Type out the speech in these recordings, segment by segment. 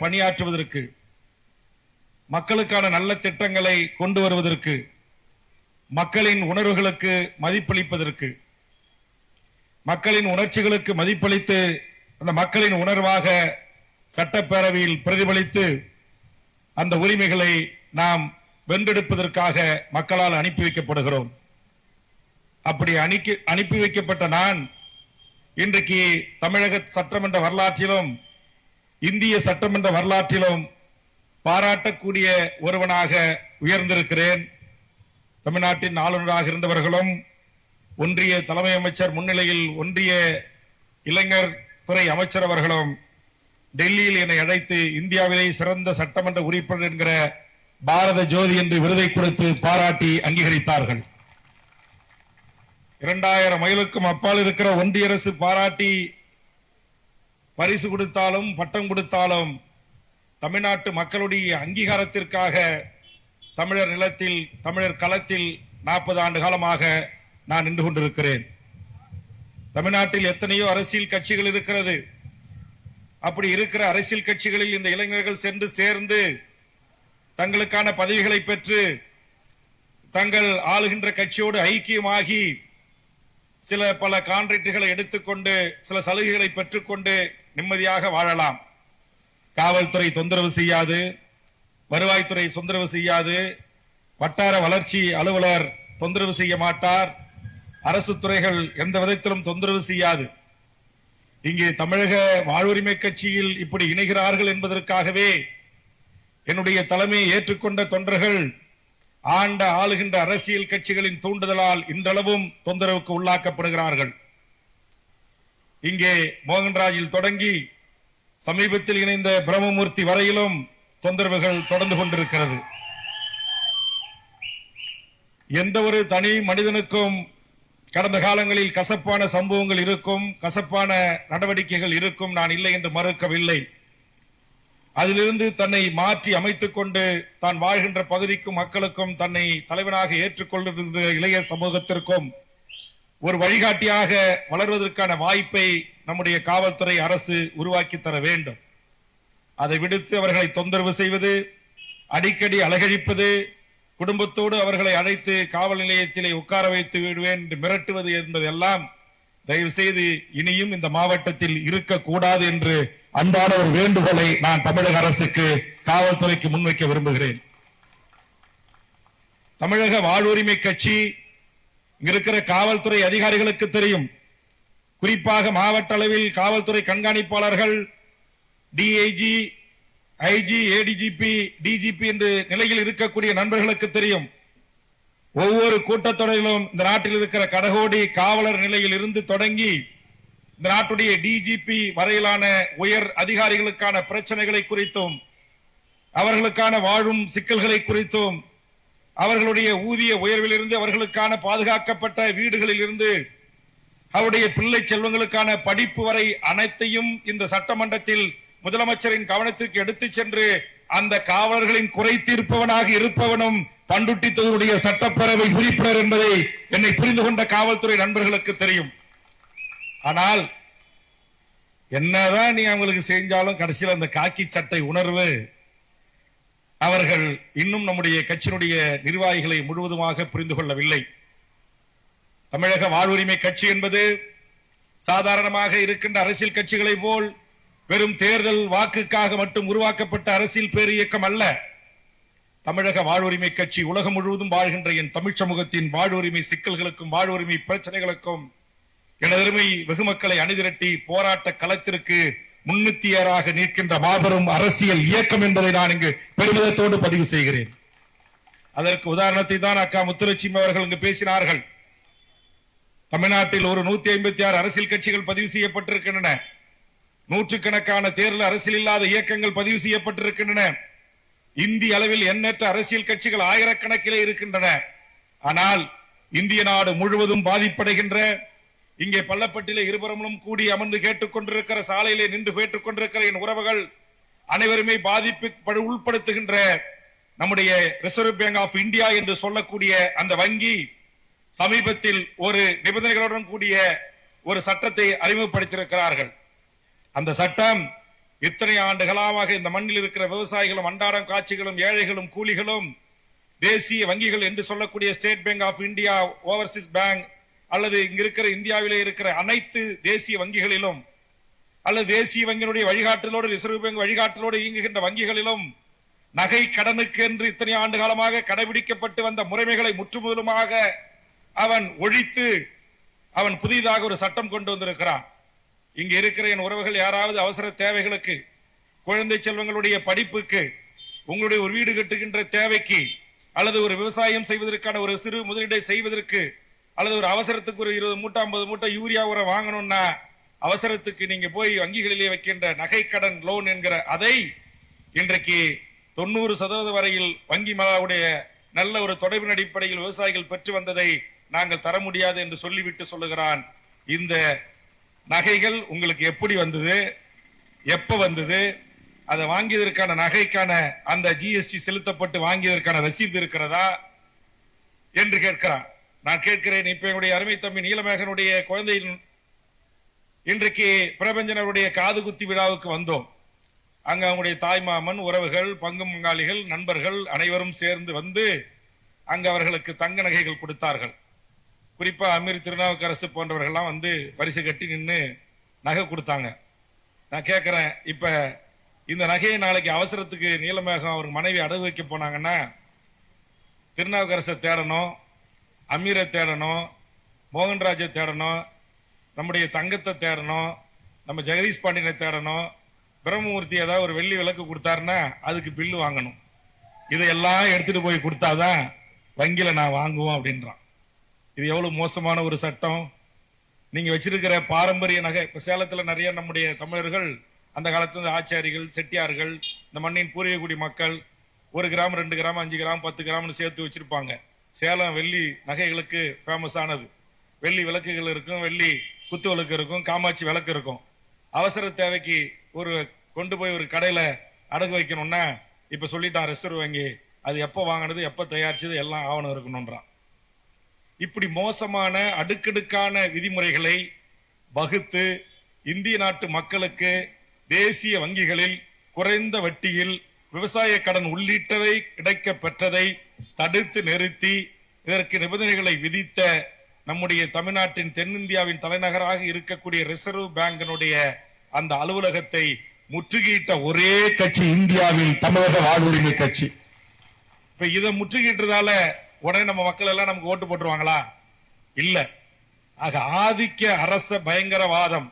பணியாற்றுவதற்கு, மக்களுக்கான நல்ல திட்டங்களை கொண்டு வருவதற்கு, மக்களின் உணர்வுகளுக்கு மதிப்பளிப்பதற்கு, மக்களின் உணர்ச்சிகளுக்கு மதிப்பளித்து அந்த மக்களின் உணர்வாக சட்டப்பேரவையில் பிரதிபலித்து அந்த உரிமைகளை நாம் வென்றெடுப்பதற்காக மக்களால் அனுப்பி வைக்கப்படுகிறோம். அப்படி அனுப்பி வைக்கப்பட்ட நான் இன்றைக்கு தமிழக சட்டமன்ற வரலாற்றிலும் இந்திய சட்டமன்ற வரலாற்றிலும் பாராட்டக்கூடிய ஒருவனாக உயர்ந்திருக்கிறேன். தமிழ்நாட்டின் ஆளுநராக இருந்தவர்களும் ஒன்றிய தலைமை அமைச்சர் முன்னிலையில் ஒன்றிய இளைஞர் துறை அமைச்சர் அவர்களும் டெல்லியில் என்னை அழைத்து இந்தியாவிலே சிறந்த சட்டமன்ற உறுப்பினர் என்கிற பாரத ஜோதி என்று விருதை கொடுத்து பாராட்டி அங்கீகரித்தார்கள். 2000 மைலுக்கும் அப்பால் இருக்கிற ஒன்றிய அரசு பாராட்டி பரிசு கொடுத்தாலும் பட்டம் கொடுத்தாலும் தமிழ்நாட்டு மக்களுடைய அங்கீகாரத்திற்காக தமிழர் நிலத்தில் தமிழர் களத்தில் 40 ஆண்டு காலமாக நான் நின்று கொண்டிருக்கிறேன். தமிழ்நாட்டில் எத்தனையோ அரசியல் கட்சிகள் இருக்கிறது. அப்படி இருக்கிற அரசியல் கட்சிகளில் இந்த இளைஞர்கள் சென்று சேர்ந்து தங்களுக்கான பதவிகளை பெற்று தங்கள் ஆளுகின்ற கட்சியோடு ஐக்கியமாகி சில பல கான்ட்ராக்டுகளை எடுத்துக்கொண்டு சில சலுகைகளை பெற்றுக்கொண்டு நிம்மதியாக வாழலாம். காவல்துறை தொந்தரவு செய்யாது, வருவாய்த்துறை தொந்தரவு செய்யாது, வட்டார வளர்ச்சி அலுவலர் தொந்தரவு செய்ய மாட்டார், அரசு துறைகள் எந்த விதத்திலும் தொந்தரவு செய்யாது. இங்கே தமிழக வாழ்வுரிமை கட்சியில் இப்படி இணைகிறார்கள் என்பதற்காகவே என்னுடைய தலைமையை ஏற்றுக்கொண்ட தொண்டர்கள் ஆண்ட ஆளுகின்ற அரசியல் கட்சிகளின் தூண்டுதலால் இன்றளவும் தொந்தரவுக்கு உள்ளாக்கப்படுகிறார்கள். இங்கே மோகன்ராஜில் தொடங்கி சமீபத்தில் இணைந்த பிரம்மமூர்த்தி வரையிலும் தொந்தரவுகள் தொடர்ந்து கொண்டிருக்கிறது. எந்த ஒரு தனி மனிதனுக்கும் கடந்த காலங்களில் கசப்பான சம்பவங்கள் இருக்கும், கசப்பான நடவடிக்கைகள் இருக்கும், நான் இல்லை என்று மறுக்கவில்லை. அதிலிருந்து தன்னை மாற்றி அமைத்துக் கொண்டு தான் வாழ்கின்ற பகுதிக்கும் மக்களுக்கும் தன்னை தலைவனாக ஏற்றுக்கொள்கின்ற இளைய சமூகத்திற்கும் ஒரு வழிகாட்டியாக வளர்வதற்கான வாய்ப்பை நம்முடைய காவல்துறை அரசு உருவாக்கி தர வேண்டும். அதை விடுத்து அவர்களை தொந்தரவு செய்வது, அடிக்கடி அலகழிப்பது, குடும்பத்தோடு அவர்களை அழைத்து காவல் நிலையத்திலே உட்கார வைத்து விடுவேன் என்று மிரட்டுவது என்பதெல்லாம் தயவு செய்து இனியும் இந்த மாவட்டத்தில் இருக்கக்கூடாது என்று அன்பான ஒரு வேண்டுகோளை நான் தமிழக அரசுக்கு, காவல்துறைக்கு முன்வைக்க விரும்புகிறேன். தமிழக வாழ்வுரிமை கட்சி இங்க இருக்கிற காவல்துறை அதிகாரிகளுக்கு தெரியும். குறிப்பாக மாவட்ட அளவில் காவல்துறை கண்காணிப்பாளர்கள், டிஐஜி, ஐஜி, ஏடிஜிபி, டிஜிபி என்ற நிலையில் இருக்கக்கூடிய நண்பர்களுக்கு தெரியும். ஒவ்வொரு கூட்டத்தொடரிலும் இந்த நாட்டில் இருக்கிற கடகோடி காவலர் நிலையில் இருந்து தொடங்கி இந்த நாட்டுடைய டிஜிபி வரையிலான உயர் அதிகாரிகளுக்கான பிரச்சனைகளை குறித்தும், அவர்களுக்கான வாழும் சிக்கல்களை குறித்தும், அவர்களுடைய ஊதிய உயர்வில் இருந்து அவர்களுக்கான பாதுகாக்கப்பட்ட வீடுகளில் இருந்து அவருடைய பிள்ளை செல்வங்களுக்கான படிப்பு வரை அனைத்தையும் இந்த சட்டமன்றத்தில் முதலமைச்சரின் கவனத்திற்கு எடுத்துச் சென்று அந்த காவலர்களின் குறை தீர்ப்பவனாக இருப்பவனும் பண்டுட்டி தொகுதியுடைய சட்டப்பேரவை உறுப்பினர் என்பதை என்னை புரிந்து கொண்ட காவல்துறை நண்பர்களுக்கு தெரியும். ஆனால் என்னதான் நீ அவங்களுக்கு செஞ்சாலும் கடைசியில் அந்த காக்கி சட்டை உணர்வு அவர்கள் இன்னும் நம்முடைய கட்சியினுடைய நிர்வாகிகளை முழுவதுமாக புரிந்து கொள்ளவில்லை. தமிழக வாழ்வுரிமை கட்சி என்பது சாதாரணமாக இருக்கின்ற அரசியல் கட்சிகளை போல் வெறும் தேர்தல் வாக்குக்காக மட்டும் உருவாக்கப்பட்ட அரசியல் பேர் இயக்கம் அல்ல. தமிழக வாழ்வுரிமை கட்சி உலகம் முழுவதும் வாழ்கின்ற என் தமிழ் சமூகத்தின் வாழ்வுரிமை சிக்கல்களுக்கும் வாழ்வுரிமை பிரச்சனைகளுக்கும் எனதருமை வெகுமக்களை அணிதிரட்டி போராட்ட களத்திற்கு முன்னித்தியராக நிற்கின்ற மாபெரும் அரசியல் இயக்கம் என்பதை நான் இங்கு பெருமிதத்தோடு பதிவு செய்கிறேன். அதற்கு உதாரணத்தை தான் அக்கா முத்துலட்சுமி அவர்கள் இங்கு பேசினார்கள். தமிழ்நாட்டில் ஒரு 156 அரசியல் கட்சிகள் பதிவு செய்யப்பட்டிருக்கின்றன. நூற்றுக்கணக்கான தேர்தல் அரசியல் இல்லாத இயக்கங்கள் பதிவு செய்யப்பட்டிருக்கின்றன. இந்திய அளவில் எண்ணற்ற அரசியல் கட்சிகள் ஆயிரக்கணக்கிலே இருக்கின்றன. ஆனால் இந்திய நாடு முழுவதும் பாதிப்படைகின்ற, இங்கே பள்ளப்பட்டிலே இருபுறமும் கூடி அமர்ந்து கேட்டுக்கொண்டிருக்கிற, சாலையிலே நின்று கேட்டுக் கொண்டிருக்கிற என் உறவுகள் அனைவருமே பாதிப்பு உட்படுத்துகின்ற நம்முடைய ரிசர்வ் பேங்க் ஆஃப் இந்தியா என்று சொல்லக்கூடிய அந்த வங்கி சமீபத்தில் ஒரு நிபந்தனைகளுடன் கூடிய ஒரு சட்டத்தை அறிமுகப்படுத்தியிருக்கிறார்கள். அந்த சட்டம் இத்தனை ஆண்டுகளாக இந்த மண்ணில் இருக்கிற விவசாயிகளும் அன்றாடம் காட்சிகளும் ஏழைகளும் கூலிகளும் தேசிய வங்கிகள் என்று சொல்லக்கூடிய state bank of India, overseas bank அல்லது இங்க இருக்கிற இந்தியாவிலே இருக்கிற அனைத்து தேசிய வங்கிகளிலும் அல்லது தேசிய வங்கியினுடைய வழிகாட்டலோடு ரிசர்வ் பேங்க் வழிகாட்டலோடு இயங்குகின்ற வங்கிகளிலும் நகை கடனுக்கு என்று இத்தனை ஆண்டு காலமாக கடைபிடிக்கப்பட்டு வந்த முறைமைகளை முற்றுமுதலுமாக அவன் ஒழித்து அவன் புதிதாக ஒரு சட்டம் கொண்டு வந்திருக்கிறான். இங்க இருக்கிற என் உறவுகள் யாராவது அவசர தேவைகளுக்கு, குழந்தை செல்வங்களுடைய படிப்புக்கு, உங்களுடைய ஒரு வீடு கட்டுகின்ற தேவைக்கு, அல்லது ஒரு விவசாயம் செய்வதற்கான ஒரு சிறு முதலீடை செய்வதற்கு, அல்லது ஒரு அவசரத்துக்கு ஒரு 20 மூட்டை 50 மூட்டை யூரியா உரம் வாங்கணும்னா அவசரத்துக்கு நீங்க போய் வங்கிகளிலே வைக்கின்ற நகை கடன் லோன் என்கிற அதை இன்றைக்கு 90% வரையில் வங்கி மாவுடைய நல்ல ஒரு தொடர்பின் அடிப்படையில் விவசாயிகள் பெற்று வந்ததை நாங்கள் தர முடியாது என்று சொல்லிவிட்டு சொல்லுகிறான். இந்த நகைகள் உங்களுக்கு எப்படி வந்தது, எப்ப வந்தது, அதை வாங்கியதற்கான நகைக்கான அந்த ஜிஎஸ்டி செலுத்தப்பட்டு வாங்கியதற்கான ரசீது இருக்கிறதா என்று கேட்கிறான். நான் கேட்கிறேன், இப்ப என்னுடைய அருமை தம்பி நீலமேகனுடைய குழந்தையின் இன்றைக்கு பிரபஞ்சனருடைய காது குத்தி விழாவுக்கு வந்தோம். அங்க அவங்களுடைய தாய்மாமன், உறவுகள், பங்கு பங்காளிகள், நண்பர்கள் அனைவரும் சேர்ந்து வந்து அங்க அவர்களுக்கு தங்க நகைகள் கொடுத்தார்கள். குறிப்பா அமீர் திருநாவுக்கரசு போன்றவர்கள்லாம் வந்து வரிசை கட்டி நின்று நகை கொடுத்தாங்க. நான் கேட்கிறேன், இப்ப இந்த நகையை நாளைக்கு அவசரத்துக்கு நீலமேகம் அவர் மனைவி அடகு வைக்க போனாங்கன்னா திருநாவுக்கரசை தேடணும், அமீரை தேடணும், மோகன்ராஜை தேடணும், நம்முடைய தங்கத்தை தேடணும், நம்ம ஜெகதீஷ் பாண்டியனை தேடணும், பிரம்மமூர்த்தி ஏதாவது ஒரு வெள்ளி விளக்கு கொடுத்தாருன்னா அதுக்கு பில்லு வாங்கணும். இதையெல்லாம் எடுத்துட்டு போய் கொடுத்தாதான் வங்கியில நான் வாங்குவோம் அப்படின்றான். இது எவ்வளவு மோசமான ஒரு சட்டம். நீங்க வச்சிருக்கிற பாரம்பரிய நகை, இப்ப சேலத்துல நிறைய நம்முடைய தமிழர்கள் அந்த காலத்துல ஆச்சாரிகள், செட்டியார்கள், இந்த மண்ணின் பூர்வீகுடி மக்கள் 1 கிராம் 2 கிராம் 5 கிராம் 10 கிராம்னு சேர்த்து வச்சிருப்பாங்க. சேலம் வெள்ளி நகைகளுக்கு ஃபேமஸ் ஆனது. வெள்ளி விளக்குகள் இருக்கும், வெள்ளி குத்து விளக்கு இருக்கும், காமாட்சி விளக்கு இருக்கும். அவசர தேவைக்கு ஒரு கொண்டு போய் ஒரு கடையில அடகு வைக்கணும்னா இப்ப சொல்லிட்டான் ரிசர்வ் வங்கி, அது எப்ப வாங்கினது, எப்ப தயாரிச்சது எல்லாம் ஆவணம் இருக்கணும்ன்றான். இப்படி மோசமான அடுக்கடுக்கான விதிமுறைகளை வகுத்து இந்திய நாட்டு மக்களுக்கு தேசிய வங்கிகளில் குறைந்த வட்டியில் விவசாய கடன் உள்ளிட்டவை கிடைக்க பெற்றதை தடுத்து நிறுத்தி இதற்கு நிபந்தனைகளை விதித்த நம்முடைய தமிழ்நாட்டின் தென்னிந்தியாவின் தலைநகராக இருக்கக்கூடிய ரிசர்வ் பேங்கினுடைய அந்த அலுவலகத்தை முற்றுகையிட்ட ஒரே கட்சி இந்தியாவில் தமிழக வாழ்வுரிமை கட்சி. இப்ப இதை முற்றுகையிட்டதால உடனே நம்ம மக்கள் எல்லாம் நமக்கு ஓட்டு போட்டுருவாங்களா? இல்ல. ஆக ஆதிக்க அரச பயங்கரவாதம்,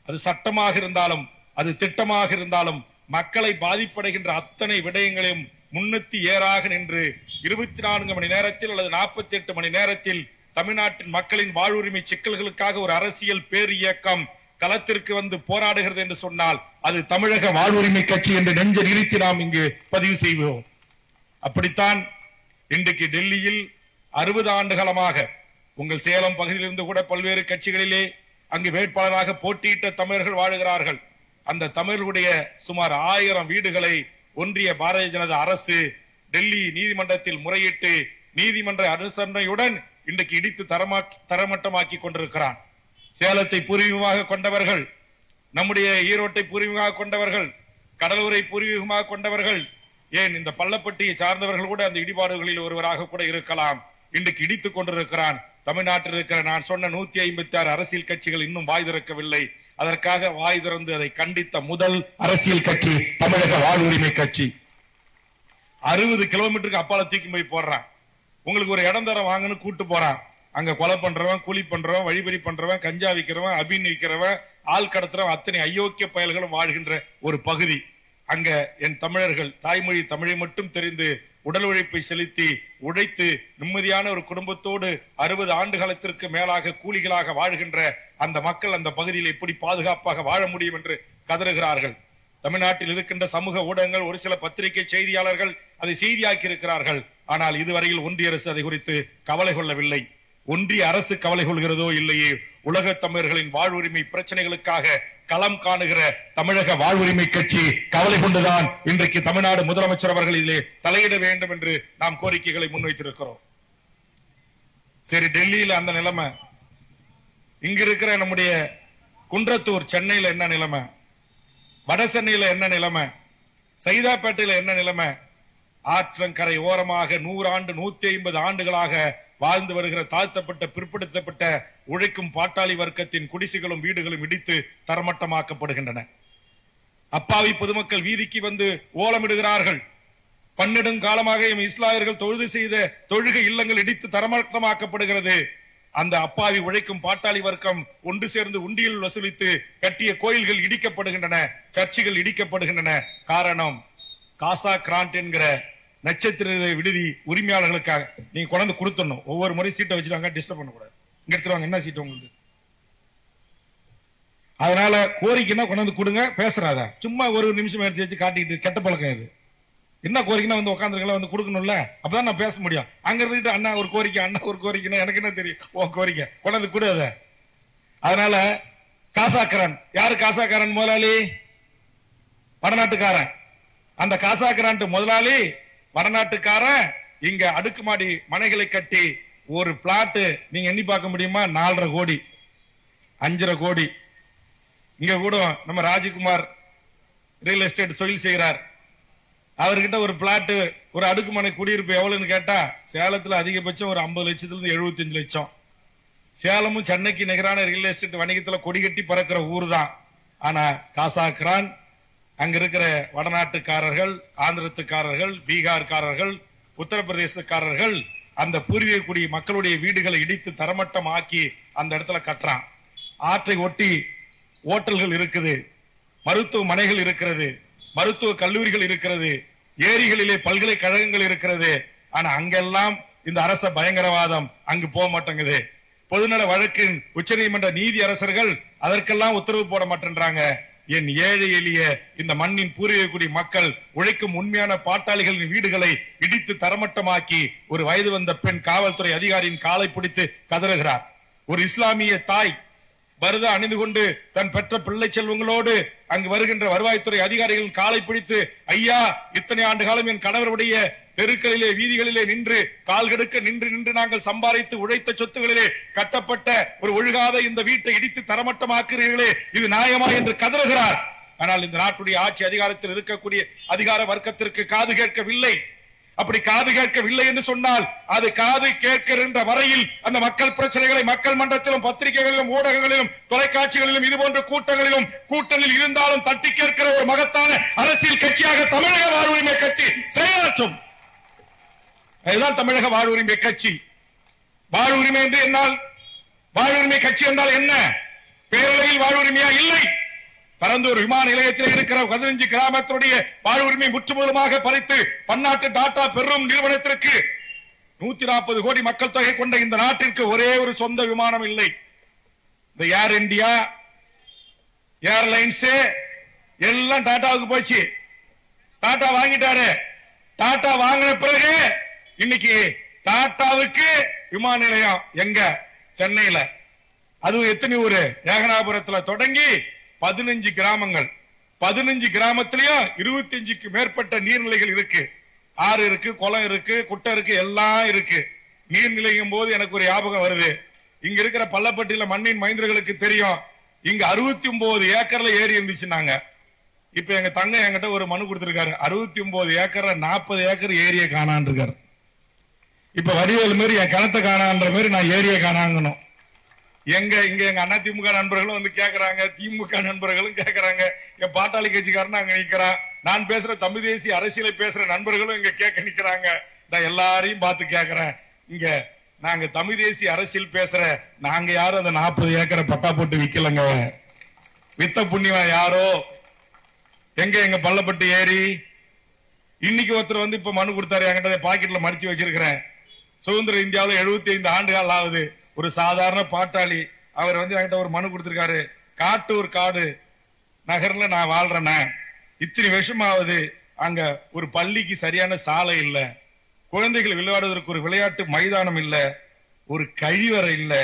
அது சட்டமாக இருந்தாலும் அது திட்டமாக இருந்தாலும் மக்களை பாதிப்படைகின்ற அத்தனை விடயங்களையும் முன்னிறுத்தி ஏறாக நின்று 24 மணி நேரத்தில் அல்லது 48 மணி நேரத்தில் தமிழ்நாட்டின் மக்களின் வாழ்வுரிமை சிக்கல்களுக்காக ஒரு அரசியல் பேர் இயக்கம் களத்திற்கு வந்து போராடுகிறது என்று சொன்னால் அது தமிழக வாழ்வுரிமை கட்சி என்று நெஞ்ச நிறுத்தி நாம் இங்கு பதிவு செய்வோம். அப்படித்தான் இன்றைக்கு டெல்லியில் 60 ஆண்டு காலமாக உங்கள் சேலம் பகுதியிலிருந்து கூட பல்வேறு கட்சிகளிலே அங்கு வேட்பாளராக போட்டியிட்ட தமிழர்கள் வாழுகிறார்கள். அந்த தமிழர்களுடைய சுமார் 1000 வீடுகளை ஒன்றிய பாரதிய ஜனதா அரசு டெல்லி நீதிமன்றத்தில் முறையிட்டு நீதிமன்ற அனுசரணையுடன் இன்றைக்கு இடித்து தரமட்டமாக்கி கொண்டிருக்கிறான். சேலத்தை பூர்வீகமாக கொண்டவர்கள், நம்முடைய ஈரோட்டை பூர்வீகமாக கொண்டவர்கள், கடலூரை பூர்வீகமாக கொண்டவர்கள், ஏன் இந்த பள்ளப்பட்டியை சார்ந்தவர்கள் கூட அந்த இடிபாடுகளில் ஒருவராக கூட இருக்கலாம். இன்றைக்கு இடித்துக் கொண்டிருக்கிறான். தமிழ்நாட்டில் இருக்கிற நான் சொன்ன 156 அரசியல் கட்சிகள் இன்னும் வாய் திறக்கவில்லை. அதற்காக வாய் திறந்து அதை கண்டித்த முதல் அரசியல் கட்சி தமிழக வாழ்வுரிமை கட்சி. 60 கிலோமீட்டருக்கு அப்பால தூக்கி போய் போடுறான். உங்களுக்கு ஒரு இடம் தர வாங்கன்னு கூட்டு போறான். அங்க கொலை பண்றவன், கூலி பண்றவன், வழிபறி பண்றவன், கஞ்சா விக்கிறவன், அபின் விக்கிறவன், ஆள் கடத்துறவன், அத்தனை அயோக்கிய பயல்களும் வாழ்கின்ற ஒரு பகுதி. அங்க என் தமிழர்கள் தாய்மொழி தமிழை மட்டும் தெரிந்து உடல் உழைப்பை செலுத்தி உழைத்து நிம்மதியான ஒரு குடும்பத்தோடு 60 ஆண்டு காலத்திற்கு மேலாக கூலிகளாக வாழ்கின்ற அந்த மக்கள் அந்த பகுதியில் எப்படி பாதுகாப்பாக வாழ முடியும் என்று கதறுகிறார்கள். தமிழ்நாட்டில் இருக்கின்ற சமூக ஊடகங்கள், ஒரு சில பத்திரிகை செய்தியாளர்கள் அதை செய்தியாக்கி இருக்கிறார்கள். ஆனால் இதுவரையில் ஒன்றிய அரசு அதை குறித்து கவலை கொள்ளவில்லை. ஒன்றிய அரசு கவலை கொள்கிறதோ இல்லையே, உலக தமிழர்களின் வாழ்வுரிமை பிரச்சனைகளுக்காக களம் காணுகிற தமிழக வாழ்வுரிமை கட்சி கவலை கொண்டுதான் இன்றைக்கு தமிழ்நாடு முதலமைச்சர் அவர்கள் இதிலே தலையிட வேண்டும் என்று நாம் கோரிக்கைகளை முன்வைத்திருக்கிறோம். சரி, டெல்லியில அந்த நிலைமை, இங்க இருக்கிற நம்முடைய குன்றத்தூர் சென்னையில என்ன நிலைமை? வட சென்னையில என்ன நிலைமை, சைதாப்பேட்டையில என்ன நிலைமை, ஆற்றங்கரை ஓரமாக 100 ஆண்டு 150 ஆண்டுகளாக வாழ்ந்து வருகிற தாழ்த்தப்பட்ட பிற்படுத்தப்பட்ட உழைக்கும் பாட்டாளி வர்க்கத்தின் குடிசைகளும் வீடுகளும் இடித்து தரமட்டமாக்கப்படுகின்றன. அப்பாவி பொதுமக்கள் வீதிக்கு வந்து ஓலமிடுகிறார்கள். பன்னெடுங்காலமாக இஸ்லாமியர்கள் தொழுது செய்த தொழுகை இல்லங்கள் இடித்து தரமட்டமாக்கப்படுகிறது. அந்த அப்பாவி உழைக்கும் பாட்டாளி வர்க்கம் ஒன்று சேர்ந்து உண்டியல் வசூலித்து கட்டிய கோயில்கள் இடிக்கப்படுகின்றன, சர்ச்சுகள் இடிக்கப்படுகின்றன. காரணம் காசா கிராண்ட் என்கிற நட்சத்திர விடுதி உரிமையாளர்களுக்காக நீங்க கொண்டு கொடுத்துடணும். ஒவ்வொரு முறை சீட்டை வச்சுட்டாங்க, டிஸ்டர்ப் பண்ணக்கூடாது. இங்க எடுத்துருவாங்க, என்ன சீட்டு உங்களுக்கு? அதனால கோரிக்கைன்னா கொண்டு கொடுங்க, பேசுறாத சும்மா ஒரு நிமிஷம் எடுத்து வச்சு காட்டிட்டு கெட்ட பழக்கம் இது. என்ன கோரிக்கைன்னா வந்து உட்காந்துருக்கலாம், வந்து கொடுக்கணும்ல, அப்பதான் நான் பேச முடியும். அங்க இருந்துட்டு அண்ணா ஒரு கோரிக்கை, அண்ணா ஒரு கோரிக்கைன்னா எனக்கு என்ன தெரியும்? உன் கோரிக்கை கொண்டாந்து கூடாத. அதனால காசாக்காரன் யாரு? காசாக்காரன் முதலாளி வடநாட்டுக்காரன். அந்த காசாக்காரன் முதலாளி வடநாட்டுக்காரன் இங்க அடுக்குமாடி மனைகளை கட்டி ஒரு பிளாட் நீங்க எண்ணி பார்க்க முடியுமா? 4.5 கோடி 5.5 கோடி. இங்க கூட நம்ம ராஜ்குமார் ரியல் எஸ்டேட் தொழில் செய்கிறார். அவர்கிட்ட ஒரு பிளாட் ஒரு அடுக்குமனை குடியிருப்பு எவ்வளவுன்னு கேட்டா சேலத்துல அதிகபட்சம் ஒரு 50 லட்சத்துல இருந்து 75 லட்சம். சேலமும் சென்னைக்கு நிகரான ரியல் எஸ்டேட் வணிகத்துல கொடி கட்டி பறக்கிற ஊர் தான். ஆனா காசாக்கிறான் அங்க இருக்கிற வடநாட்டுக்காரர்கள், ஆந்திரத்துக்காரர்கள், பீகார்காரர்கள், உத்தரப்பிரதேசக்காரர்கள் அந்த பூர்வீக குடி மக்களுடைய வீடுகளை இடித்து தரமட்டம் ஆக்கி அந்த இடத்துல கட்டுறான். ஆற்றை ஒட்டி ஓட்டல்கள் இருக்குது, மருத்துவமனைகள் இருக்கிறது, மருத்துவ கல்லூரிகள் இருக்கிறது, ஏரிகளிலே பல்கலைக்கழகங்கள் இருக்கிறது. ஆனா அங்கெல்லாம் இந்த அரச பயங்கரவாதம் அங்கு போக மாட்டேங்குது. பொதுநல வழக்கின் உச்சநீதிமன்ற நீதி அரசர்கள் அதற்கெல்லாம் உத்தரவு போட மாட்டேன்றாங்க. என் ஏழை எளிய இந்த மண்ணின் பூர்வீக குடி மக்கள் உழைக்கும் உண்மையான பாட்டாளிகளின் வீடுகளை இடித்து தரமட்டமாக்கி ஒரு வயது வந்த பெண் காவல்துறை அதிகாரியின் காலை பிடித்து கதறுகிறார். ஒரு இஸ்லாமிய தாய் பருதா அணிந்து கொண்டு தன் பெற்ற பிள்ளை செல்வங்களோடு அங்கு வருகின்ற வருவாய்த்துறை அதிகாரிகள் காலை பிடித்து, ஐயா, இத்தனை ஆண்டு காலம் என் கணவருடைய தெருக்களிலே வீதிகளிலே நின்று கால் கெடுக்க நின்று நாங்கள் சம்பாதித்து உழைத்த சொத்துகளிலே கட்டப்பட்ட ஒரு ஒழுகாத இந்த வீட்டை இடித்து தரமட்டமாக்குறீர்களே, இது நியாயமா என்று கதறுகிறார். ஆனால் இந்த நாட்டுடைய ஆட்சி அதிகாரத்தில் இருக்கக்கூடிய அதிகார வர்க்கத்திற்கு காது கேட்கவில்லை. அப்படி காது கேட்கவில்லை என்று சொன்னால் அது காது கேட்கின்ற வரையில் அந்த மக்கள் பிரச்சனைகளை மக்கள் மன்றத்திலும் பத்திரிகைகளிலும் ஊடகங்களிலும் தொலைக்காட்சிகளிலும் இது போன்ற கூட்டங்களில் இருந்தாலும் தட்டி கேட்கிற ஒரு மகத்தான அரசியல் கட்சியாக தமிழக வாழ்வுரிமை கட்சி செயலாற்றும். அதுதான் தமிழக வாழ்வுரிமை கட்சி. வாழ்வுரிமை என்று என்னால் வாழ்வுரிமை கட்சி என்றால் என்ன? பேரளவில் வாழ்வுரிமையா? இல்லை. பரந்தூர் விமான நிலையத்தில் இருக்கிற 15 கிராமத்தினுடைய வாழ்வுரிமை முற்றுமுதலுமாக பறித்து பன்னாட்டு டாடா பெரும் நிறுவனத்திற்கு 140 கோடி மக்கள் தொகை கொண்ட இந்த நாட்டிற்கு ஒரே ஒரு சொந்த விமானம் இல்லை. இந்த ஏர் இந்தியா, ஏர்லைன்ஸ் எல்லாம் டாடாவுக்கு போச்சு. டாடா வாங்கிட்டாரு. டாடா வாங்கின பிறகு இன்னைக்கு டாடாவுக்கு விமான நிலையம் எங்க? சென்னையில. அதுவும் எத்தனை ஊரு? ஏகனாபுரத்துல தொடங்கி 15 கிராமங்கள். 15 கிராமத்திலயும் 25க்கு மேற்பட்ட நீர்நிலைகள் இருக்கு. ஆறு இருக்கு, குளம் இருக்கு, குட்டை இருக்கு, எல்லாம் இருக்கு. நீர்நிலையும் போது எனக்கு ஒரு ஞாபகம் வருது. இங்க இருக்கிற பள்ளப்பட்டியில மண்ணின் மைந்தர்களுக்கு தெரியும், இங்க 69 ஏக்கர்ல ஏரி இருந்துச்சுன்னாங்க. இப்ப எங்க தங்க என்கிட்ட ஒரு மனு கொடுத்திருக்காரு, 69 ஏக்கர்ல 40 ஏக்கர் ஏரியை காணான் இருக்காரு. இப்ப வடிவேல் மாதிரி என் கிணத்தை காணான்ற மாதிரி நான் ஏரியை காணாங்கணும். எங்க அதிமுக நண்பர்களும் வந்து கேக்குறாங்க, திமுக நண்பர்களும் கேக்குறாங்க, என் பாட்டாளி கட்சிக்காரன் அங்க நிக்கிறான், நான் பேசுற தமிழ் தேசிய அரசியலை பேசுற நண்பர்களும் இங்க கேட்க நிக்கிறாங்க. நான் எல்லாரையும் பார்த்து கேக்குறேன், இங்க நாங்க தமிழ் தேசிய அரசியல் பேசுற நாங்க யாரும் அந்த 40 ஏக்கரை பட்டா போட்டு விக்கலங்க. வித்த புண்ணியம் யாரோ. எங்க பள்ளப்பட்டு ஏரி. இன்னைக்கு ஒருத்தர் வந்து இப்ப மனு கொடுத்தாரு, என்கிட்ட பாக்கெட்ல மடிச்சு வச்சிருக்கிறேன். சுதந்திர இந்தியாவில் 75 ஆண்டுகள் ஆகுது. ஒரு சாதாரண பாட்டாளி அவர் வந்து என்கிட்ட ஒரு மனு கொடுத்திருக்காரு, காட்டூர் காடு நகர்ல நான் வாழ்றேன், இத்தனை வருஷமாவது அங்க ஒரு பள்ளிக்கு சரியான சாலை இல்ல, குழந்தைகள் விளையாடுவதற்கு ஒரு விளையாட்டு மைதானம் இல்ல, ஒரு கழிவறை இல்ல,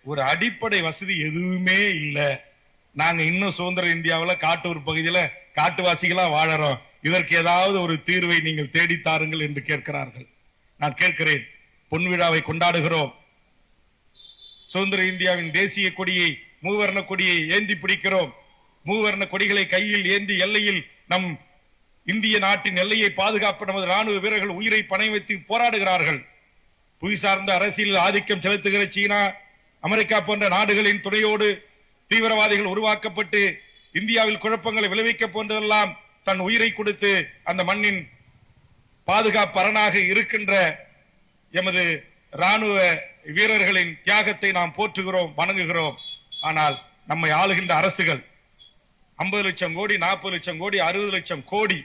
ஒரு அடிப்படை வசதி எதுவுமே இல்ல. நாங்க இன்னும் சுதந்திர இந்தியாவில் காட்டூர் பகுதியில காட்டுவாசிகளா வாழறோம். இதற்கு ஏதாவது ஒரு தீர்வை நீங்கள் தேடித்தாருங்கள் என்று கேட்கிறார்கள். நான் கேட்கிறேன், பொன் விழாவை கொண்டாடுகிறோம், சுதந்திர இந்தியாவின் தேசிய கொடியை மூவர்ண கொடியை ஏந்தி பிடிக்கிறோம், மூவர்ண கொடிகளை கையில் ஏந்தி எல்லையில் நம் இந்திய நாட்டின் எல்லையை பாதுகாப்பு நமது ராணுவ வீரர்கள் உயிரை பணயம் வைத்து போராடுகிறார்கள். புவி சார்ந்த அரசியல் ஆதிக்கம் செலுத்துகிற சீனா, அமெரிக்கா போன்ற நாடுகளின் துணையோடு தீவிரவாதிகள் உருவாக்கப்பட்டு இந்தியாவில் குழப்பங்களை விளைவிக்க போன்றதெல்லாம் தன் உயிரை கொடுத்து அந்த மண்ணின் பாதுகாப்பு அரணாக இருக்கின்ற எமது ராணுவ வீரர்களின் தியாகத்தை நாம் போற்றுகிறோம், வணங்குகிறோம். ஆனால் நம்மை ஆளுகின்ற அரசுகள் 50 லட்சம் கோடி, 40 லட்சம் கோடி, 60 லட்சம் கோடி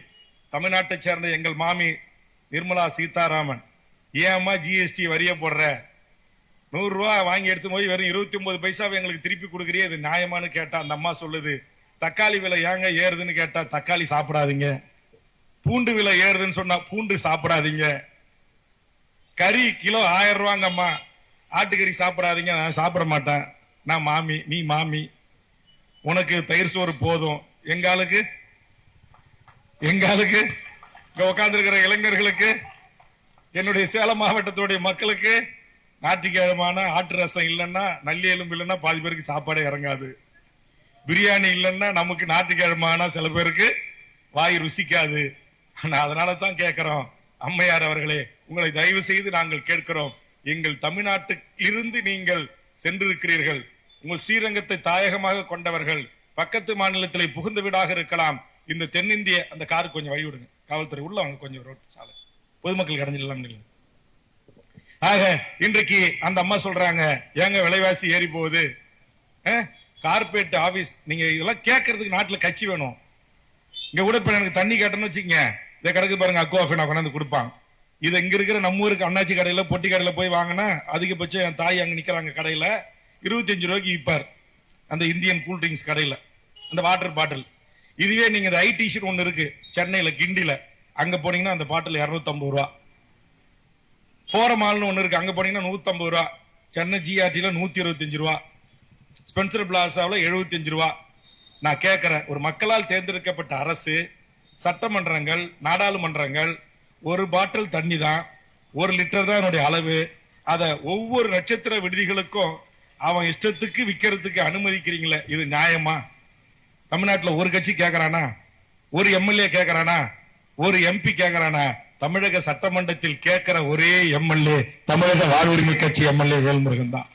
தமிழ்நாட்டை சேர்ந்த எங்கள் மாமி நிர்மலா சீதாராமன், ஏமா ஜிஎஸ்டி வரிய போடுற, 100 ரூபாய் வாங்கி எடுத்து போய் வெறும் 29 பைசாவை எங்களுக்கு திருப்பி கொடுக்குறியே, இது நியாயமானு கேட்டா அந்த அம்மா சொல்லுது, தக்காளி விலை ஏங்க ஏறுதுன்னு கேட்டா தக்காளி சாப்பிடாதீங்க, பூண்டு விலை ஏறுதுன்னு சொன்னா பூண்டு சாப்பிடாதீங்க, கறி கிலோ 1000 ரூபாங்க அம்மா, ஆட்டுக்கறி சாப்பிடாதீங்க, நான் சாப்பிட மாட்டேன், நான் மாமி, நீ மாமி, உனக்கு தயிர் சோறு போதும், எங்காலுக்கு இங்க உட்கார்ந்து இருக்கிற இளைஞர்களுக்கு, என்னுடைய சேலம் மாவட்டத்துடைய மக்களுக்கு ஞாயிற்றுக்கிழமான ஆட்டு ரசம் இல்லைன்னா, நல்லி எலும்பு இல்லைன்னா பாதி பேருக்கு சாப்பாடே இறங்காது, பிரியாணி இல்லைன்னா நமக்கு ஞாயிற்றுக்கிழமான சில பேருக்கு வாய் ருசிக்காது. அதனால தான் கேட்கிறோம், அம்மையார் அவர்களே, உங்களை தயவு செய்து நாங்கள் கேட்கிறோம், எங்கள் தமிழ்நாட்டிலிருந்து நீங்கள் சென்றிருக்கிறீர்கள், உங்கள் ஸ்ரீரங்கத்தை தாயகமாக கொண்டவர்கள், பக்கத்து மாநிலத்திலே புகுந்த வீடாக இருக்கலாம், இந்த தென்னிந்திய அந்த காரு கொஞ்சம் வழி விடுங்க, காவல்துறை உள்ள அவங்க கொஞ்சம் ரோட்டு சாலை, பொதுமக்கள் கடைஞ்சிடலாம். ஆக இன்றைக்கு அந்த அம்மா சொல்றாங்க, ஏங்க விலைவாசி ஏறி போகுது, கார்பரேட் ஆபீஸ், நீங்க இதெல்லாம் கேட்கறதுக்கு நாட்டுல கட்சி வேணும். இங்க கூட இப்ப எனக்கு தண்ணி கேட்டணும்னு வச்சுக்கங்க, இதை கிடக்கு பாருங்க, அக்வாஃபினா கொண்டாந்து கொடுப்பாங்க. இது இங்க இருக்கிற நம்ம ஊருக்கு அண்ணாச்சி கடையில பொட்டி கடையில போய் வாங்கினா அதிகபட்சம் என் தாய் அங்க நிக்கிறாங்க கடையில 25 ரூபாய்க்கு விற்பார் அந்த இந்தியன் கூல் ட்ரிங்க்ஸ் கடையில அந்த வாட்டர் பாட்டில். இதுவே நீங்க இந்த ஐடிஷன் ஒண்ணு இருக்கு சென்னையில கிண்டில, அங்க போனீங்கன்னா அந்த பாட்டில் 250 ரூபா. போரமால்னு ஒண்ணு இருக்கு, அங்க போனீங்கன்னா 150 ரூபா. சென்னை ஜிஆர்டில 125 ரூபா, ஸ்பென்சர் பிளாசாவில் 75 ரூபா. நான் கேட்கிறேன், ஒரு மக்களால் தேர்ந்தெடுக்கப்பட்ட அரசு, சட்டமன்றங்கள், நாடாளுமன்றங்கள், ஒரு பாட்டில் தண்ணி தான் 1 லிட்டர் தான் என்னுடைய அளவு, அத ஒவ்வொரு நட்சத்திர விடுதிகளுக்கும் அவன் இஷ்டத்துக்கு விற்கிறதுக்கு அனுமதிக்கிறீங்களே, இது நியாயமா? தமிழ்நாட்டில் ஒரு கட்சி கேட்கறானா, ஒரு எம்எல்ஏ கேட்கறானா, ஒரு எம்பி கேட்கறானா? தமிழக சட்டமன்றத்தில் கேட்கிற ஒரே எம்எல்ஏ தமிழக வாழ்வுரிமை கட்சி எம்எல்ஏ வேல்முருகன் தான்.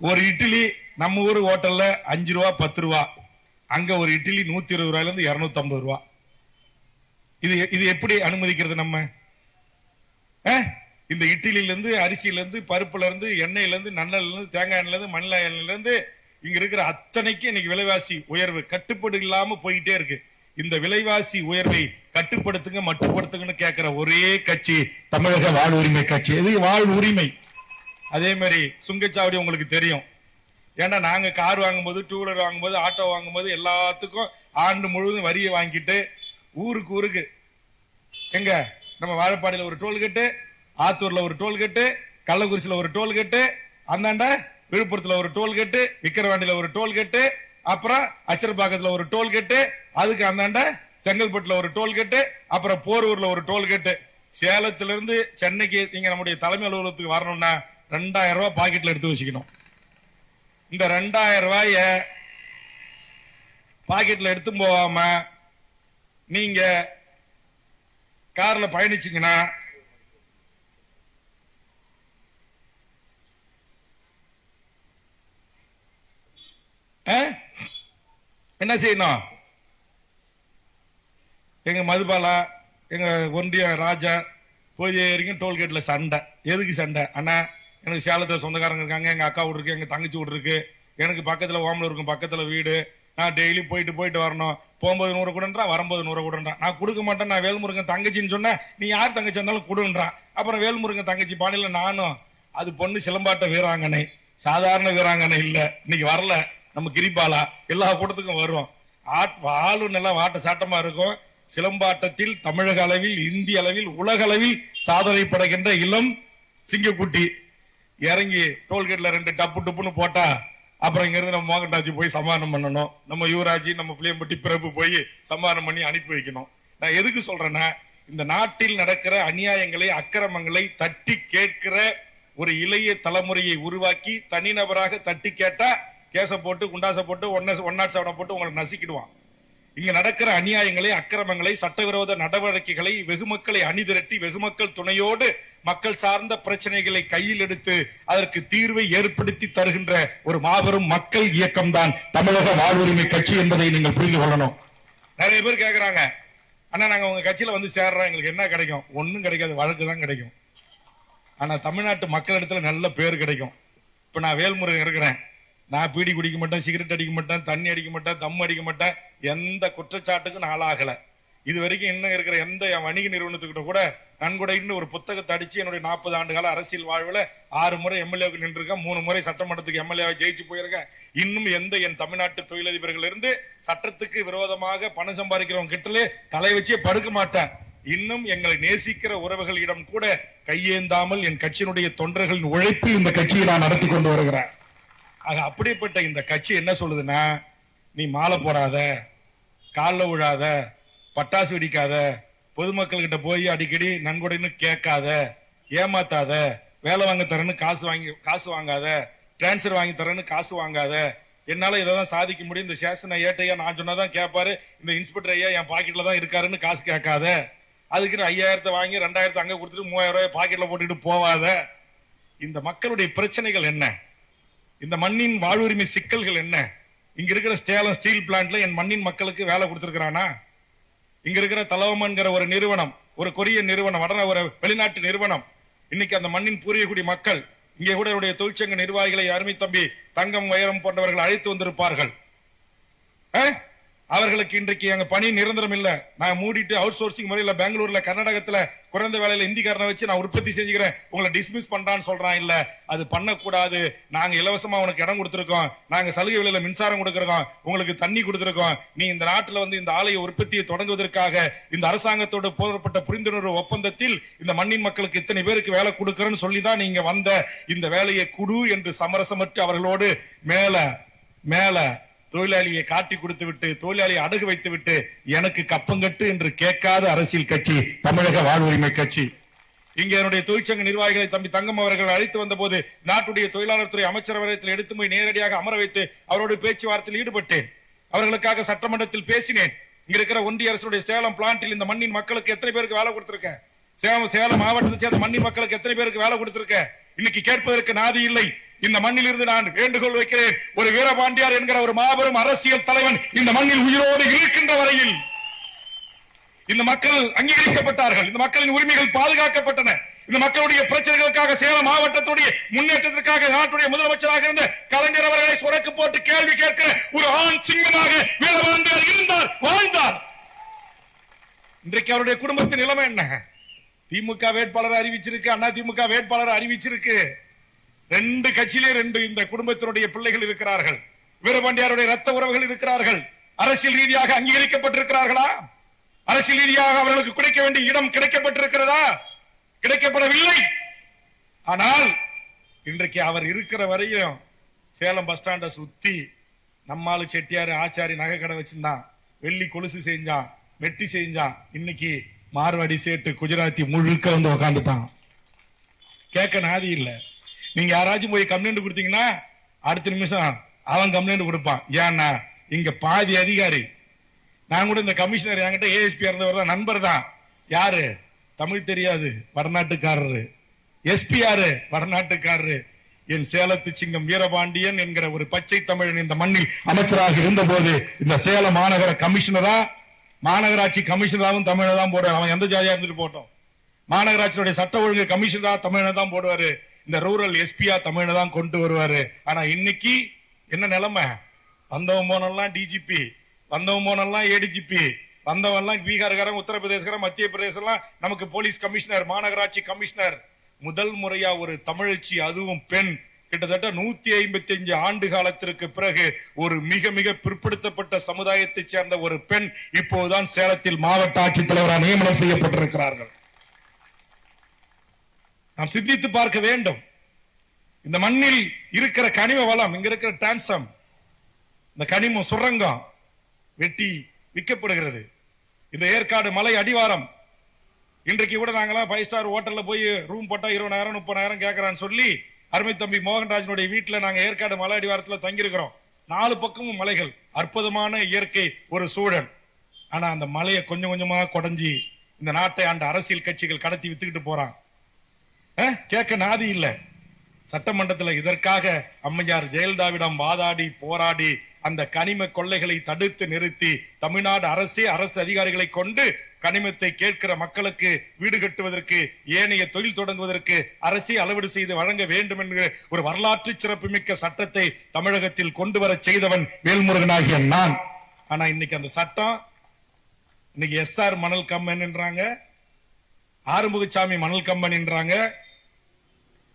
ஒரு இட்லி நம்ம ஊர் ஹோட்டல்ல 5 ரூபா 10 ரூபா, அங்க ஒரு இட்லி 120 ரூபாயில இருந்து 250 ரூபா. இது எப்படி அனுமதிக்கிறது நம்ம? இந்த இட்லியில இருந்து, அரிசியில இருந்து, பருப்புல இருந்து, எண்ணெயில இருந்து, நல்லெண்ணெயில இருந்து, தேங்காய் எண்ணெயில இருந்து, மண்ணில எண்ணெயில இருந்து, இங்க இருக்கிற அத்தனைக்கு இன்னைக்கு விலைவாசி உயர்வு கட்டுப்பாடு இல்லாம போயிட்டே இருக்கு. இந்த விலைவாசி உயர்வை கட்டுப்படுத்துங்க, மட்டுப்படுத்துங்கன்னு கேட்கிற ஒரே கட்சி தமிழக வாழ்வுரிமை கட்சி. இது வாழ்வுரிமை. அதே மாதிரி சுங்கச்சாவடி உங்களுக்கு தெரியும். ஏன்னா நாங்க கார் வாங்கும்போது, டூ வீலர் வாங்கும்போது, ஆட்டோ வாங்கும்போது எல்லாத்துக்கும் ஆண்டு முழுவதும் வரியை வாங்கிட்டு ஊருக்கு எங்க நம்ம வாழப்பாடியில ஒரு டோல்கேட்டு, ஆத்தூர்ல ஒரு டோல்கேட்டு, கள்ளக்குறிச்சியில ஒரு டோல்கேட்டு, அந்தாண்ட விழுப்புரத்துல ஒரு டோல்கேட்டு, விக்கிரவாண்டியில ஒரு டோல்கேட்டு, அப்புறம் அச்சரப்பாக்கத்துல ஒரு டோல்கேட்டு, அதுக்கு அந்தாண்ட செங்கல்பட்டுல ஒரு டோல்கேட்டு, அப்புறம் போரூர்ல ஒரு டோல்கேட்டு. சேலத்துல இருந்து சென்னைக்கு நீங்க நம்முடைய தலைமை அலுவலகத்துக்கு வரணும்னா 2000 ரூபாய் பாக்கெட்ல எடுத்து வச்சுக்கணும். இந்த 2000 ரூபாய பாக்கெட்ல எடுத்து போகாம நீங்க கார்ல பயணிச்சீங்கன்னா என்ன செய்யணும்? எங்க மதுபாலா, எங்க ஒன்றிய ராஜா போய் ஏறிங்க டோல்கேட்ல சண்டை. எதுக்கு சண்டை? அண்ணா எனக்கு சேலத்துல சொந்தக்காரங்க இருக்காங்க, எங்க அக்கா வீடு இருக்கு, எங்க தங்கச்சி வீடு இருக்கு, எனக்கு பக்கத்துல ஓமலூர் இருக்கும், பக்கத்துல வீடு, நான் டெய்லி போயிட்டு வரணும். போகும்போது 100 கூடன்றான், வரும்போது 100 கூடன்றான். நான் கொடுக்க மாட்டேன், நான் வேல்முருகன் தங்கச்சின்னு சொன்னேன், நீ யார் தங்கச்சி இருந்தாலும் கொடுன்றான். அப்புறம் வேல்முருகன் தங்கச்சி பாணியில நானும், அது பொண்ணு சிலம்பாட்ட வீராங்கனை, சாதாரண வீராங்கனை இல்ல, இன்னைக்கு வரல, நம்ம கிரிபாலா எல்லா கூட்டத்துக்கும் வரும். ஆளு நல்லா வாட்ட சாட்டமா இருக்கும். சிலம்பாட்டத்தில் தமிழக அளவில், இந்திய அளவில், உலக அளவில் சாதனை படைக்கின்ற இளம் சிங்கக்குட்டி இறங்கி டோல்கேட்ல 2 டப்பு டுப்புன்னு போட்டா அப்புறம் இங்க இருந்து நம்ம மோகன்ராஜ் போய் சமாதானம் பண்ணணும், நம்ம யுவராஜ், நம்ம புளியம்பட்டி பிரபு போய் சமாதானம் பண்ணி அனுப்பி வைக்கணும். நான் எதுக்கு சொல்றேன்னா, இந்த நாட்டில் நடக்கிற அநியாயங்களை, அக்கிரமங்களை தட்டி கேட்கிற ஒரு இளைய தலைமுறையை உருவாக்கி தனிநபராக தட்டி கேட்டா கேச போட்டு குண்டாச போட்டு 107 போட்டு உங்களை நசுக்கிடுவான். இங்க நடக்கிற அநியாயங்களை, அக்கிரமங்களை, சட்டவிரோத நடவடிக்கைகளை, வெகுமக்களை அணிதிரட்டி வெகுமக்கள் துணையோடு மக்கள் சார்ந்த பிரச்சனைகளை கையில் எடுத்து அதற்கு தீர்வை ஏற்படுத்தி தருகின்ற ஒரு மாபெரும் மக்கள் இயக்கம் தான் தமிழக வாழ்வுரிமை கட்சி என்பதை நீங்கள் புரிந்து கொள்ளணும். நிறைய பேர் கேட்கிறாங்க, ஆனா நாங்க உங்க கட்சியில வந்து சேர்றோம், எங்களுக்கு என்ன கிடைக்கும்? ஒன்னும் கிடைக்காது, வழக்கு தான் கிடைக்கும். ஆனா தமிழ்நாட்டு மக்களிடத்துல நல்ல பேர் கிடைக்கும். இப்ப நான் வேல்முருகன் இருக்கிறேன், நான் பீடி குடிக்க மாட்டேன், சிகரெட் அடிக்க மாட்டேன், தண்ணி அடிக்க மாட்டேன், தம் அடிக்க மாட்டேன், எந்த குற்றச்சாட்டுக்கும் நான் ஆளாகல. இது வரைக்கும் இன்னும் இருக்கிற எந்த வணிக நிறுவனத்துக்கிட்ட கூட நன்கொடைன்னு ஒரு புத்தகத்தை அடிச்சு என்னுடைய 40 ஆண்டு கால அரசியல் வாழ்வுல 6 முறை எம்எல்ஏவுக்கு நின்றுருக்கேன், 3 முறை சட்டமன்றத்துக்கு எம்எல்ஏவை ஜெயிச்சு போயிருக்கேன். இன்னும் எந்த என் தமிழ்நாட்டு தொழிலதிபர்கள் இருந்து சட்டத்துக்கு விரோதமாக பணம் சம்பாதிக்கிறவங்க கிட்டலே தலை வச்சே படுக்க மாட்டேன். இன்னும் எங்களை நேசிக்கிற உறவுகளிடம் கூட கையேந்தாமல் என் கட்சியினுடைய தொண்டர்களின் உழைப்பில் இந்த கட்சியை நான் நடத்தி கொண்டு வருகிறேன். ஆக அப்படிப்பட்ட இந்த கட்சி என்ன சொல்லுதுன்னா, நீ மாலை போடாத, காலில் விழாத, பட்டாசு வெடிக்காத, பொதுமக்கள் கிட்ட போய் அடிக்கடி நன்கொடைன்னு கேட்காத, ஏமாத்தாத, வேலை வாங்க தரேன்னு காசு வாங்காத, டிரான்ஸ்பர் வாங்கி தரேன்னு காசு வாங்காத, என்னால இதான் சாதிக்க முடியும், இந்த சேஷன் ஏட்டையா நான் சொன்னாதான் கேட்பாரு, இந்த இன்ஸ்பெக்டர் ஐயா என் பாக்கெட்ல தான் இருக்காருன்னு காசு கேட்காத, அதுக்கு 5000 வாங்கி 2000 அங்க கொடுத்துட்டு 3000 ரூபாய் பாக்கெட்ல போட்டுட்டு போவாத. இந்த மக்களுடைய பிரச்சனைகள் என்ன? இந்த மண்ணின் வாழ்வுரிமை சிக்கல்கள் என்ன? இங்க இருக்கிற சேலம் ஸ்டீல் பிளான்ட்ல என் மண்ணின் மக்களுக்கு வேலை கொடுத்திருக்கிறானா? இங்க இருக்கிற தலவமன்கிற ஒரு நிறுவனம், ஒரு கொரிய நிறுவனம், ஒரு வெளிநாட்டு நிறுவனம், இன்னைக்கு அந்த மண்ணின் பூர்வீகுடி மக்கள், இங்கே கூட தொழிற்சங்க நிர்வாகிகளை அருமை தம்பி தங்கம் வைரம் போன்றவர்கள் அழைத்து வந்திருப்பார்கள். அவர்களுக்கு இன்றைக்கு அங்க பணி நிரந்தரம் இல்ல, நான் மூடிட்டு அவுட் சோர்சிங் முறையில பெங்களூர்ல கர்நாடகத்துல குறைந்த வேலையில இந்திக்காரனை வச்சு நான் உற்பத்தி செஞ்சுக்கிறேன், உங்களை டிஸ்மிஸ் பண்றான்னு சொல்றான். இல்ல, அது பண்ணக்கூடாது. நாங்க இலவசமா உனக்கு இடம் கொடுத்திருக்கோம், நாங்க சலுகை விலையில மின்சாரம் கொடுத்திருக்கோம், உங்களுக்கு தண்ணி கொடுத்திருக்கோம், நீ இந்த நாட்டுல வந்து இந்த ஆலய உற்பத்தியை தொடங்குவதற்காக இந்த அரசாங்கத்தோடு போடப்பட்ட புரிந்துணர்வு ஒப்பந்தத்தில் இந்த மண்ணின் மக்களுக்கு இத்தனை பேருக்கு வேலை கொடுக்கறேன்னு சொல்லிதான் நீங்க வந்த இந்த வேலையை குடு என்று சமரசமற்று அவர்களோடு மேல மேல தொழிலாளியை காட்டி கொடுத்து விட்டு, தொழிலாளியை அடகு வைத்து விட்டு எனக்கு கப்பங்கட்டு என்று கேட்காத அரசியல் கட்சி தமிழக வாழ்வுரிமை கட்சி. இங்க என்னுடைய தொழிற்சங்க நிர்வாகிகளை தம்பி தங்கம் அவர்கள் அழைத்து வந்த போது நாட்டுடைய தொழிலாளர் துறை அமைச்சரவையில் எடுத்து போய் நேரடியாக அமர வைத்து அவரோடு பேச்சுவார்த்தையில் ஈடுபட்டேன். அவர்களுக்காக சட்டமன்றத்தில் பேசினேன். இங்க இருக்கிற ஒன்றிய அரசுடைய சேலம் பிளான்டில் இந்த மண்ணின் மக்களுக்கு எத்தனை பேருக்கு வேலை கொடுத்திருக்க? சேலம் மாவட்டத்தை சேர்ந்த மண்ணின் மக்களுக்கு எத்தனை பேருக்கு வேலை கொடுத்திருக்க? இன்னைக்கு கேட்பதற்கு நாதி இல்லை. இந்த மண்ணில் இருந்து நான் வேண்டுகோள் வைக்கிறேன், ஒரு வீரபாண்டியார் என்கிற ஒரு மாபெரும் அரசியல் தலைவன் இந்த மண்ணில் உயிரோடு இருக்கின்ற வரையில் இந்த மக்கள் அங்கீகரிக்கப்பட்டார்கள், இந்த மக்களின் உரிமைகள் பாதுகாக்கப்பட்டன. இந்த மக்களுடைய பிரச்சனைகளுக்காக சேலம் மாவட்டத்துடைய முன்னேற்றத்திற்காக நாட்டுடைய முதலமைச்சராக இருந்த கலைஞர் அவர்களை சொடக்கு போட்டு கேள்வி கேட்கிற ஒரு ஆண் சிங்கமாக வீரபாண்டியார் இருந்தார், வாழ்ந்தார். இன்றைக்கு அவருடைய குடும்பத்தின் நிலைமை என்ன? திமுக வேட்பாளர் அறிவிச்சிருக்கு, அண்ணா திமுக வேட்பாளர் அறிவிச்சிருக்கு. 2 கட்சியிலே 2 இந்த குடும்பத்தினுடைய பிள்ளைகள் இருக்கிறார்கள். வீரபாண்டியாருடைய ரத்த உறவுகள் இருக்கிறார்கள். அரசியல் ரீதியாக அங்கீகரிக்கப்பட்டிருக்கிறார்களா? அரசியல் ரீதியாக அவர்களுக்கு கிடைக்க வேண்டிய இடம் கிடைக்கப்பட்டிருக்கிறதா? கிடைக்கப்படவில்லை. ஆனால் இன்றைக்கு அவர் இருக்கிற வரையும் சேலம் பஸ் ஸ்டாண்ட சுத்தி நம்மாலு செட்டியாரு ஆச்சாரி நகை கடை வச்சிருந்தான், வெள்ளி கொலுசு செஞ்சான், மெட்டி செஞ்சான். இன்னைக்கு மார்வாடி சேட்டு குஜராத்தி முழுக்க வந்து உக்காந்துட்டான். கேட்க நாதி இல்ல. நீங்க யாராச்சும் போய் கம்ப்ளைண்ட் கொடுத்தீங்கன்னா அடுத்த நிமிஷம் அவன் கம்ப்ளைண்ட் கொடுப்பான். ஏன்னா இங்க பாதி அதிகாரி, நான் கூட இந்த கமிஷனர் என்கிட்ட ஏஎஸ்பி இருந்தவர் தான், நண்பர் தான். யாரு? தமிழ் தெரியாது, வடநாட்டுக்காரரு. எஸ்பி யாரு? வடநாட்டுக்காரரு. என் சேலத்து சிங்கம் வீரபாண்டியன் என்கிற ஒரு பச்சை தமிழன் இந்த மண்ணில் அமைச்சராக இருந்த போது இந்த சேலம் மாநகர கமிஷனரா, மாநகராட்சி கமிஷனராகவும் தமிழை தான் போடுவார். அவன் எந்த ஜாதியா இருந்துட்டு போட்டோம். மாநகராட்சியுடைய சட்ட ஒழுங்கு கமிஷனரா தமிழை தான் போடுவாரு. இந்த ரூரல் எஸ்பியா தமிழை தான் கொண்டு வருவாரு. ஆனா இன்னைக்கு என்ன நிலைமை? வந்தவன் போனெல்லாம் டிஜிபி, வந்தவன் போனெல்லாம் ஏடிஜிபி, வந்தவன்லாம் பீகார்காரன், உத்தரப்பிரதேசக்காரன், மத்திய பிரதேசம் நமக்கு போலீஸ் கமிஷனர், மாநகராட்சி கமிஷனர். முதல் முறையா ஒரு தமிழச்சி, அதுவும் பெண், கிட்டத்தட்ட 155 ஆண்டு காலத்திற்கு பிறகு ஒரு மிக மிக பிற்படுத்தப்பட்ட சமுதாயத்தை சேர்ந்த ஒரு பெண் இப்போதுதான் சேலத்தில் மாவட்ட ஆட்சித்தலைவராக நியமனம் செய்யப்பட்டிருக்கிறார்கள். நாம் சிந்தித்து பார்க்க வேண்டும். இந்த மண்ணில் இருக்கிற கனிம வளம், இங்க இருக்கிற டிரான்சம், இந்த கனிமம் சுரங்கம் வெட்டி விற்கப்படுகிறது. இந்த ஏற்காடு மலை அடிவாரம், இன்றைக்கு கூட நாங்களாம் 5 ஸ்டார் ஹோட்டல்ல போய் ரூம் போட்டா 20,000 30,000 கேட்கறான்னு சொல்லி அருமை தம்பி மோகன்ராஜனுடைய வீட்டுல நாங்க ஏற்காடு மலை அடிவாரத்துல தங்கி இருக்கிறோம். 4 பக்கமும் மலைகள், அற்புதமான இயற்கை ஒரு சூழல். ஆனா அந்த மலையை கொஞ்சம் கொஞ்சமா குடைஞ்சி இந்த நாட்டை ஆண்ட அரசியல் கட்சிகள் கடத்தி வித்துக்கிட்டு போறான். கேட்க நாதி இல்ல. சட்டமன்றத்தில் இதற்காக அம்மையார் ஜெயலலிதாவிடம் வாதாடி போராடி அந்த கனிம கொள்ளைகளை தடுத்து நிறுத்தி தமிழ்நாடு அரசு அதிகாரிகளை கொண்டு கனிமத்தை கேட்கிற மக்களுக்கு வீடு கட்டுவதற்கு, ஏனைய தொழில் தொடங்குவதற்கு அரசே அளவீடு செய்து வழங்க வேண்டும் என்கிற ஒரு வரலாற்று சிறப்புமிக்க சட்டத்தை தமிழகத்தில் கொண்டு வர செய்தவன் வேல்முருகனாகிய நான். ஆனா இன்னைக்கு அந்த சட்டம் இன்னைக்கு SR மணல் கம்பெனின்றாங்க, ஆறுமுகசாமி மணல் கம்பெனின்றாங்க,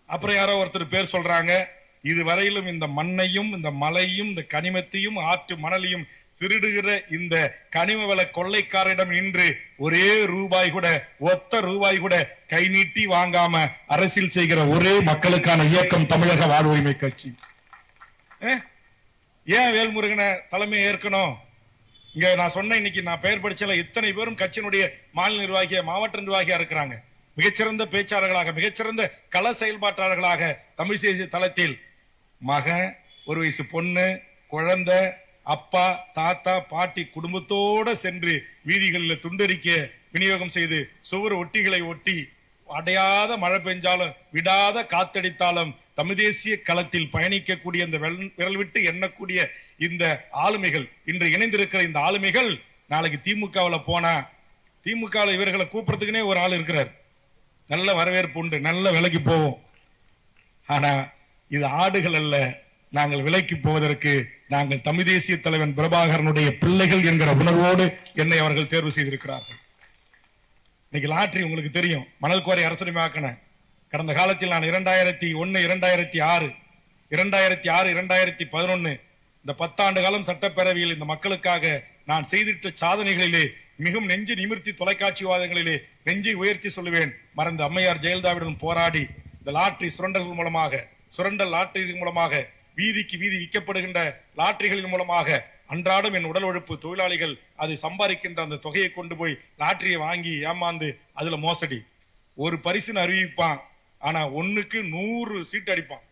அப்புறம் யாரோ ஒருத்தர் பேர் சொல்றாங்க. இதுவரையிலும் இந்த மண்ணையும் இந்த மலையும் இந்த கனிமத்தையும் ஆற்று மணலையும் திருடுகிற இந்த கனிம வள கொள்ளைக்காரிடம் இன்று ஒரே ரூபாய் கூட, ஒத்த ரூபாய் கூட கை நீட்டி வாங்காம அரசியல் செய்கிற ஒரே மக்களுக்கான இயக்கம் தமிழக வாழ்வுரிமை கட்சி. ஏன் வேல்முருகனை தலைமை ஏற்கணும்? இங்க நான் சொன்ன இன்னைக்கு நான் பெயர் படிச்சல இத்தனை பேரும் கட்சியினுடைய மாநில நிர்வாகிய, மாவட்ட நிர்வாகியா இருக்கிறாங்க. மிகச்சிறந்த பேச்சாளர்களாக, மிகச்சிறந்த கள செயல்பாட்டாளர்களாக தமிழ் தேசிய தளத்தில் மகன், ஒரு வயசு பொண்ணு, குழந்தை, அப்பா, தாத்தா, பாட்டி குடும்பத்தோட சென்று வீதிகளில் துண்டறிக்க விநியோகம் செய்து சுவர் ஒட்டிகளை ஒட்டி அடையாத மழை பெஞ்சாலும் விடாத காத்தடித்தாலும் தமிழ் தேசிய களத்தில் பயணிக்கக்கூடிய இந்த விரல் விட்டு எண்ணக்கூடிய இந்த ஆளுமைகள், இன்று இணைந்திருக்கிற இந்த ஆளுமைகள் நாளைக்கு திமுகவில் போனா, திமுகவில் இவர்களை கூப்பிடுறதுக்குனே ஒரு ஆள் இருக்கிறார். நல்ல வரவேற்பு உண்டு, நல்ல விலைக்கு போவோம். ஆனா இது ஆடுகள் அல்ல. நாங்கள் விலைக்கு போவதற்கு நாங்கள் தமிழ் தேசிய தலைவன் பிரபாகரனுடைய பிள்ளைகள் என்கிற உணர்வோடு என்னை அவர்கள் தேர்வு செய்திருக்கிறார்கள். இன்னைக்கு லாட்டரி உங்களுக்கு தெரியும், மணல் குவாரி அரசுரிமையாக்கின. கடந்த காலத்தில் நான் 2001, 2006, 2011 இந்த 10 ஆண்டு காலம் சட்டப்பேரவையில் இந்த மக்களுக்காக நான் செய்திட்ட சாதனைகளிலே மிகவும் நெஞ்சு நிமிர்த்தி தொலைக்காட்சி வாதங்களிலே நெஞ்சை உயர்த்தி சொல்லுவேன். மறந்த அம்மையார் ஜெயலலிதாவிடம் போராடி இந்த லாட்டரி சுரண்டல்கள் மூலமாக, சுரண்டல் லாட்டரி மூலமாக, வீதிக்கு வீதி விற்கப்படுகின்ற லாட்டரிகளின் மூலமாக அன்றாடம் என் உடல் உழைப்பு தொழிலாளிகள் அதை சம்பாதிக்கின்ற அந்த தொகையை கொண்டு போய் லாட்டரியை வாங்கி ஏமாந்து அதுல மோசடி. ஒரு பரிசுன்னு அறிவிப்பான், ஆனா 1க்கு 100 சீட்டு அடிப்பான்.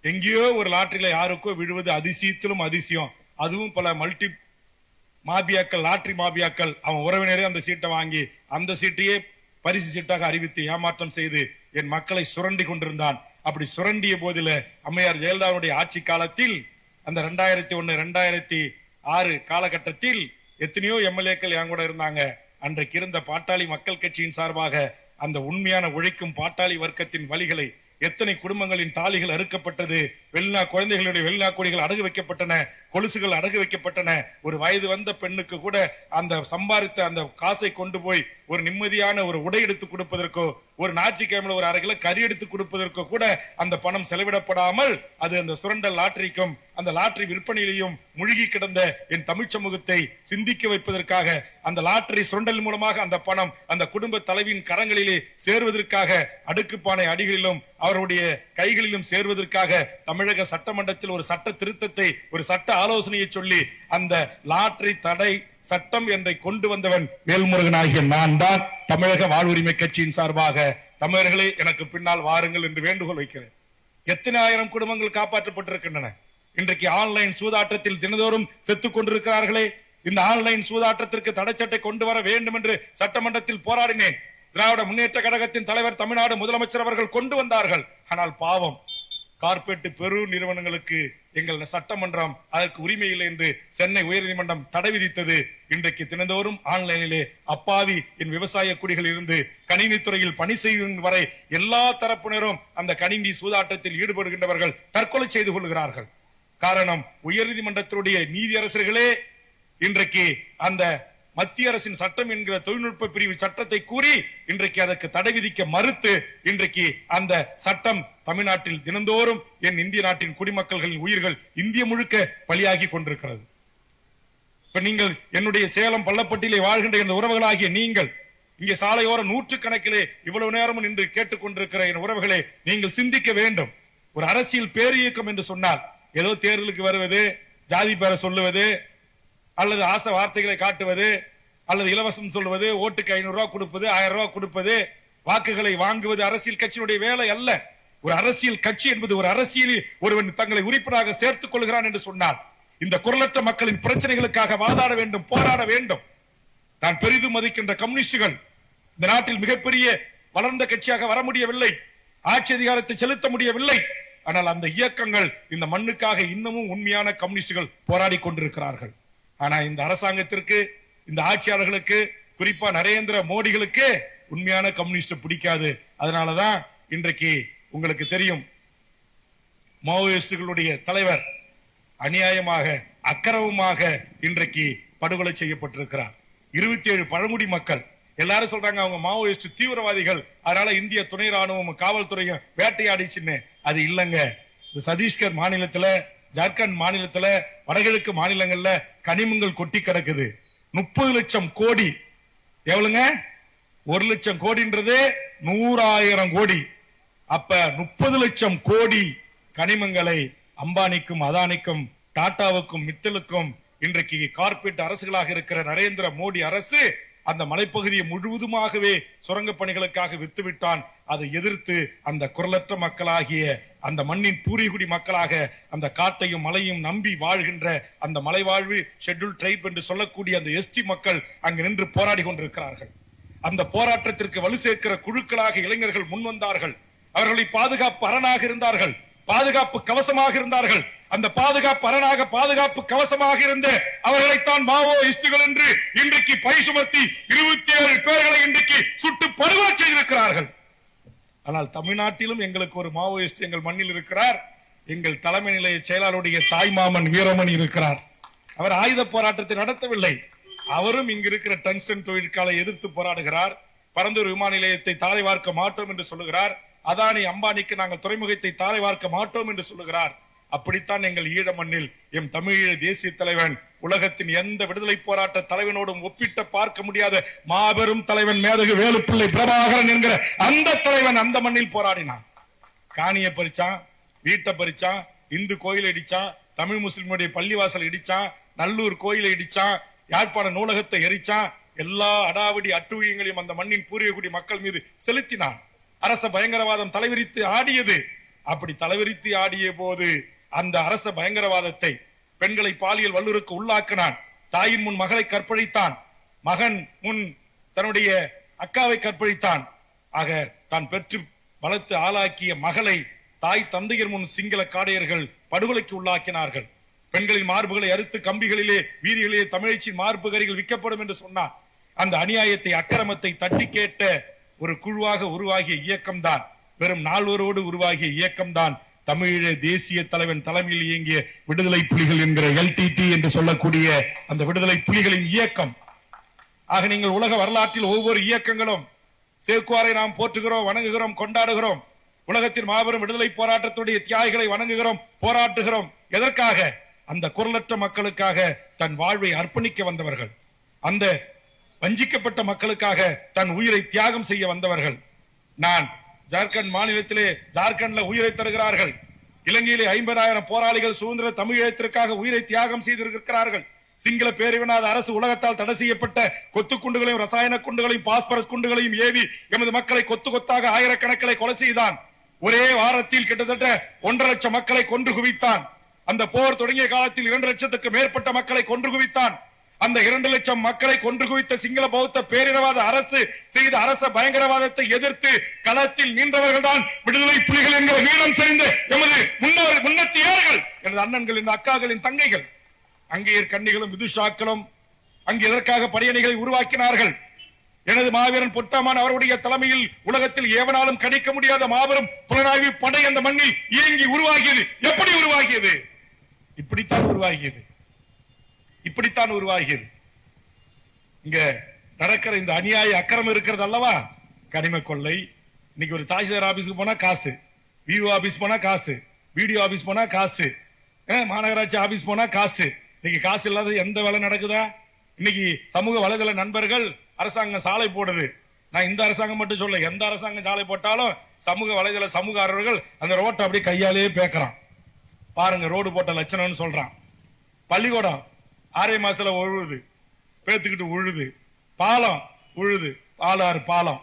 எங்கேயோ ஒரு லாட்டரியில யாருக்கோ விழுவது அதிசயத்திலும் அதிசயம். அதுவும் பல மல்டி மாபியாக்கள், லாட்டரி மாபியாக்கள் அவன் உறவினரே அந்த சீட்டை வாங்கி அந்த சீட்டையே பரிசு சீட்டாக அறிவித்து ஏமாற்றம் செய்து என் மக்களை சுரண்டி கொண்டிருந்தான். அப்படி சுரண்டிய போதில அம்மையார் ஜெயலலிதாவுடைய ஆட்சி காலத்தில் அந்த 2001, 2006 காலகட்டத்தில் எத்தனையோ எம்எல்ஏக்கள் என் கூட இருந்தாங்க. அன்றைக்கு இருந்த பாட்டாளி மக்கள் கட்சியின் சார்பாக அந்த உண்மையான உழைக்கும் பாட்டாளி வர்க்கத்தின் வழிகளை, எத்தனை குடும்பங்களின் தாலிகள் அறுக்கப்பட்டது, வெளிநா குழந்தைகளுடைய வெளிநா கொடிகள் அடகு வைக்கப்பட்டன, கொலுசுகள் அடகு வைக்கப்பட்டன. ஒரு வயது வந்த பெண்ணுக்கு கூட அந்த சம்பாதித்த அந்த காசை கொண்டு போய் ஒரு நிம்மதியான ஒரு உடை எடுத்து கொடுப்பதற்கோ, ஒரு ஞாயிற்றுக்கிழமையில ஒரு 1/2 கிலோ கறி எடுத்து கொடுப்பதற்கோ கூட அந்த பணம் செலவிடப்படாமல் அது அந்த சுரண்டல் லாட்டரிக்கும் அந்த லாட்டரி விற்பனையிலையும் முழுகி கிடந்த என் தமிழ் சமூகத்தை சிந்திக்க வைப்பதற்காக அந்த லாட்டரி சுரண்டல் மூலமாக அந்த பணம் அந்த குடும்ப தலைவியின் கரங்களிலே சேர்வதற்காக, அடுக்குப்பானை அடிகளிலும் அவருடைய கைகளிலும் சேர்வதற்காக தமிழக சட்டமன்றத்தில் ஒரு சட்ட திருத்தத்தை, ஒரு சட்ட ஆலோசனையை சொல்லி அந்த லாட்டரி தடை சட்டம் என்றை கொண்டு வந்தவன் வேல்முருகனாகிய நான் தான். தமிழக வாழ்வுரிமை கட்சியின் சார்பாக தமிழர்களே எனக்கு பின்னால் வாருங்கள் என்று வேண்டுகோள் வைக்கிறேன். எத்தனை ஆயிரம் குடும்பங்கள் காப்பாற்றப்பட்டிருக்கின்றன. இன்றைக்கு ஆன்லைன் சூதாட்டத்தில் தினதோறும் செத்துக் கொண்டிருக்கிறார்களே. இந்த ஆன்லைன் சூதாட்டத்திற்கு தடைச்சட்டை கொண்டு வர வேண்டும் என்று சட்டமன்றத்தில் போராடினேன். திராவிட முன்னேற்ற கழகத்தின் தலைவர், தமிழ்நாடு முதலமைச்சர் அவர்கள் கொண்டு வந்தார்கள். ஆனால் பாவம், கார்பரேட் பெரு நிறுவனங்களுக்கு எங்கள் சட்டமன்றம் அதற்கு உரிமை இல்லை என்று சென்னை உயர்நீதிமன்றம் தடை விதித்தது. இன்றைக்கு தினந்தோறும் ஆன்லைனிலே அப்பாவி என் விவசாய குடிகள் இருந்து கணினி துறையில் பணி செய்யும் வரை எல்லா தரப்பினரும் அந்த கணினி சூதாட்டத்தில் ஈடுபடுகின்றவர்கள் தற்கொலை செய்து கொள்கிறார்கள். காரணம், உயர்நீதிமன்றத்தினுடைய நீதியரசர்களே இன்றைக்கு அந்த மத்திய அரசின் சட்டம் என்கிற தொழில்நுட்ப பிரிவு சட்டத்தை கூறி இன்றைக்கு அதற்கு தடை விதிக்க மறுத்து இன்றைக்கு அந்த சட்டம் தமிழ்நாட்டில் தினந்தோறும் என் இந்திய நாட்டின் குடிமக்களின் உயிர்கள் இந்திய முழுக்க பலியாகி கொண்டிருக்கிறது. இப்ப நீங்கள் என்னுடைய சேலம் பள்ளப்பட்டியிலே வாழ்கின்ற இந்த உறவுகளாகிய நீங்கள் இங்கே சாலையோர 100 கணக்கிலே இவ்வளவு நேரமும் நின்று கேட்டுக் கொண்டிருக்கிற என் உறவுகளை நீங்கள் சிந்திக்க வேண்டும். ஒரு அரசியல் பேரியக்கம் என்று சொன்னால் ஏதோ தேர்தலுக்கு வருவது, ஜாதி பேரை சொல்லுவது, அல்லது ஆசை வார்த்தைகளை காட்டுவது, அல்லது இலவசம் சொல்வது, ஓட்டுக்கு 500 ரூபாய் கொடுப்பது, 1000 ரூபாய் கொடுப்பது, வாக்குகளை வாங்குவது அரசியல் கட்சியினுடைய வேலை அல்ல. ஒரு அரசியல் கட்சி என்பது ஒரு அரசியலில் ஒருவன் தங்களை உறுப்பினராக சேர்த்துக் கொள்கிறான் என்று சொன்னார். இந்த குரலற்ற மக்களின் பிரச்சனைகளுக்காக வாதாட வேண்டும், போராட வேண்டும். நான் பெரிதும் மதிக்கின்ற கம்யூனிஸ்டுகள் இந்த நாட்டில் மிகப்பெரிய வளர்ந்த கட்சியாக வர முடியவில்லை, ஆட்சி அதிகாரத்தை செலுத்த முடியவில்லை. ஆனால் அந்த இயக்கங்கள் இந்த மண்ணுக்காக இன்னமும் உண்மையான கம்யூனிஸ்டுகள் போராடி கொண்டிருக்கிறார்கள். ஆனா இந்த அரசாங்கத்திற்கு, இந்த ஆட்சியாளர்களுக்கு, குறிப்பா நரேந்திர மோடிகளுக்கு உண்மையான கம்யூனிஸ்ட் பிடிக்காது. அதனாலதான் இன்றைக்கு உங்களுக்கு தெரியும், மாவோயிஸ்டுகளுடைய தலைவர் அநியாயமாக அக்கிரமமாக இன்றைக்கு படுகொலை செய்யப்பட்டிருக்கிறார். 27 பழங்குடி மக்கள். எல்லாரும் சொல்றாங்க அவங்க மாவோயிஸ்ட் தீவிரவாதிகள், அதனால இந்திய துணை ராணுவம் காவல்துறையும் வேட்டையாடிச்சுன்னு. அது இல்லங்க. சத்தீஸ்கர் மாநிலத்துல, ஜார்க்கண்ட் மாநிலத்துல, வடகிழக்கு மாநிலங்கள்ல கனிமங்கள் கொட்டி கிடக்குது. 30 லட்சம் கோடி. எவ்வளவுங்க? 1 லட்சம் கோடின்றது 100,000 கோடி. அப்ப 30 லட்சம் கோடி கனிமங்களை அம்பானிக்கும், அதானிக்கும், டாடாவுக்கும், மித்தலுக்கும், இன்றைக்கு கார்பரேட் அரசுகளாக இருக்கிற நரேந்திர மோடி அரசு அந்த மலைப்பகுதியை முழுவதுமாகவே சுரங்க பணிகளுக்காக வித்துவிட்டான். அதை எதிர்த்து அந்த குரலற்ற மக்களாகிய அந்த மண்ணின் பூர்வீகுடி மக்களாக அந்த காட்டையும் மலையும் நம்பி வாழ்கின்ற அந்த மலைவாழ்வு ஷெட்யூல் ட்ரைப் என்று சொல்லக்கூடிய அந்த எஸ்டி மக்கள் அங்கு நின்று போராடி கொண்டிருக்கிறார்கள். அந்த போராட்டத்திற்கு வலு சேர்க்கிற குழுக்களாக இளைஞர்கள் முன்வந்தார்கள். அவர்களை பாதுகாப்பு அரணாக இருந்தார்கள், பாதுகாப்பு கவசமாக இருந்தார்கள். அந்த பாதுகாப்பு அரணாக, பாதுகாப்பு கவசமாக இருந்த அவர்களைத்தான் மாவோயிஸ்டுகள் என்று இன்றைக்கு பழி சுமத்தி 27 பேர்களை இன்றைக்கு சுட்டு படுகொலை செய்திருக்கிறார்கள். ஆனால் தமிழ்நாட்டிலும் எங்களுக்கு ஒரு மாவோயிஸ்ட் எங்கள் மண்ணில் இருக்கிறார். எங்கள் தலைமை நிலைய செயலாளருடைய தாய்மாமன் வீரமணி இருக்கிறார். அவர் ஆயுத போராட்டத்தை நடத்தவில்லை. அவரும் இங்கு இருக்கிற டங்ஸ்டன் தொழிற்சாலை எதிர்த்து போராடுகிறார். பரந்தூர் விமான நிலையத்தை தாரை வார்க்க மாட்டோம் என்று சொல்லுகிறார். அதானி அம்பானிக்கு நாங்கள் துறைமுகத்தை தாரை வார்க்க மாட்டோம் என்று சொல்லுகிறார். அப்படித்தான் எங்கள் ஈழ மண்ணில் எம் தமிழீழ தேசிய தலைவன் உலகத்தின் எந்த விடுதலை போராட்ட தலைவனோடும் ஒப்பிட்ட பார்க்க முடியாத மாபெரும் தலைவன் மேதகு வேலுப்பிள்ளை பிரபாகரன் என்கிற அந்த தலைவன் அந்த மண்ணில் போராடினான். காணியை பறிச்சான், வீட்டை பறிச்சான், இந்து கோயிலை இடிச்சான், தமிழ் முஸ்லிமுடைய பள்ளிவாசல் இடிச்சான், நல்லூர் கோயிலை இடிச்சான், யாழ்ப்பாண நூலகத்தை எரிச்சான். எல்லா அடாவடி அட்டுழியங்களையும் அந்த மண்ணின் பூர்வீகுடி மக்கள் மீது செலுத்தினான். அரச பயங்கரவாதம் தலைவிரித்து ஆடியது. அப்படி தலைவிரித்து ஆடிய போது அந்த அரச பயங்கரவாதத்தை பெண்களை பாலியல் வல்லுறவுக்கு உள்ளாக்கினான். தாயின் முன் மகளை கற்பழித்தான், மகன் முன் தன்னுடைய அக்காவை கற்பழித்தான். ஆக தான் பெற்று வளர்த்து ஆளாக்கிய மகளை தாய் தந்தையர் முன் சிங்கள காடையர்கள் படுகொலைக்கு உள்ளாக்கினார்கள். பெண்களின் மார்புகளை அறுத்து கம்பிகளிலே வீதிகளிலே தமிழச்சின் மார்பு கரிகள் விற்கப்படும் என்று சொன்னார். அந்த அநியாயத்தை, அக்கிரமத்தை தட்டி கேட்ட ஒரு குழுவாக உருவாகிய இயக்கம்தான், வெறும் நால்வரோடு உருவாகிய இயக்கம்தான் தமிழீழ தேசிய தலைவன் தலைமையில் இயங்கிய விடுதலை புலிகள் என்கிற LTT என்று சொல்லக்கூடிய அந்த விடுதலை புலிகளின் இயக்கம். ஆக நீங்கள் உலக வரலாற்றில் ஒவ்வொரு இயக்கங்களும், சேக்குவாரை நாம் போற்றுகிறோம், வணங்குகிறோம், கொண்டாடுகிறோம். உலகத்தின் மாபெரும் விடுதலை போராட்டத்துடைய தியாகிகளை வணங்குகிறோம், போராட்டுகிறோம். எதற்காக? அந்த குரலற்ற மக்களுக்காக தன் வாழ்வை அர்ப்பணிக்க வந்தவர்கள், அந்த வஞ்சிக்கப்பட்ட மக்களுக்காக தன் உயிரை தியாகம் செய்ய வந்தவர்கள். நான் ஜார்க்கண்ட் மாநிலத்திலே, ஜார்க்கண்ட்ல உயிரை தருகிறார்கள். இலங்கையிலே 50,000 போராளிகள் சுதந்திர தமிழகத்திற்காக உயிரை தியாகம் செய்திருக்கிறார்கள். சிங்கள பேரிவினாத அரசு உலகத்தால் தடை செய்யப்பட்ட கொத்து குண்டுகளையும், ரசாயன குண்டுகளையும், பாஸ்பரஸ் குண்டுகளையும் ஏவி எமது மக்களை கொத்து கொத்தாக ஆயிரக்கணக்கில் கொலை செய்தான். ஒரே வாரத்தில் கிட்டத்தட்ட 1.5 லட்சம் மக்களை கொன்று குவித்தான். அந்த போர் தொடங்கிய காலத்தில் 2 லட்சத்துக்கு மேற்பட்ட மக்களை கொன்று குவித்தான். அந்த 2 லட்சம் மக்களை கொன்று குவித்த சிங்கள பௌத்த பேரினவாத அரசு செய்த அரச பயங்கரவாதத்தை எதிர்த்து களத்தில் நின்றவர்கள் தான் விடுதலை புலிகள் என்கிற வீரம் செய்த எமது முன்னத்தியர்கள், எனது அண்ணன்களின், அக்காக்களின் தங்கைகள், அங்கேயர் கன்னிகளும் விதுஷாக்களும் அங்கு எதற்காக படையணிகளை உருவாக்கினார்கள். எனது மாவீரன் பொட்டாமான் அவருடைய தலைமையில் உலகத்தில் ஏவனாலும் கணிக்க முடியாத மாபெரும் புலனாய்வு படை அந்த மண்ணில் இயங்கி உருவாகியது. எப்படி உருவாகியது? இப்படித்தான் உருவாகியது, இப்படித்தான் உருவாகியது. இங்க நடக்கிற இந்த அநியாய அக்கிரமம் இருக்கிறது அல்லவா, கனிம கொள்ளை. இன்னைக்கு ஒரு தாசில்தார் ஆபீஸ்க்கு போனா காசு, விஓ ஆபீஸ் போனா காசு, பிடிஓ ஆபீஸ் போனா காசு, மாநகராட்சி ஆபீஸ் போனா காசு. இன்னைக்கு காசு இல்லாத எந்த வேலை நடக்குதா? இன்னைக்கு சமூக வலைதள நண்பர்கள் அரசாங்கம் சாலை போடுது. நான் இந்த அரசாங்கம் மட்டும் சொல்ல, எந்த அரசாங்கம் சாலை போட்டாலும் சமூக வலைதள சமூக ஆர்வலர்கள் அந்த ரோட்டை அப்படியே கையாலேயே பேக்குறான். பாருங்க ரோடு போட்ட லட்சணம்னு சொல்றான். பள்ளிக்கூடம் 6 மாசத்துல உழுது, பேத்துக்கிட்டு உழுது. பாலம் உழுது, 6 பாலம்,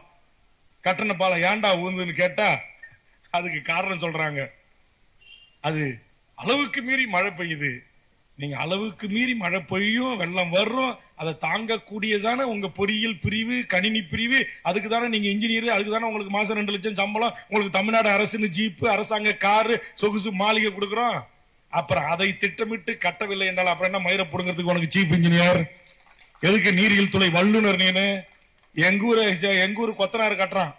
கட்டண பாலம் ஏண்டா உழுதுன்னு கேட்டா அதுக்கு காரணம் சொல்றாங்க, அது அளவுக்கு மீறி மழை பெய்யுது. நீங்க அளவுக்கு மீறி மழை பெய்யும், வெள்ளம் வரும், அதை தாங்கக்கூடியதான உங்க பொறியியல் பிரிவு, கணினி பிரிவு. அதுக்கு தானே நீங்க இன்ஜினியர், அதுக்கு தானே உங்களுக்கு மாசம் 2 லட்சம் சம்பளம், உங்களுக்கு தமிழ்நாடு அரசுன்னு ஜீப்பு, அரசாங்க காரு, சொகுசு மாளிகை கொடுக்குறோம். அப்புறம் அதை திட்டமிட்டு கட்டவில்லை என்றால் அப்புறம் என்ன மயிரை புடுங்கிறதுக்கு உனக்கு சீஃப் இன்ஜினியர்? எதுக்கு நீரியல் துறை வல்லுநர் நீனு? எங்க ஊர் கொத்தனார் கட்டுறான்,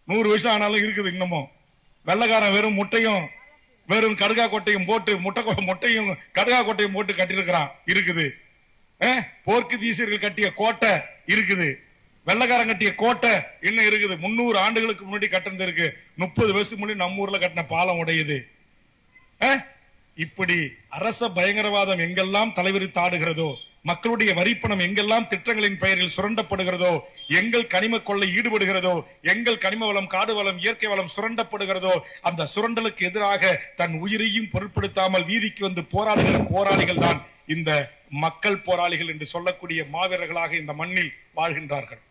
100 வருஷம் ஆனாலும் இருக்குது இன்னமும். வெள்ளக்காரன் வெறும் முட்டையும் வெறும் கடுகா கொட்டையும் போட்டு முட்டையும் கடுகா கொட்டையும் போட்டு கட்டிருக்கிறான் இருக்குது. போர்க்குதீசியர்கள் கட்டிய கோட்டை இருக்குது, வெள்ளக்காரன் கட்டிய கோட்டை இன்னும் இருக்குது. 300 ஆண்டுகளுக்கு முன்னாடி கட்டினது இருக்கு. 30 வருஷம் முன்னாடி நம்ம ஊர்ல கட்டின பாலம் உடையுது. இப்படி அரச பயங்கரவாதம் எங்கெல்லாம் தலைவிரித்து ஆடுகிறதோ, மக்களுடைய வரிப்பணம் எங்கெல்லாம் திட்டங்களின் பெயரில் சுரண்டப்படுகிறதோ, எங்கள் கனிம கொள்ளை ஈடுபடுகிறதோ, எங்கள் கனிம வளம், காடு வளம், இயற்கை வளம் சுரண்டப்படுகிறதோ, அந்த சுரண்டலுக்கு எதிராக தன் உயிரையும் பொருட்படுத்தாமல் வீதிக்கு வந்து போராடுகிற போராளிகள் தான் இந்த மக்கள் போராளிகள் என்று சொல்லக்கூடிய மாவீரர்களாக இந்த மண்ணில் வாழ்கின்றார்கள்.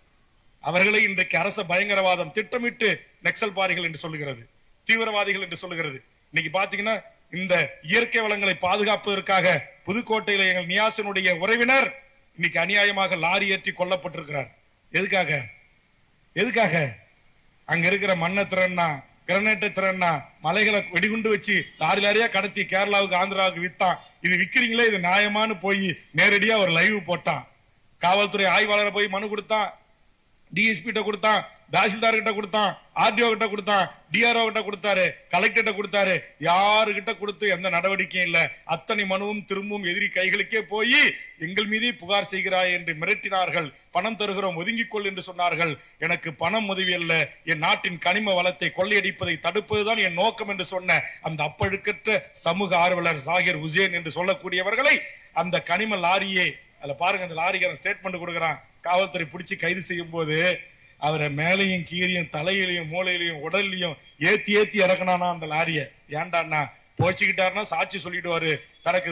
அவர்களை இன்றைக்கு அரச பயங்கரவாதம் திட்டமிட்டு நக்சல்பாரிகள் என்று சொல்லுகிறது, தீவிரவாதிகள் என்று சொல்லுகிறது. இன்னைக்கு பாத்தீங்கன்னா இந்த இயற்கை வளங்களை பாதுகாப்பதற்காக புதுக்கோட்டையில எங்கள் நியாசனுடைய உறவினர் இன்னைக்கு அநியாயமாக லாரி ஏற்றி கொல்லப்பட்டிருக்கிறார். எதுக்காக? அங்க இருக்கிற மண்ணை திறன்னா, கிரனேட்டை திறன்னா, மலைகளை வெடிகுண்டு வச்சு லாரி லாரியா கடத்தி கேரளாவுக்கு, ஆந்திராவுக்கு வித்தான். இது விக்கிறீங்களே, இது நியாயமானு போய் நேரடியா ஒரு லைவ் போட்டான். காவல்துறை ஆய்வாளரை போய் மனு கொடுத்தான், டிஎஸ்பி கிட்ட கொடுத்தான், தாசில்தார் கிட்ட கொடுத்தான், ஆர்டிஓ கிட்ட கொடுத்தான், டிஆர்ஓ கிட்ட கொடுத்தாரு, கலெக்டர் கொடுத்தாரு. யாரு கிட்ட கொடுத்து எந்த நடவடிக்கையும் இல்ல. அத்தனை மனுவும் திரும்பவும் எதிரி கைகளுக்கே போய் எங்கள் மீதே புகார் செய்கிறாய் என்று மிரட்டினார்கள். பணம் தருகிறோம், ஒதுங்கிக் கொள் என்று சொன்னார்கள். எனக்கு பணம் உதவி அல்ல, என் நாட்டின் கனிம வளத்தை கொள்ளையடிப்பதை தடுப்பதுதான் என் நோக்கம் என்று சொன்ன அந்த அப்பழுக்கற்ற சமூக ஆர்வலர் ஜாகிர் ஹுசேன் என்று சொல்லக்கூடியவர்களை அந்த கனிம லாரியே, அதுல பாருங்க, அந்த லாரிக்காரன் ஸ்டேட்மெண்ட் கொடுக்கிறான். காவல்துறை பிடிச்சு கைது செய்யும் போது அவரை மேலையும் கீரையும் தலையிலையும் மூளையிலையும் உடல்லையும் ஏத்தி ஏத்தி இறக்கணானா அந்த லாரிய. ஏண்டாண்ணா போச்சுக்கிட்டாருன்னா சாட்சி சொல்லிடுவாரு, தனக்கு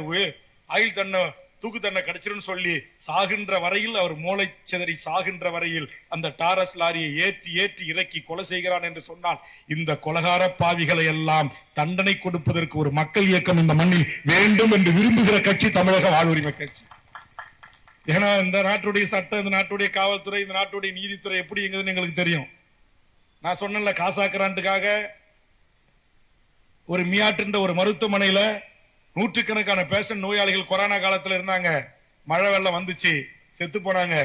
ஆயுள் தண்டனை, தூக்கு தண்டனை கிடைச்சிருன்னு சொல்லி சாகின்ற வரையில், அவர் மூளை சிதறி சாகின்ற வரையில் அந்த டாரஸ் லாரியை ஏற்றி ஏற்றி இறக்கி கொலை செய்கிறான் என்று சொன்னால், இந்த கொலகார பாவிகளை எல்லாம் தண்டனை கொடுப்பதற்கு ஒரு மக்கள் இயக்கம் இந்த மண்ணில் வேண்டும் என்று விரும்புகிற கட்சி தமிழக வாழ்வுரிமை கட்சி. ஏன்னா இந்த நாட்டுடைய சட்டம், இந்த நாட்டுடைய காவல்துறை, இந்த நாட்டுடைய நீதித்துறை எப்படி எங்குதுன்னு எங்களுக்கு தெரியும். நான் சொன்னேன்ல, காசாக்குறான்ட்டுக்காக ஒரு மியாட்டுன்ற ஒரு மருத்துவமனையில நூற்றுக்கணக்கான பேஷண்ட் நோயாளிகள் கொரோனா காலத்துல இருந்தாங்க. மழை வெள்ளம் வந்துச்சு, செத்து போனாங்க.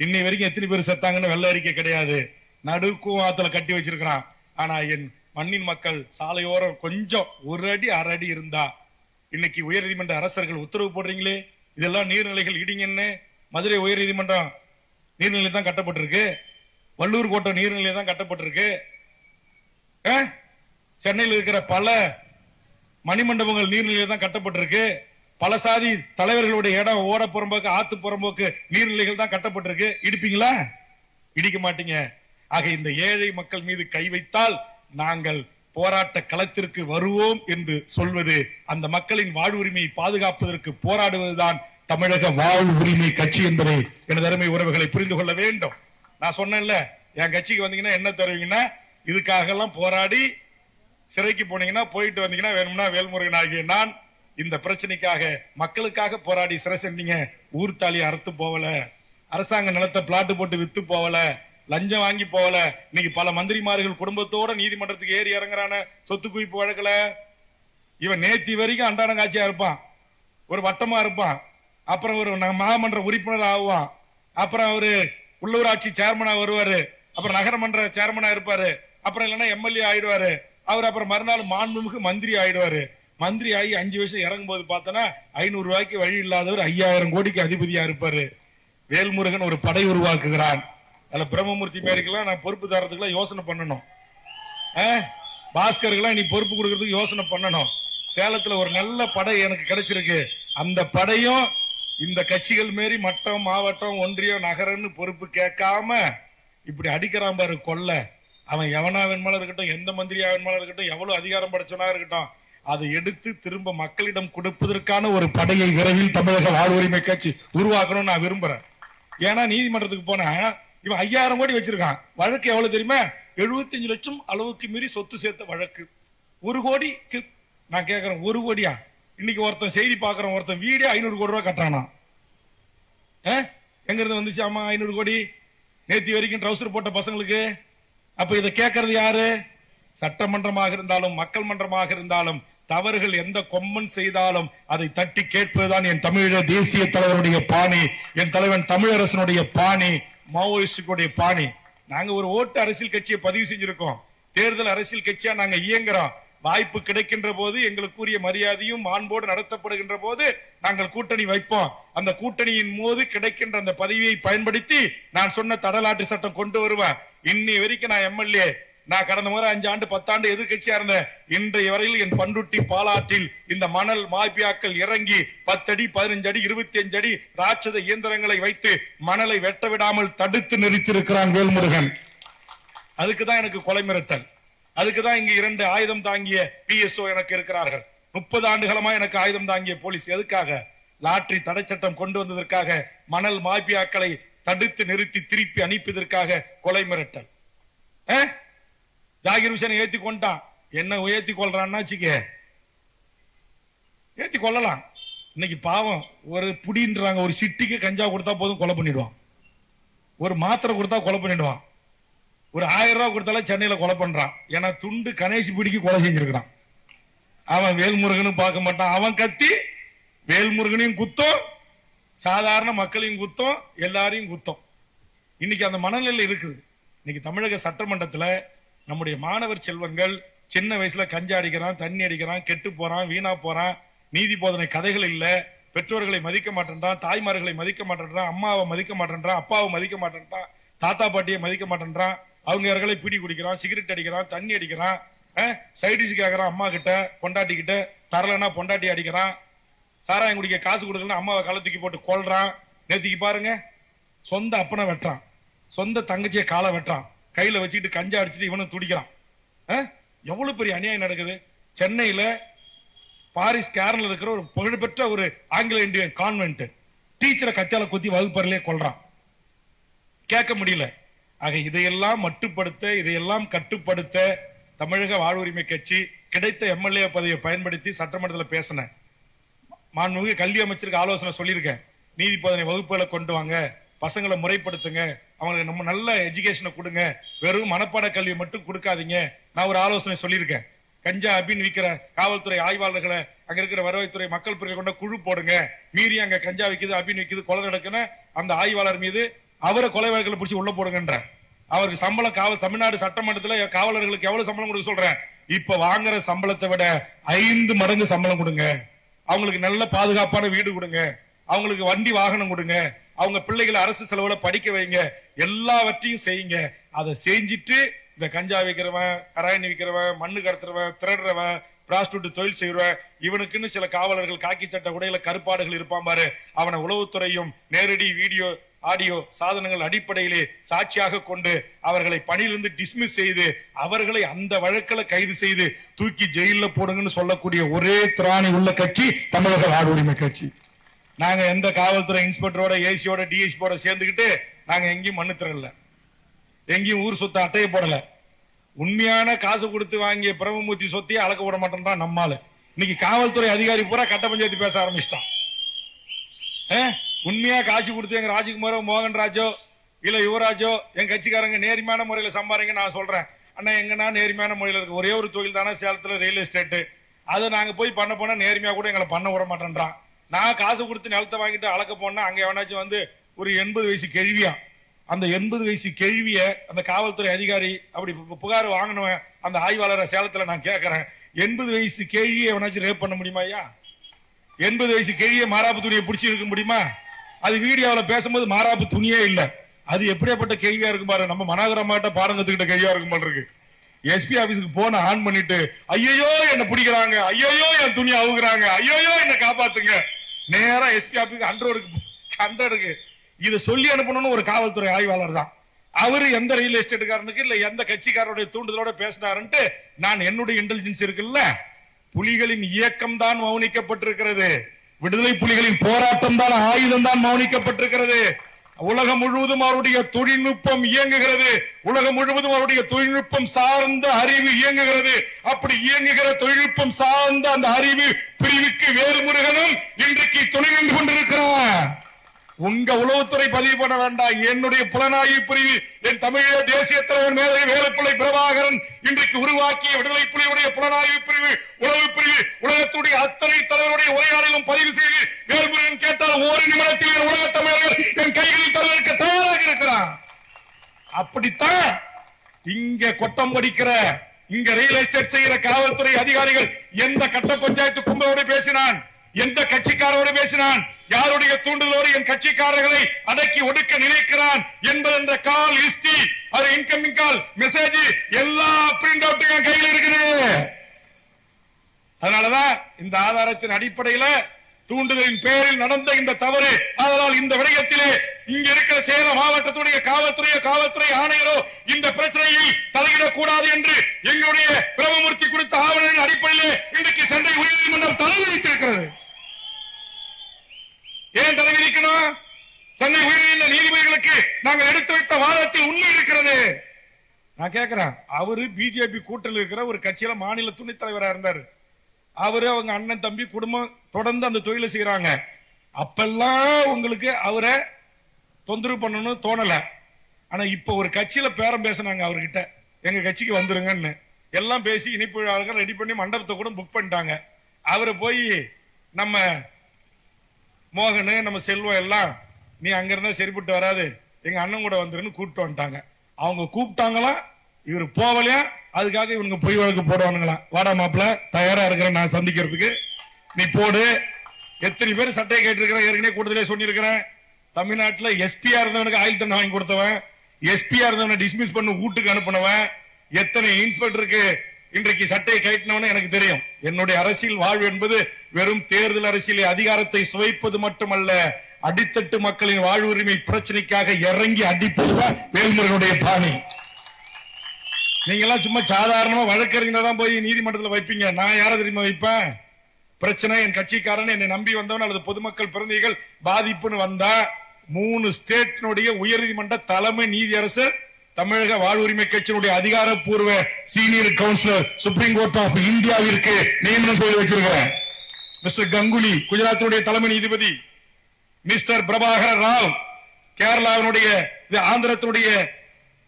இன்னை வரைக்கும் எத்தனை பேர் செத்தாங்கன்னு வெள்ள அறிக்கை கிடையாது. நடுக்கும் ஆத்துல கட்டி வச்சிருக்கிறான். ஆனா என் மண்ணின் மக்கள் சாலையோரம் கொஞ்சம் ஒரு அடி அரை அடி இருந்தா, இன்னைக்கு உயர்நீதிமன்ற அரசர்கள் உத்தரவு போடுறீங்களே, இதெல்லாம் நீர்நிலைகள் இடிங்கன்னு. மதுரை உயர் நீதிமன்றம் நீர்நிலை தான் கட்டப்பட்டிருக்கு, வள்ளூர் கோட்டை நீர்நிலை தான் கட்டப்பட்டிருக்கு. சென்னையில் இருக்கிற பல மணிமண்டபங்கள் நீர்நிலை தான் கட்டப்பட்டிருக்கு. பல சாதி தலைவர்களுடைய இடம், ஓட புறம்போக்கு, ஆத்து புறம்போக்கு நீர்நிலைகள் தான் கட்டப்பட்டிருக்கு. இடிப்பீங்களா? இடிக்க மாட்டீங்க. ஆக இந்த ஏழை மக்கள் மீது கை வைத்தால் நாங்கள் போராட்ட களத்திற்கு வருவோம் என்று சொல்வது, அந்த மக்களின் வாழ்வுரிமையை பாதுகாப்பதற்கு போராடுவதுதான் தமிழக வாழ்வுரிமை கட்சி என்பதை எனது அருமை உறவுகளை புரிந்து கொள்ள வேண்டும். நான் சொன்னேன்ல, என் கட்சிக்கு வந்தீங்கன்னா என்ன தருவீங்கன்னா, இதுக்காக எல்லாம் போராடி சிறைக்கு போனீங்கன்னா, போயிட்டு வந்தீங்கன்னா, வேணும்னா வேல்முருகன் ஆகிய நான் இந்த பிரச்சனைக்காக மக்களுக்காக போராடி சிறை செஞ்சீங்க. ஊர்த்தாலி அறுத்து போகல, அரசாங்க நிலத்தை பிளாட்டு போட்டு வித்து போகல, லஞ்சம் வாங்கி போகல. இன்னைக்கு பல மந்திரிமார்கள் குடும்பத்தோட நீதிமன்றத்துக்கு ஏறி இறங்குறான சொத்து குவிப்பு வழக்கல. இவன் நேத்தி வரைக்கும் அன்றாட காட்சியா இருப்பான், ஒரு வட்டமா இருப்பான், அப்புறம் ஒரு மாமன்ற உறுப்பினர் ஆகுவான், அப்புறம் அவரு உள்ளூராட்சி சேர்மனா வருவாரு, அப்புறம் நகரமன்ற சேர்மனா இருப்பாரு, அப்புறம் இல்லைன்னா எம்எல்ஏ ஆயிடுவாரு. அவர் அப்புறம் மறுநாள் மாண்புமிகு மந்திரி ஆயிடுவாரு. மந்திரி ஆகி 5 வருஷம் இறங்கும் போது பார்த்தோன்னா 500 ரூபாய்க்கு வழி இல்லாதவர் 5000 கோடிக்கு அதிபதியா இருப்பாரு. வேல்முருகன் ஒரு படை உருவாக்குகிறான். அதுல பிரம்மமூர்த்தி மேரிக்கெல்லாம் நான் பொறுப்பு தரத்துக்குலாம் யோசனை பண்ணணும். பாஸ்கருக்கெல்லாம் நீ பொறுப்பு கொடுக்கறதுக்கு யோசனை பண்ணணும். சேலத்துல ஒரு நல்ல படை எனக்கு கிடைச்சிருக்கு. அந்த படையும் இந்த கட்சிகள் மாரி மட்டம், மாவட்டம், ஒன்றியம், நகரன்னு பொறுப்பு கேட்காம இப்படி அடிக்கிறான் பாரு கொல்ல. அவன் எவனா வேணுமாலும் இருக்கட்டும், எந்த மந்திரியா வேணுமாலும் இருக்கட்டும், எவ்வளவு அதிகாரம் படைச்சவனா இருக்கட்டும், அதை எடுத்து திரும்ப மக்களிடம் கொடுப்பதற்கான ஒரு படையை விரைவில் தமிழக வாழ்வுரிமை கட்சி உருவாக்கணும்னு நான் விரும்புறேன். ஏன்னா நீதிமன்றத்துக்கு போனா இவன் 5000 கோடி வச்சிருக்கான். வழக்கு எவ்வளவு தெரியுமா? 75 லட்சம் அளவுக்கு மீறி சொத்து சேர்த்த வழக்கு. 1 கோடிக்கு நான் கேட்கிறேன், 1 கோடியா? இன்னைக்கு ஒருத்தன் செய்தி பார்க்கிறோம், ஒருத்தன் வீடே 500 கோடி ரூபாய் கட்டானா. எங்க இருந்து வந்துச்சு? ஆமா 500 கோடி நேத்தி வரைக்கும் ட்ரௌசர் போட்ட பசங்களுக்கு. அப்ப இதை கேட்கறது யாரு? சட்டமன்றமாக இருந்தாலும் மக்கள் மன்றமாக இருந்தாலும் தவறுகள் எந்த கொம்மன் செய்தாலும் அதை தட்டி கேட்பதுதான் என் தமிழக தேசிய தலைவருடைய பாணி, என் தலைவன் தமிழரசனுடைய பாணி, மாவோயிஸ்டுடைய பாணி. நாங்க ஒரு ஓட்டு அரசியல் கட்சியை பதிவு செஞ்சிருக்கோம். தேர்தல் அரசியல் கட்சியா நாங்க இயங்குறோம். வாய்ப்பு கிடைக்கின்ற போது எங்களுக்குரிய மரியாதையும் மாண்போடு நடத்தப்படுகின்ற போது நாங்கள் கூட்டணி வைப்போம். அந்த கூட்டணியின் போது கிடைக்கின்ற அந்த பதவியை பயன்படுத்தி நான் சொன்ன தடலாற்று சட்டம் கொண்டு வருவேன். இன்னி வரைக்கும் நான் எம்எல்ஏ, நான் கடந்த முறை 5 ஆண்டு 10 ஆண்டு எதிர்கட்சியா இருந்தேன். இன்றைய வரையில் என் பண்ருட்டி பாலாற்றில் இந்த மணல் மாபியாக்கள் இறங்கி 10 அடி 15 அடி 25 அடி ராட்சத இயந்திரங்களை வைத்து மணலை வெட்ட விடாமல் தடுத்து நிறுத்தியிருக்கிறான் வேல்முருகன். அதுக்குதான் எனக்கு கொலை மிரட்டல். அதுக்குதான் இங்க 2 ஆயுதம் தாங்கிய PSO எனக்கு இருக்கிறார்கள். 30 ஆண்டுகளமா எனக்கு ஆயுதம் தாங்கிய போலீஸ். எதுக்காக? லாட்டரி தடை சட்டம் கொண்டு வந்ததற்காக, மணல் மாபியாக்களை தடுத்து நிறுத்தி திருப்பி அனுப்பியதற்காக கொலை மிரட்டல். ஜாகிர் ஹுசேன் ஏத்தி கொண்டான். என்ன ஏத்தி கொள்றான்னா ஏத்தி கொள்ளலாம். இன்னைக்கு பாவம் ஒரு புடின்றாங்க, ஒரு சிட்டிக்கு கஞ்சா கொடுத்தா போதும் கொலை பண்ணிடுவான். ஒரு மாத்திரை கொடுத்தா கொலை பண்ணிடுவான். ஒரு 1000 ரூபாய் கொடுத்தாலும் சென்னையில கொலை பண்றான். ஏன்னா துண்டு கணேஷ் பிடிக்கு கொலை செஞ்சிருக்கிறான். அவன் வேல்முருகனும் பார்க்க மாட்டான். அவன் கத்தி வேல்முருகனையும் குத்தம், சாதாரண மக்களையும் குத்தம், எல்லாரையும் குத்தம். இன்னைக்கு அந்த மனநிலை இருக்குது. இன்னைக்கு தமிழக சட்டமன்றத்தில் நம்முடைய மாணவர் செல்வங்கள் சின்ன வயசுல கஞ்சா அடிக்கிறான், தண்ணி அடிக்கிறான், கெட்டு போறான், வீணா போறான். நீதி போதனை கதைகள் இல்ல. பெற்றோர்களை மதிக்க மாட்டேன்றான், தாய்மார்களை மதிக்க மாட்டேன்றான், அம்மாவை மதிக்க மாட்டேன்றான், அப்பாவை மதிக்க மாட்டேன்றான், தாத்தா பாட்டியை மதிக்க மாட்டேன்றான். அவங்க யார்களை பீடி குடிக்கிறான், சிகரெட் அடிக்கிறான், தண்ணி அடிக்கிறான், சைடிஷ் கேட்கறான் அம்மா கிட்ட, பொண்டாட்டி கிட்ட, தரலன்னா பொண்டாட்டி அடிக்கிறான், சாராயம் குடிக்க காசு கொடுக்கலன்னா அம்மாவை கள்ளத்துக்கி போட்டு கொல்றான். நேத்திக்கு பாருங்க, சொந்த அப்பனை வெட்டுறான், சொந்த தங்கச்சியை காலை வெட்டுறான், கையில வச்சுக்கிட்டு கஞ்சா அடிச்சுட்டு இவனும் துடிக்கிறான். எவ்வளவு பெரிய அநியாயம் நடக்குது. சென்னையில பாரிஸ் கேரன்ல இருக்கிற ஒரு புகழ்பெற்ற ஒரு ஆங்கில இந்தியன் கான்வென்ட் டீச்சரை கத்தியால குத்தி வகுப்பறையிலே கொல்றான். கேட்க முடியல. ஆக இதையெல்லாம் மட்டுப்படுத்த, இதையெல்லாம் கட்டுப்படுத்த தமிழக வாழ்வுரிமை கட்சி கிடைத்த எம்எல்ஏ பதவியை பயன்படுத்தி சட்டமன்றத்தில் பேசினேன். மாண்புமிகு கல்வி அமைச்சருக்கு ஆலோசனை சொல்லியிருக்கேன். நீதி போதனை வகுப்புகளை கொண்டு வாங்க, பசங்களை முறைப்படுத்துங்க, அவங்களுக்கு நம்ம நல்ல எஜுகேஷனை கொடுங்க, வெறும் மனப்பாட கல்வி மட்டும் கொடுக்காதீங்க. நான் ஒரு ஆலோசனை சொல்லியிருக்கேன். கஞ்சா அபின் விற்கிற காவல்துறை ஆய்வாளர்களை, அங்க இருக்கிற வருவாய்த்துறை மக்கள் பிரிவு கொண்ட குழு போடுங்க. மீறி அங்க கஞ்சா விற்குது, அபின் விற்குது, கொலை நடக்குன்னு அந்த ஆய்வாளர் மீது அவரை கொலை வழக்குல பிடிச்சி உள்ள போடுங்கன்ற. அவருக்கு சம்பளம் தமிழ்நாடு சட்டமன்றத்தில் காவலர்களுக்கு எவ்வளவு சம்பளம் கொடுக்க சொல்றேன்? இப்ப வாங்குற சம்பளத்தை விட 5 மடங்கு சம்பளம் கொடுங்க. அவங்களுக்கு நல்ல பாதுகாப்பான வீடு கொடுங்க, அவங்களுக்கு வண்டி வாகனம் கொடுங்க, அவங்க பிள்ளைகளை அரசு செலவுல படிக்க வைங்க, எல்லாவற்றையும் செய்யுங்க. அதை செஞ்சிட்டு இந்த கஞ்சா விற்கிறவன், கராயணி விற்கிறவன், மண்ணு கடத்துறவன், திருடுறவன், பிராஸ்டியூட் தொழில் செய்யறவன், இவனுக்குன்னு சில காவலர்கள் காக்கி சட்ட உடையில கருப்பாடுகள் இருப்பான் பாரு, அவனை உளவுத்துறையும் நேரடி வீடியோ ஆடியோ சாதனங்கள் அடிப்படையிலே சாட்சியாக கொண்டு அவர்களை பணியிலிருந்து டிஸ்மிஸ் செய்து அவர்களை அந்த வழக்கில் கைது செய்து தூக்கி ஜெயில போடுங்கன்னு சொல்லக்கூடிய ஒரே திராணி உள்ள கட்சி தமிழக வாழ்வுரிமை கட்சி. நாங்க எந்த காவல்துறை இன்ஸ்பெக்டரோட, ஏசியோட, டிஎஸ்பியோட சேர்ந்துக்கிட்டு நாங்க எங்கேயும் மண்ணு திரளல, எங்கேயும் ஊர் சொத்தை அட்டையை போடல. உண்மையான காசு கொடுத்து வாங்கிய பிரம்மமூர்த்தி சொத்தையே அளக்க விட மாட்டேன்றான் நம்மால. இன்னைக்கு காவல்துறை அதிகாரி பூரா கட்ட பஞ்சாயத்து பேச ஆரம்பிச்சிட்டான். உண்மையா காசு கொடுத்து எங்க ராஜ்குமாரோ, மோகன்ராஜோ, இல்ல யுவராஜோ, என் கட்சிக்காரங்க நேர்மையான முறையில சம்பாதிங்க. நான் சொல்றேன், அண்ணா எங்கன்னா நேர்மையான முறையில இருக்கு. ஒரே ஒரு தொழில் தானே சேலத்துல ரியல் எஸ்டேட். அதை நாங்க போய் பண்ண போனா நேர்மையா கூட எங்களை பண்ண விட மாட்டேன்றான். நான் காசு கொடுத்து நிலத்தை வாங்கிட்டு அளக்க போனா அங்க எவனாச்சும் வந்து ஒரு 80 வயசு கேள்வியா, அந்த 80 வயசு கேள்விய அந்த காவல்துறை அதிகாரி அப்படி புகார் வாங்கினவன் அந்த ஆய்வாளரை சேலத்துல நான் கேட்கறேன், 80 வயசு கேள்வியை எவனாச்சும் ரேப் பண்ண முடியுமா? ஐயா 80 வயசு கேள்வியை மாராப்பு துணியை பிடிச்சி இருக்க முடியுமா? அது வீடியோவில் பேசும்போது மாராப்பு துணியே இல்ல. அது எப்படியாப்பட்ட கேள்வியா இருக்கும் பாரு. நம்ம மனோகரமாட்ட பாடம் கத்துக்கிட்ட கேள்வியா இருக்கும் போல இருக்கு. எஸ்பி ஆபீஸ்க்கு போன ஆன் பண்ணிட்டு, ஐயோ என்ன பிடிக்கிறாங்க, ஐயோ என் துணி அவுக்குறாங்க, ஐயோ என்ன காப்பாத்துங்க, நேரா எஸ்பி ஆபீஸ் 100க்கு இதை சொல்லி அனுப்பணும்னு ஒரு காவல்துறை ஆய்வாளர் தான். அவரு எந்த ரியல் எஸ்டேட்டுக்காரனுக்கு இல்ல எந்த கட்சிக்காரருடைய தூண்டுதலோட பேசினாருன்ட்டு நான் என்னுடைய இன்டெலிஜென்ஸ் இருக்குல்ல, புலிகளின் இயக்கம் தான் மௌனிக்கப்பட்டிருக்கிறது, விடுதலை புலிகளின் போராட்டம் தான், ஆயுதம் தான் மௌனிக்கப்பட்டிருக்கிறது. உலகம் முழுவதும் அவருடைய தொழில்நுட்பம் இயங்குகிறது. உலகம் முழுவதும் அவருடைய தொழில்நுட்பம் சார்ந்த அறிவு இயங்குகிறது. அப்படி இயங்குகிற தொழில்நுட்பம் சார்ந்த அந்த அறிவு பிரிவுக்கு வேல்முருகனும் இன்றைக்கு துணை நின்று கொண்டிருக்கிறார். உங்க உளவுத்துறை பதிவு பண்ண வேண்டாம். என்னுடைய புலனாய்வு பிரிவு, என் தமிழக தேசிய தலைவர் மேதை வேலுப்பிள்ளை பிரபாகரன் இன்றைக்கு உருவாக்கிய விடுதலை புலிகளுடைய புலனாய்வு பிரிவு, உளவு பிரிவு உலகத்துடைய அத்தனை தலைவருடைய உரையாடலும் பதிவு செய்து வேல்முருகன் கேட்டால் ஒரு நிமிடத்தில் உலக தமிழர்கள் என் கைகளில் தலைவருக்கு தயாராக இருக்கிறார். அப்படித்தான் இங்க கொட்டம் படிக்கிற, இங்க ரியல் எஸ்டேட் செய்கிற காவல்துறை அதிகாரிகள் எந்த கட்ட பஞ்சாயத்து கும்பலோடு பேசினான், எந்த கட்சிக்காரோடு பேசினான், யாருடைய தூண்டுதலோடு என் கட்சிக்காரர்களை அடக்கி ஒடுக்க நினைக்கிறான் என்பது என்ற கால் ஹிஸ்டரி, அது இன்கமிங் கால் மெசேஜ் எல்லா பிரிண்ட் அவுட் என் கையில் இருக்குது. அதனாலதான் இந்த ஆதாரத்தின் அடிப்படையில் தூண்டுதலின் பேரில் நடந்த இந்த தவறு. அதனால் இந்த விடயத்திலே இங்க இருக்கிற சேலம் மாவட்டத்துடைய காவல்துறை ஆணையரோ இந்த பிரச்சனையை தலையிடக்கூடாது என்று எங்களுடைய பிரபமூர்த்தி குறித்த ஆவணத்தின் அடிப்படையில் இன்றைக்கு சென்னை உயர்நீதிமன்றம் தலைவிதித்திருக்கிறது. ஏன் தலைவிதிக்கணும்? சென்னை உயர்நீதிமன்ற நீதிபதிகளுக்கு நாங்கள் எடுத்து வைத்த வாதத்தில் உண்மை இருக்கிறது. நான் கேட்கிறேன், அவரு பிஜேபி கூட்டத்தில் இருக்கிற ஒரு கட்சியில மாநில துணைத் தலைவராக இருந்தார். அவரு அவங்க அண்ணன் தம்பி குடும்பம் தொடர்ந்து அந்த தொழிலை செய்யறாங்க. அப்பெல்லாம் உங்களுக்கு அவரை தொந்தரவு பண்ணணும் தோணல. ஆனா இப்ப ஒரு கட்சியில பேரம் பேசினாங்க அவர்கிட்ட, எங்க கட்சிக்கு வந்துருங்கன்னு எல்லாம் பேசி இனிப்பு ரெடி பண்ணி மண்டபத்தை கூட புக் பண்ணிட்டாங்க. அவரை போய் நம்ம மோகனு நம்ம செல்வம் எல்லாம் நீ அங்க இருந்தா சரிப்பட்டு வராது, எங்க அண்ணன் கூட வந்துருன்னு கூப்பிட்டு வந்துட்டாங்க. அவங்க கூப்பிட்டாங்களா, இவரு போவலையா, அதுக்காக இவங்க பொய் வழக்கு போடுவானுங்களாம். வாடா மாப்பிள்ள, தயாரா இருக்கிறேன் நான் சந்திக்கிறதுக்கு, நீ போடு. எத்தனை பேர் சட்டையை கேட்டிருக்கிறேன், ஏற்கனவே கூட்டத்திலே சொல்லியிருக்கிறேன். தமிழ்நாட்டில் எஸ்பியா இருந்தவனுக்கு ஆயில் தண்ணி வாங்கி கொடுத்தவன், எஸ்பியா இருந்தவனை டிஸ்மிஸ் பண்ணி வீட்டுக்கு அனுப்பினவன், எத்தனை இன்ஸ்பெக்டருக்கு இன்றைக்கு சட்டையை கட்டினவனு எனக்கு தெரியும். என்னுடைய அரசியல் வாழ்வு என்பது வெறும் தேர்தல் அரசியலை அதிகாரத்தை சுவைப்பது மட்டுமல்ல, அடித்தட்டு மக்களின் வாழ்வுரிமை பிரச்சனைக்காக இறங்கி அடிப்பதுதான் வேல்முருகனுடைய பாணி. நீங்க எல்லாம் சும்மா சாதாரணமா வழக்கறிஞர் தான் போய் நீதிமன்றத்தில் வைப்பீங்க. நான் யாரை தெரியுமா வைப்பேன்? பிரச்சனை என் கட்சிக்காரன் என்னை நம்பி வந்தவன் அல்லது பொதுமக்கள் பிரதிநிதிகள் பாதிப்புன்னு வந்தா 3 ஸ்டேட்டினுடைய உயர்நீதிமன்ற தலைமை நீதியரசர் தமிழக வாழ்வுரிமை கட்சியினுடைய அதிகாரப்பூர்வ senior councillor supreme court of இந்தியாவிற்கு நியமனம் செய்து வச்சிருக்கிறேன். மிஸ்டர் கங்குலி குஜராத்தினுடைய தலைமை நீதிபதி, மிஸ்டர் பிரபாகர ராவ் கேரளாவினுடைய ஆந்திரத்தினுடைய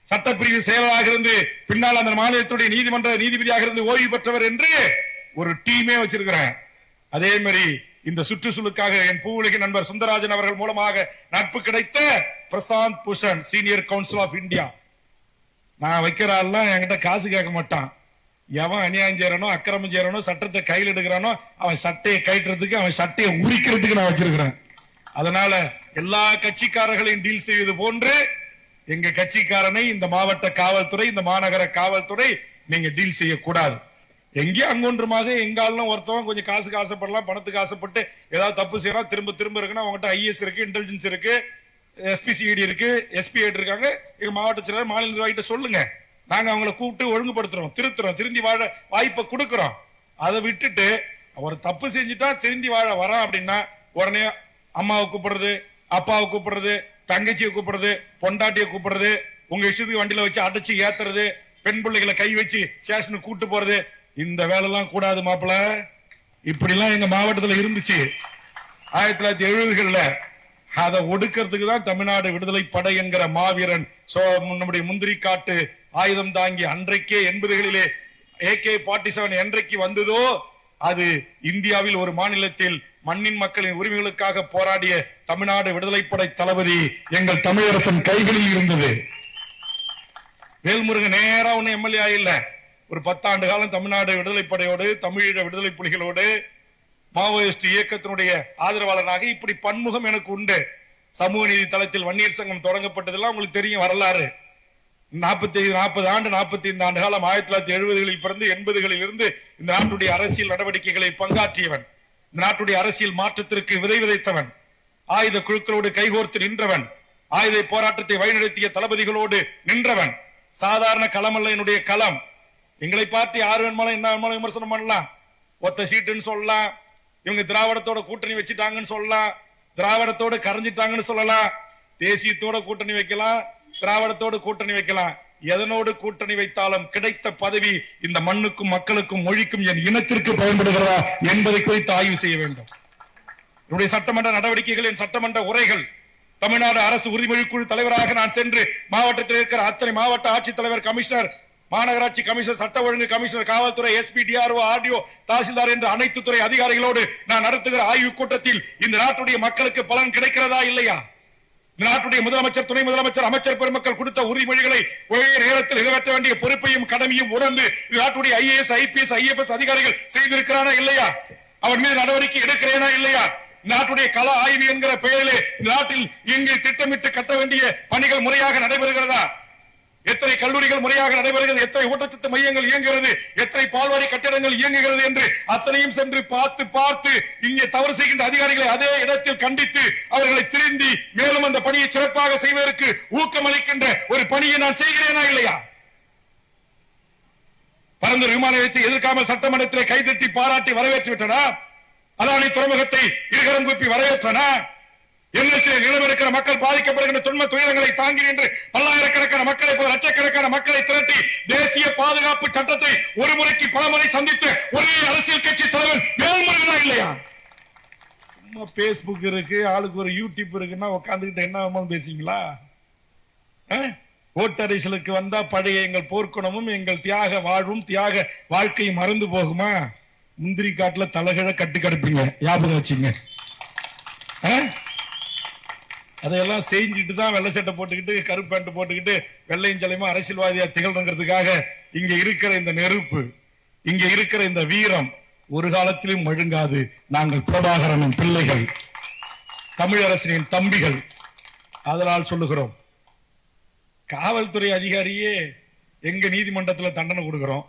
சட்டப்பிரிவு செயலராக இருந்து பின்னால் அந்த மாநிலத்துடைய நீதிமன்ற நீதிபதியாக இருந்து ஓய்வு பெற்றவர் என்று ஒரு டீமே வச்சிருக்கிறேன். அதே மாதிரி இந்த சுற்றுச்சூழலுக்காக என் பூவுலக நண்பர் சுந்தரராஜன் அவர்கள் மூலமாக நட்பு கிடைத்த Prashant Bhushan senior counsel of India. நான் வைக்கிறாள்லாம் என்கிட்ட காசு கேட்க மாட்டான். எவன் அநியாயம் செய்யறானோ அக்கிரமம் செய்யறானோ சட்டத்தை கையில் எடுக்கிறானோ அவன் சட்டையை கட்டுறதுக்கு அவன் சட்டையை உரிக்கிறதுக்கு நான் வச்சிருக்கிறேன். அதனால எல்லா கட்சிக்காரர்களையும் டீல் செய்வது போன்று எங்க கட்சிக்காரனை இந்த மாவட்ட காவல்துறை இந்த மாநகர காவல்துறை நீங்க டீல் செய்யக்கூடாது. எங்கேயும் அங்கொன்றுமாக எங்காலும் ஒருத்தவன் கொஞ்சம் காசுக்கு ஆசைப்படலாம், பணத்துக்கு ஆசைப்பட்டு ஏதாவது தப்பு செய்யறான், திரும்ப இருக்குன்னா அவங்ககிட்ட ஐஎஸ் இருக்கு, இன்டெலிஜென்ஸ் இருக்கு, எஸ்பிசிஐடி இருக்கு, எஸ்பி இருக்காங்க. எங்க மாவட்ட செயலர் மாநில நிர்வாகிட்ட சொல்லுங்க, நாங்க அவங்களை கூப்பிட்டு ஒழுங்குபடுத்துறோம், திருத்துறோம், திருந்தி வாழ வாய்ப்பை கொடுக்கிறோம். அதை விட்டுட்டு ஒரு தப்பு செஞ்சுட்டா திருந்தி வாழ வரான் அப்படின்னா உடனே அம்மாவை கூப்பிடுறது, அப்பாவை கூப்பிடுறது, தங்கச்சியை கூப்பிடுறது, பொண்டாட்டியை கூப்பிடுறது, உங்க இஷ்டத்துக்கு வண்டியில வச்சு அடைச்சு ஏத்துறது, பெண் பிள்ளைகளை கை வச்சு ஸ்டேஷனுக்கு கூட்டு போறது, இந்த வேலை எல்லாம் கூடாது மாப்பிள்ள. இப்படி எல்லாம் எங்க மாவட்டத்தில் இருந்துச்சு 1970கள்ல. அதை ஒடுக்கிறதுக்கு தான் தமிழ்நாடு விடுதலை படை என்கிற மாவீரன் நம்முடைய முந்திரி காட்டு ஆயுதம் தாங்கி அன்றைக்கே 80களிலே AK-47 என்றைக்கு வந்ததோ அது இந்தியாவில் ஒரு மாநிலத்தில் மண்ணின் மக்களின் உரிமைகளுக்காக போராடிய தமிழ்நாடு விடுதலை படை தளபதி எங்கள் தமிழரசன் கைகளில் இருந்தது. வேல்முருகன் நேரா ஒண்ணு எம்எல்ஏ இல்ல, ஒரு 10 ஆண்டு காலம் தமிழ்நாடு விடுதலை படையோடு தமிழீழ விடுதலை புலிகளோடு மாவோயிஸ்ட் இயக்கத்தினுடைய ஆதரவாளராக இப்படி பன்முகம் எனக்கு உண்டு. சமூக நீதி தளத்தில் வன்னியர் சங்கம் தொடங்கப்பட்டதெல்லாம் உங்களுக்கு தெரியும் வரலாறு. 40 ஆண்டு 45 ஆண்டு காலம் 1970களில் பிறந்து 80களில் இருந்து இந்த நாட்டுடைய அரசியல் நடவடிக்கைகளை பங்காற்றியவன், இந்த நாட்டுடைய அரசியல் மாற்றத்திற்கு விதை விதைத்தவன், ஆயுத குழுக்களோடு கைகோர்த்து நின்றவன், ஆயுத போராட்டத்தை வழிநடத்திய தளபதிகளோடு நின்றவன். சாதாரண களம் அல்ல என்னுடைய களம். எங்களை பார்த்து யாரு வேணுமாலும் என்ன வேணுமாலும் விமர்சனம் பண்ணலாம், ஒத்த சீட்டுன்னு சொல்லலாம், இவங்க திராவிடத்தோட கூட்டணி வச்சுட்டாங்கன்னு சொல்லலாம், திராவிடத்தோடு கரைஞ்சிட்டாங்கன்னு சொல்லலாம். தேசியத்தோட கூட்டணி வைக்கலாம், திராவிடத்தோடு கூட்டணி வைக்கலாம். எதனோடு கூட்டணி வைத்தாலும் கிடைத்த பதவி இந்த மண்ணுக்கும் மக்களுக்கும் மொழிக்கும் என் இனத்திற்கு பயன்படுகிறதா என்பதை குறித்து ஆய்வு செய்ய வேண்டும். என்னுடைய சட்டமன்ற நடவடிக்கைகள், என் சட்டமன்ற உரைகள், தமிழ்நாடு அரசு உறுதிமொழி குழு தலைவராக நான் சென்று மாவட்டத்தில் இருக்கிற அத்தனை மாவட்ட ஆட்சித்தலைவர், கமிஷனர், மாநகராட்சி கமிஷனர், சட்ட ஒழுங்கு கமிஷனர், காவல்துறை, எஸ்பி, டிஆர்ஓ, ஆர்டிஓ, தாசில்தார் என்ற அனைத்து துறை அதிகாரிகளோடு நான் நடத்துகிற ஆய்வு கூட்டத்தில் இந்த நாட்டுடைய மக்களுக்கு பலன் கிடைக்கிறதா இல்லையா, இந்த நாட்டுடைய முதலமைச்சர், துணை முதலமைச்சர், அமைச்சர் பெருமக்கள் கொடுத்த உறுதிமொழிகளை ஒரே நேரத்தில் நிறைவேற்ற வேண்டிய பொறுப்பையும் கடமையும் உணர்ந்து இந்த நாட்டுடைய IAS, IPS, IFS அதிகாரிகள் செய்திருக்கிறானா இல்லையா, அவன் மீது நடவடிக்கை எடுக்கிறேனா இல்லையா, நாட்டுடைய கள ஆய்வு என்கிற பெயரிலே நாட்டில் இங்கு திட்டமிட்டு கட்ட வேண்டிய பணிகள் முறையாக நடைபெறுகிறதா, எத்தனை கல்லூரிகள் முறையாக நடைபெறுகிறது, எத்தனை ஊட்டச்சத்து மையங்கள் இயங்குகிறது, எத்தனை பால்வாடி கட்டிடங்கள் இயங்குகிறது என்று அத்தனையும் சென்று பார்த்து இங்கே தவறு செய்கின்ற அதிகாரிகளை அதே இடத்தில் கண்டித்து அவர்களை திருந்தி மேலும் அந்த பணியை சிறப்பாக செய்வதற்கு ஊக்கமளிக்கின்ற ஒரு பணியை நான் செய்கிறேனா இல்லையா, பரந்தூர் விமான நிலையத்தை எதிர்க்காமல் சட்டமன்றத்திலே கைதட்டி பாராட்டி வரவேற்று விட்டனா, அதானி துறைமுகத்தை இருகரம் கூப்பி வரவேற்றனா, எல்லையில் நிலவிருக்கிற மக்கள் பாதிக்கப்படுகின்ற துன்ப துயரங்களை தாங்கி நின்று பல்லாயிரக்கணக்கான மக்களை, லட்சக்கணக்கான மக்களை திரட்டி தேசிய பாதுகாப்பு சட்டத்தை ஒரு முறைக்கு பல முறை சந்தித்து ஒரே அரசியல் கட்சி தலைவர் வேல்முருகனா இல்லையா, சும்மா பேஸ்புக் இருக்கு, ஆளுக்கு ஒரு யூடியூப் இருக்குன்னா உட்காந்துக்கிட்டு என்ன பேசிங்களா, ஓட்டரிசலுக்கு வந்தா பழைய எங்கள் போர்க்குணமும் எங்கள் தியாக வாழ்வும் தியாக வாழ்க்கையும் மறந்து போகுமா, முந்திரி காட்டுல தலைகழ கட்டி கிடப்பீங்க, ஞாபகம் வச்சுங்க. அதையெல்லாம் செஞ்சுட்டு தான் வெள்ளை சட்டை போட்டுக்கிட்டு கருப்பு பேண்ட் போட்டுக்கிட்டு வெள்ளையும் ஜலையுமா அரசியல்வாதியா திகழ்றதுக்காக இங்க இருக்கிற இந்த நெருப்பு, இங்க இருக்கிற இந்த வீரம் ஒரு காலத்திலும் மழுங்காது. நாங்கள் பிரபாகரனின் பிள்ளைகள், தமிழரசனின் தம்பிகள். அதனால் சொல்லுகிறோம், காவல்துறை அதிகாரியே எங்க நீதிமன்றத்தில் தண்டனை கொடுக்கிறோம்.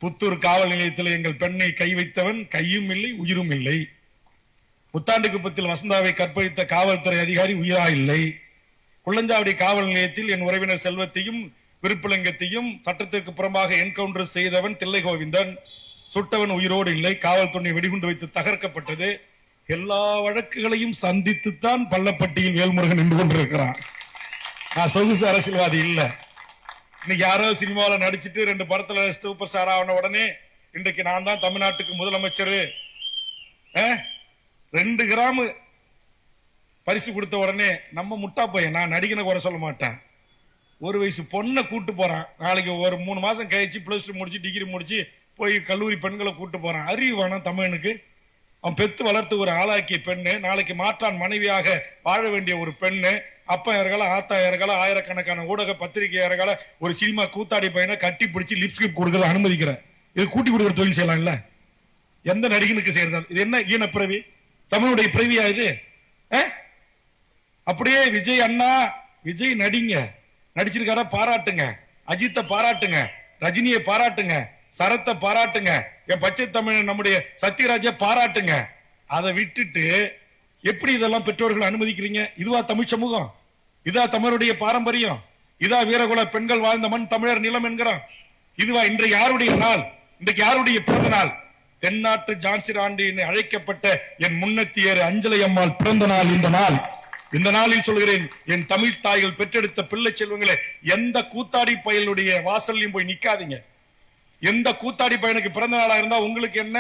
புத்தூர் காவல் நிலையத்தில் எங்கள் பெண்ணை கை வைத்தவன் கையும் இல்லை உயிரும் இல்லை. புத்தாண்டு குப்பத்தில் வசந்தாவை கற்பழித்த காவல்துறை அதிகாரி உயிரா இல்லை. குள்ளஞ்சாவடி காவல் நிலையத்தில் என் உறவினர் செல்வத்தையும் விருப்பலிங்கத்தையும் சட்டத்திற்கு புறம்பாக என்கவுண்டர் செய்தவன் தில்லை கோவிந்தன், சுட்டவன் உயிரோடு இல்லை. காவல்துறை வெடிகுண்டு வைத்து தகர்க்கப்பட்டது. எல்லா வழக்குகளையும் சந்தித்துத்தான் பள்ளப்பட்டியில் வேல்முருகன் நின்று கொண்டிருக்கிறான். நான் சொகுசு அரசியல்வாதி இல்ல. இன்னைக்கு யாரோ சினிமாவில் நடிச்சுட்டு 2 படத்துல சூப்பர் ஸ்டார் ஆன உடனே இன்றைக்கு நான் தான் தமிழ்நாட்டுக்கு முதலமைச்சர், 2 கிராம் பரிசு கொடுத்த உடனே நம்ம முட்டா பையன். நான் நடிகனை குறை சொல்ல மாட்டேன். 1 வயசு பொண்ணை கூட்டு போறான். நாளைக்கு ஒரு 3 மாசம் கழிச்சு +2 முடிச்சு டிகிரி முடிச்சு போய் கல்லூரி பெண்களை கூட்டு போறான். அறிவு வேணும் தமிழனுக்கு. அவன் பெத்து வளர்த்து ஒரு ஆளாக்கிய பெண்ணு, நாளைக்கு மாற்றான் மனைவியாக வாழ வேண்டிய ஒரு பெண்ணு, அப்பா இறகல ஆத்தா இறகல ஆயிரக்கணக்கான ஊடக பத்திரிகை இறகல ஒரு சினிமா கூத்தாடி பையனை கட்டி பிடிச்சி லிப்ஸ்கிப் கொடுக்கறது அனுமதிக்கிற. இது கூட்டி கொடுக்கிற தொழில் செய்யலாம் இல்ல? எந்த நடிகனுக்கு செய்யறது? இது என்ன ஈன பிறவி? தமிழுடைய பிறவியா இது? அப்படியே விஜய் அண்ணா, விஜய் நடிங்க, நடிச்சிருக்கார பாராட்டுங்க, அஜித்தை பாராட்டுங்க, ரஜினியை பாராட்டுங்க, சரத்தை பாராட்டுங்க, என் பச்சை தமிழ் நம்முடைய சத்யராஜை பாராட்டுங்க. அதை விட்டுட்டு எப்படி இதெல்லாம் பெற்றோர்கள் அனுமதிக்கிறீங்க? இதுவா தமிழ் சமூகம்? இதா தமிழுடைய பாரம்பரியம்? இதா வீரகுல பெண்கள் வாழ்ந்த மண் தமிழர் நிலம் என்கிறான்? இதுவா இன்றைக்கு யாருடைய நாள்? இன்றைக்கு யாருடைய பிறந்த நாள்? தென்னாட்டு ஜான்சி ராண்டி அழைக்கப்பட்ட என் முன்னத்தியர் அஞ்சலை அம்மாள் பிறந்த நாள் இந்த நாள். இந்த நாளில் சொல்கிறேன், என் தமிழ் தாய்கள் பெற்றெடுத்த பிள்ளை செல்வங்களே, எந்த கூத்தாடி பயலுடைய வாசல்லையும் போய் நிக்காதீங்க. எந்த கூத்தாடி பையனுக்கு பிறந்த நாளா இருந்தா உங்களுக்கு என்ன?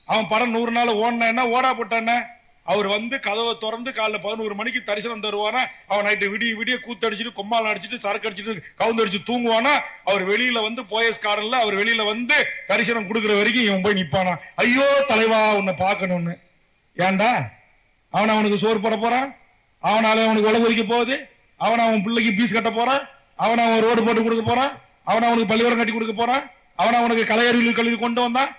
அவன் படம் 100 நாள் ஓடன என்ன, ஓடா போட்டான? அவர் வந்து கதவை திறந்து காலைல 11 மணிக்கு தரிசனம் தருவானா? அவன் நைட்டு விடிய கூத்தடிச்சுட்டு கொம்மால் அடிச்சுட்டு சரக்கு அடிச்சுட்டு கவுந்தடிச்சு தூங்குவானா? அவர் வெளியில வந்து போயஸ் காரன்ல அவர் வெளியில வந்து தரிசனம் கொடுக்குற வரைக்கும் இவன் போய் நிப்பானா? ஐயோ தலைவா உன்னை பார்க்கணும்னு. ஏண்டா அவனுக்கு சோறு போட போறான்? அவனால அவனுக்கு உலக ஒதுக்க போகுது? அவன் பிள்ளைக்கு பீஸ் கட்ட போறான்? அவன் ரோடு போட்டு கொடுக்க போறான்? அவனுக்கு பள்ளிக்கூடம் கட்டி கொடுக்க போறான்? அவனுக்கு கலையறிவியல் கல்வி கொண்டு வந்தான்?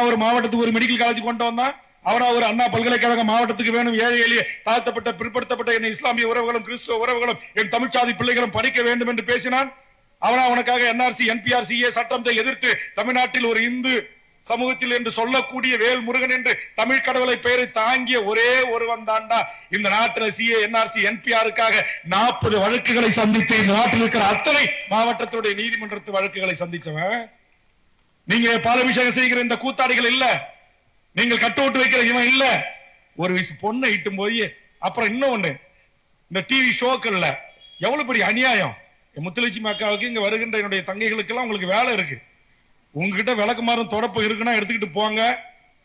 ஒரு மாவட்டத்துக்கு ஒரு மெடிக்கல் காலேஜ் கொண்டு வந்தான்? ஒரு அண்ணா பல்கலைக்கழக மாவட்டத்துக்கு வேணும். ஏழை எளிய தாழ்த்தப்பட்ட பிற்படுத்தப்பட்ட என் இஸ்லாமிய உறவுகளும் கிறிஸ்துவ உறவுகளும் என் தமிழ்ச்சாதி பிள்ளைகளும் படிக்க வேண்டும் என்று பேசினான். அவனுக்காக NRC NPR CA சட்டத்தை எதிர்த்து தமிழ்நாட்டில் ஒரு இந்து சமூகத்தில் என்று சொல்லக்கூடிய வேல்முருகன் என்று தமிழ் கடவுளை பெயரை தாங்கிய ஒரே ஒருவன் தாண்டா இந்த நாட்டில் CA NRC NPRக்காக 40 வழக்குகளை சந்தித்து இந்த நாட்டில் இருக்கிற அத்தனை மாவட்டத்துடைய நீதிமன்றத்து வழக்குகளை சந்திச்சவன். நீங்க பாலாபிஷேகம் செய்கிற இந்த கூத்தாடிகள் இல்ல, நீங்கள் கட்டோட்டு வைக்கிற இவன் இல்ல. ஒரு வயசு பொண்ணை இட்டும் போய் அப்புறம் இன்னொன்னு, இந்த டிவி ஷோக்கள்ல எவ்வளவு பெரிய அநியாயம். முத்துலட்சுமி அக்காவுக்கு இங்க வருகின்ற என்னுடைய தங்கைகளுக்கு எல்லாம் உங்களுக்கு வேலை இருக்கு. உங்ககிட்ட விளக்குமாறும் தொடப்பு இருக்குன்னா எடுத்துக்கிட்டு போங்க.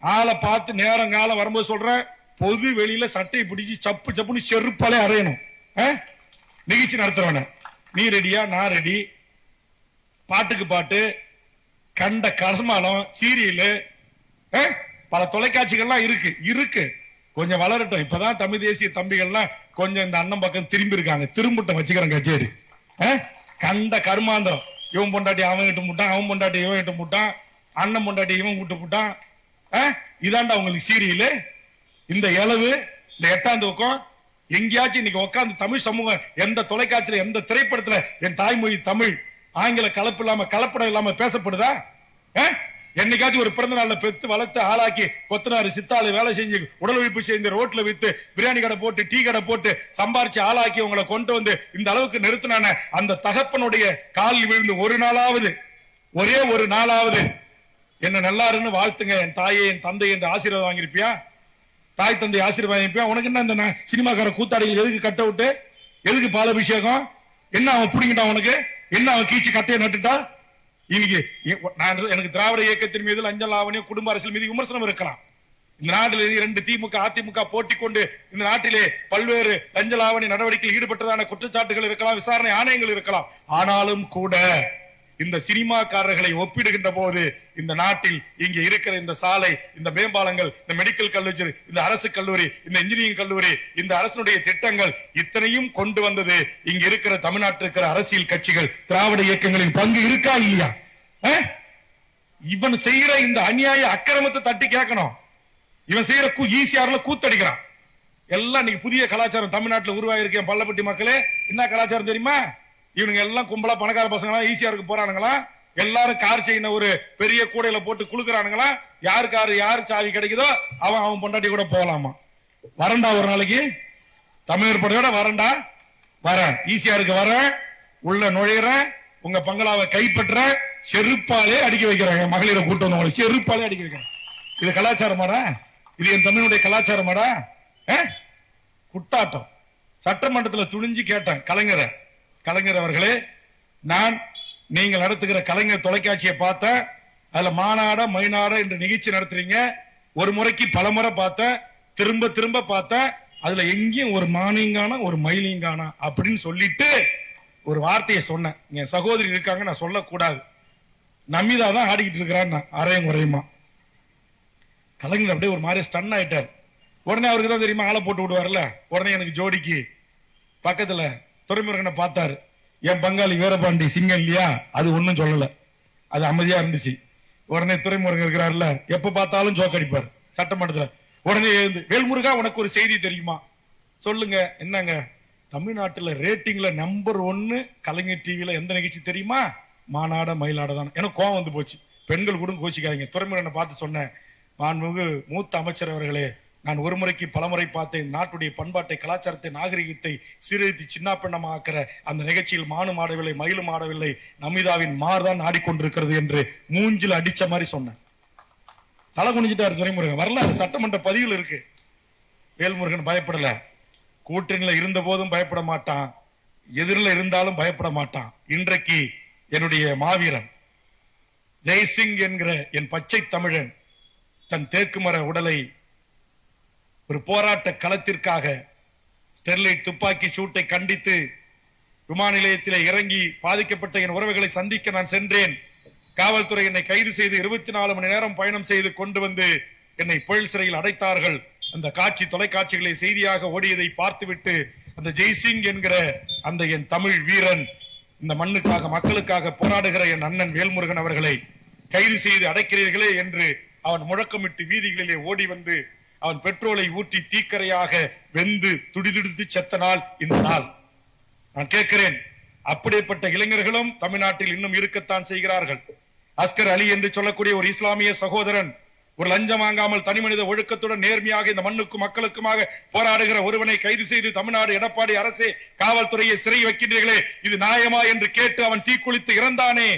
ஆளை பார்த்து நேரம் காலம் வரும்போது சொல்றேன், பொது வெளியில சட்டையை பிடிச்சி சப்பு சப்புன்னு செருப்பாலே அறையணும். நிகழ்ச்சி நடத்துறவன நீ ரெடியா, நான் ரெடி. பாட்டுக்கு பாட்டு, கண்ட கர்மாலம், சீரியலு, பல தொலைக்காட்சிகள்லாம் இருக்கு. கொஞ்சம் வளரட்டும். இப்பதான் தமிழ் தேசிய தம்பிகள்லாம் கொஞ்சம் இந்த அண்ணன் பக்கம் திரும்பி இருக்காங்க. திரும்பிட்ட வச்சுக்கிறேன் கச்சேரி. கண்ட கர்மாந்தம், இவன் பொண்டாட்டி அவன் கிட்ட முட்டான், அவன் பொண்டாட்டி இவன் கிட்ட முட்டான், அண்ணன் பொண்டாட்டி இவன் கூட்டு முட்டான். இதாண்டா உங்களுக்கு சீரியலு. இந்த இளவு, இந்த 8ஆம் தூக்கம் எங்கேயாச்சும் இன்னைக்கு உட்காந்து தமிழ் சமூகம் எந்த தொலைக்காட்சியில எந்த திரைப்படத்துல என் தாய்மொழி தமிழ் ஆங்கில கலப்பு இல்லாம கலப்படம் இல்லாம பேசப்படுதா? என்னைக்காச்சும் ஒரு பிறந்த நாள்ல பெத்து வளர்த்து ஆளாக்கி கொத்தனாரு சித்தாளு வேலை செஞ்சு உடல் உழைப்பு செஞ்சு ரோட்ல வித்து பிரியாணி கடை போட்டு டீ கடை போட்டு சம்பாரிச்சு ஆளாக்கி உங்களை கொண்டு வந்து இந்த அளவுக்கு நிறுத்தினான அந்த தகப்பனுடைய காலில் விழுந்து ஒரு நாளாவது, ஒரே ஒரு நாளாவது என்ன நல்லா இருக்குன்னு வாழ்த்துங்க என் தாயை என் தந்தை என்று ஆசீர்வாதம் வாங்கியிருப்பியா? தாய் தந்தை ஆசீர்வாதம் வாங்கியிருப்பியா? உனக்கு என்ன இந்த சினிமாக்கார கூத்தாடிகள் எதுக்கு கட்ட விட்டு, எதுக்கு பாலாபிஷேகம்? என்ன அவன் பிடிங்கிட்டான் உனக்கு? என்ன அவன் கீச்சு கட்டையை நட்டுட்டா? இன்னைக்கு எனக்கு திராவிட இயக்கத்தின் மீது லஞ்ச லாவணியம் குடும்ப அரசியல் மீது விமர்சனம் இருக்கலாம். இந்த நாட்டில் 2 திமுக அதிமுக போட்டி கொண்டு இந்த நாட்டிலே பல்வேறு லஞ்ச லாவணி நடவடிக்கையில் ஈடுபட்டதான குற்றச்சாட்டுகள் இருக்கலாம், விசாரணை ஆணையங்கள் இருக்கலாம். ஆனாலும் கூட இந்த சினிமாக்காரர்களை ஒப்பிடுகின்ற போது இந்த நாட்டில் இங்க இருக்கிற இந்த சாலை, இந்த மேம்பாலங்கள், இந்த மெடிக்கல் கல்லூரி, இந்த அரசு கல்லூரி, இந்த இன்ஜினியரிங் கல்லூரி, இந்த அரசுடைய திட்டங்கள் இத்தனையும் கொண்டு வந்தது இங்க இருக்கிற தமிழ்நாட்டில் இருக்கிற அரசியல் கட்சிகள், திராவிட இயக்கங்களின் பங்கு இருக்கா இல்லையா? இவன் செய்யற இந்த அநியாய அக்கிரமத்தை தட்டி கேட்கணும். இவன் செய்யற ஈசிஆர்ல கூத்தடிக்கிறான். எல்லாம் நீங்க புதிய கலாச்சாரம் தமிழ்நாட்டில் உருவாயிருக்கேன். பள்ளப்பட்டி மக்களே, என்ன கலாச்சாரம் தெரியுமா? இவனுங்க எல்லாம் கும்பலா பணக்கார பசங்களா ஈசிஆருக்கு போறானுங்களா, எல்லாரும் கார் செயின ஒரு பெரிய கூடையில போட்டு குளுக்குறானுங்களா. யார் சாவி கிடைக்குதோ அவன் பொண்டாட்டி கூட போகலாமா. வரண்டா ஒரு நாளைக்கு தமிழர் படையோட வரண்டா, வரேன் ஈசிஆருக்கு வரேன், உள்ள நுழையிறேன், உங்க பங்களாவை கைப்பற்ற செருப்பாலே அடிக்க வைக்கிறாங்க. மகளிரை கூட்டு வந்தவங்களை செருப்பாலே அடிக்க வைக்கிறாங்க. இது கலாச்சாரமாடா? இது என் தமிழுடைய கலாச்சாரமாடா? குட்டாட்டம். சட்டமன்றத்தில் துணிஞ்சு கேட்டேன் கலைஞர் அவர்களே, நான் நீங்கள் நடத்துகிற கலைஞர் தொலைக்காட்சியை பார்த்த, அதுல மாநாட மைநாட என்ற நிகழ்ச்சி நடத்துறீங்க. ஒரு முறைக்கு பல முறை பார்த்த, திரும்ப பார்த்த, அதுல எங்கேயும் ஒரு மானிங்கானா ஒரு மயிலிங்கானா அப்படின்னு சொல்லிட்டு ஒரு வார்த்தையை சொன்னேன். என் சகோதரி இருக்காங்க, நான் சொல்லக்கூடாது. நமிதா தான் ஆடிக்கிட்டு இருக்கிறான் அரையும் குறையுமா. கலைஞர் அப்படியே ஒரு மாதிரி ஸ்டன் ஆயிட்டார். உடனே அவருக்கு தான் தெரியுமா, ஆளை போட்டு விடுவார்ல. உடனே எனக்கு ஜோடிக்கு பக்கத்துல துரைமுருகனை பார்த்தாரு. என் பங்காளி வீரபாண்டி சிங்கம் இல்லையா, அது ஒண்ணும் சொல்லல, அது அமைதியா இருந்துச்சு. உடனே துரைமுருகன் இருக்கிறாருல, எப்ப பார்த்தாலும் ஜோக்கடிப்பார் சட்டமன்றத்துல. உடனே வேல்முருகா, உனக்கு ஒரு செய்தி தெரியுமா? சொல்லுங்க. என்னங்க? தமிழ்நாட்டுல ரேட்டிங்ல நம்பர் 1 கலைஞர் டிவில எந்த நிகழ்ச்சி தெரியுமா? மாநாட மயிலாட தான். எனக்கு கோவம் வந்து போச்சு. பெண்கள் கூட கோச்சிக்காதீங்க. துரைமுருகனை பார்த்து சொன்னேன், மாண்புமிகு மூத்த அமைச்சர் அவர்களே, நான் ஒரு முறைக்கு பலமுறை பார்த்தேன். நாட்டுடைய பண்பாட்டை, கலாச்சாரத்தை, நாகரிகத்தை சீரழித்து சின்ன பெண்ணமாக்கிற அந்த நிகழ்ச்சியில் மானும் ஆடவில்லை, மயிலும் ஆடவில்லை, நமிதாவின் மார்தான் ஆடிக்கொண்டிருக்கிறது என்று மூஞ்சில் அடிச்ச மாதிரி சொன்னேன். தலை குனிஞ்சிட்டாரு துரைமுருகன். வரலாறு சட்டமன்ற பதிவில் இருக்கு. வேல்முருகன் பயப்படல. கூட்டணியில இருந்த போதும் பயப்பட மாட்டான், எதிரில் இருந்தாலும் பயப்பட மாட்டான். இன்றைக்கு என்னுடைய மாவீரன் ஜெய்சிங் என்கிற என் பச்சை தமிழன் தன் தேக்கு மர உடலை ஒரு போராட்ட களத்திற்காக ஸ்டெர்லைட் துப்பாக்கி சூட்டை கண்டித்து விமான நிலையத்தில் இறங்கி பாதிக்கப்பட்ட என் உறவுகளை சந்திக்க நான் சென்றேன். காவல்துறை என்னை கைது செய்து 24 மணி நேரம் பயணம் செய்து கொண்டு வந்து என்னை புயல் சிறையில் அடைத்தார்கள். அந்த காட்சி தொலைக்காட்சிகளை செய்தியாக ஓடியதை பார்த்துவிட்டு அந்த ஜெய்சிங் என்கிற அந்த என் தமிழ் வீரன், இந்த மண்ணுக்காக மக்களுக்காக போராடுகிற என் அண்ணன் வேல்முருகன் அவர்களை கைது செய்து அடைக்கிறீர்களே என்று அவன் முழக்கமிட்டு வீதிகளிலே ஓடி வந்து அவன் பெட்ரோலை ஊற்றி தீக்கரையாக வெந்து துடிதுடித்து செத்த நாள் இந்த நாள். நான் கேட்கிறேன், அப்படிப்பட்ட இளைஞர்களும் தமிழ்நாட்டில் இன்னும் இருக்கத்தான் செய்கிறார்கள். அஸ்கர் அலி என்று சொல்லக்கூடிய ஒரு இஸ்லாமிய சகோதரன், ஒரு லஞ்சம் வாங்காமல் தனிமனித ஒழுக்கத்துடன் நேர்மையாக இந்த மண்ணுக்கும் மக்களுக்குமாக போராடுகிற ஒருவனை கைது செய்து தமிழ்நாடு எடப்பாடி அரசே காவல்துறையை சிறை வைக்கின்றீர்களே, இது நியாயமா என்று கேட்டு அவன் தீக்குளித்து இறந்தானே.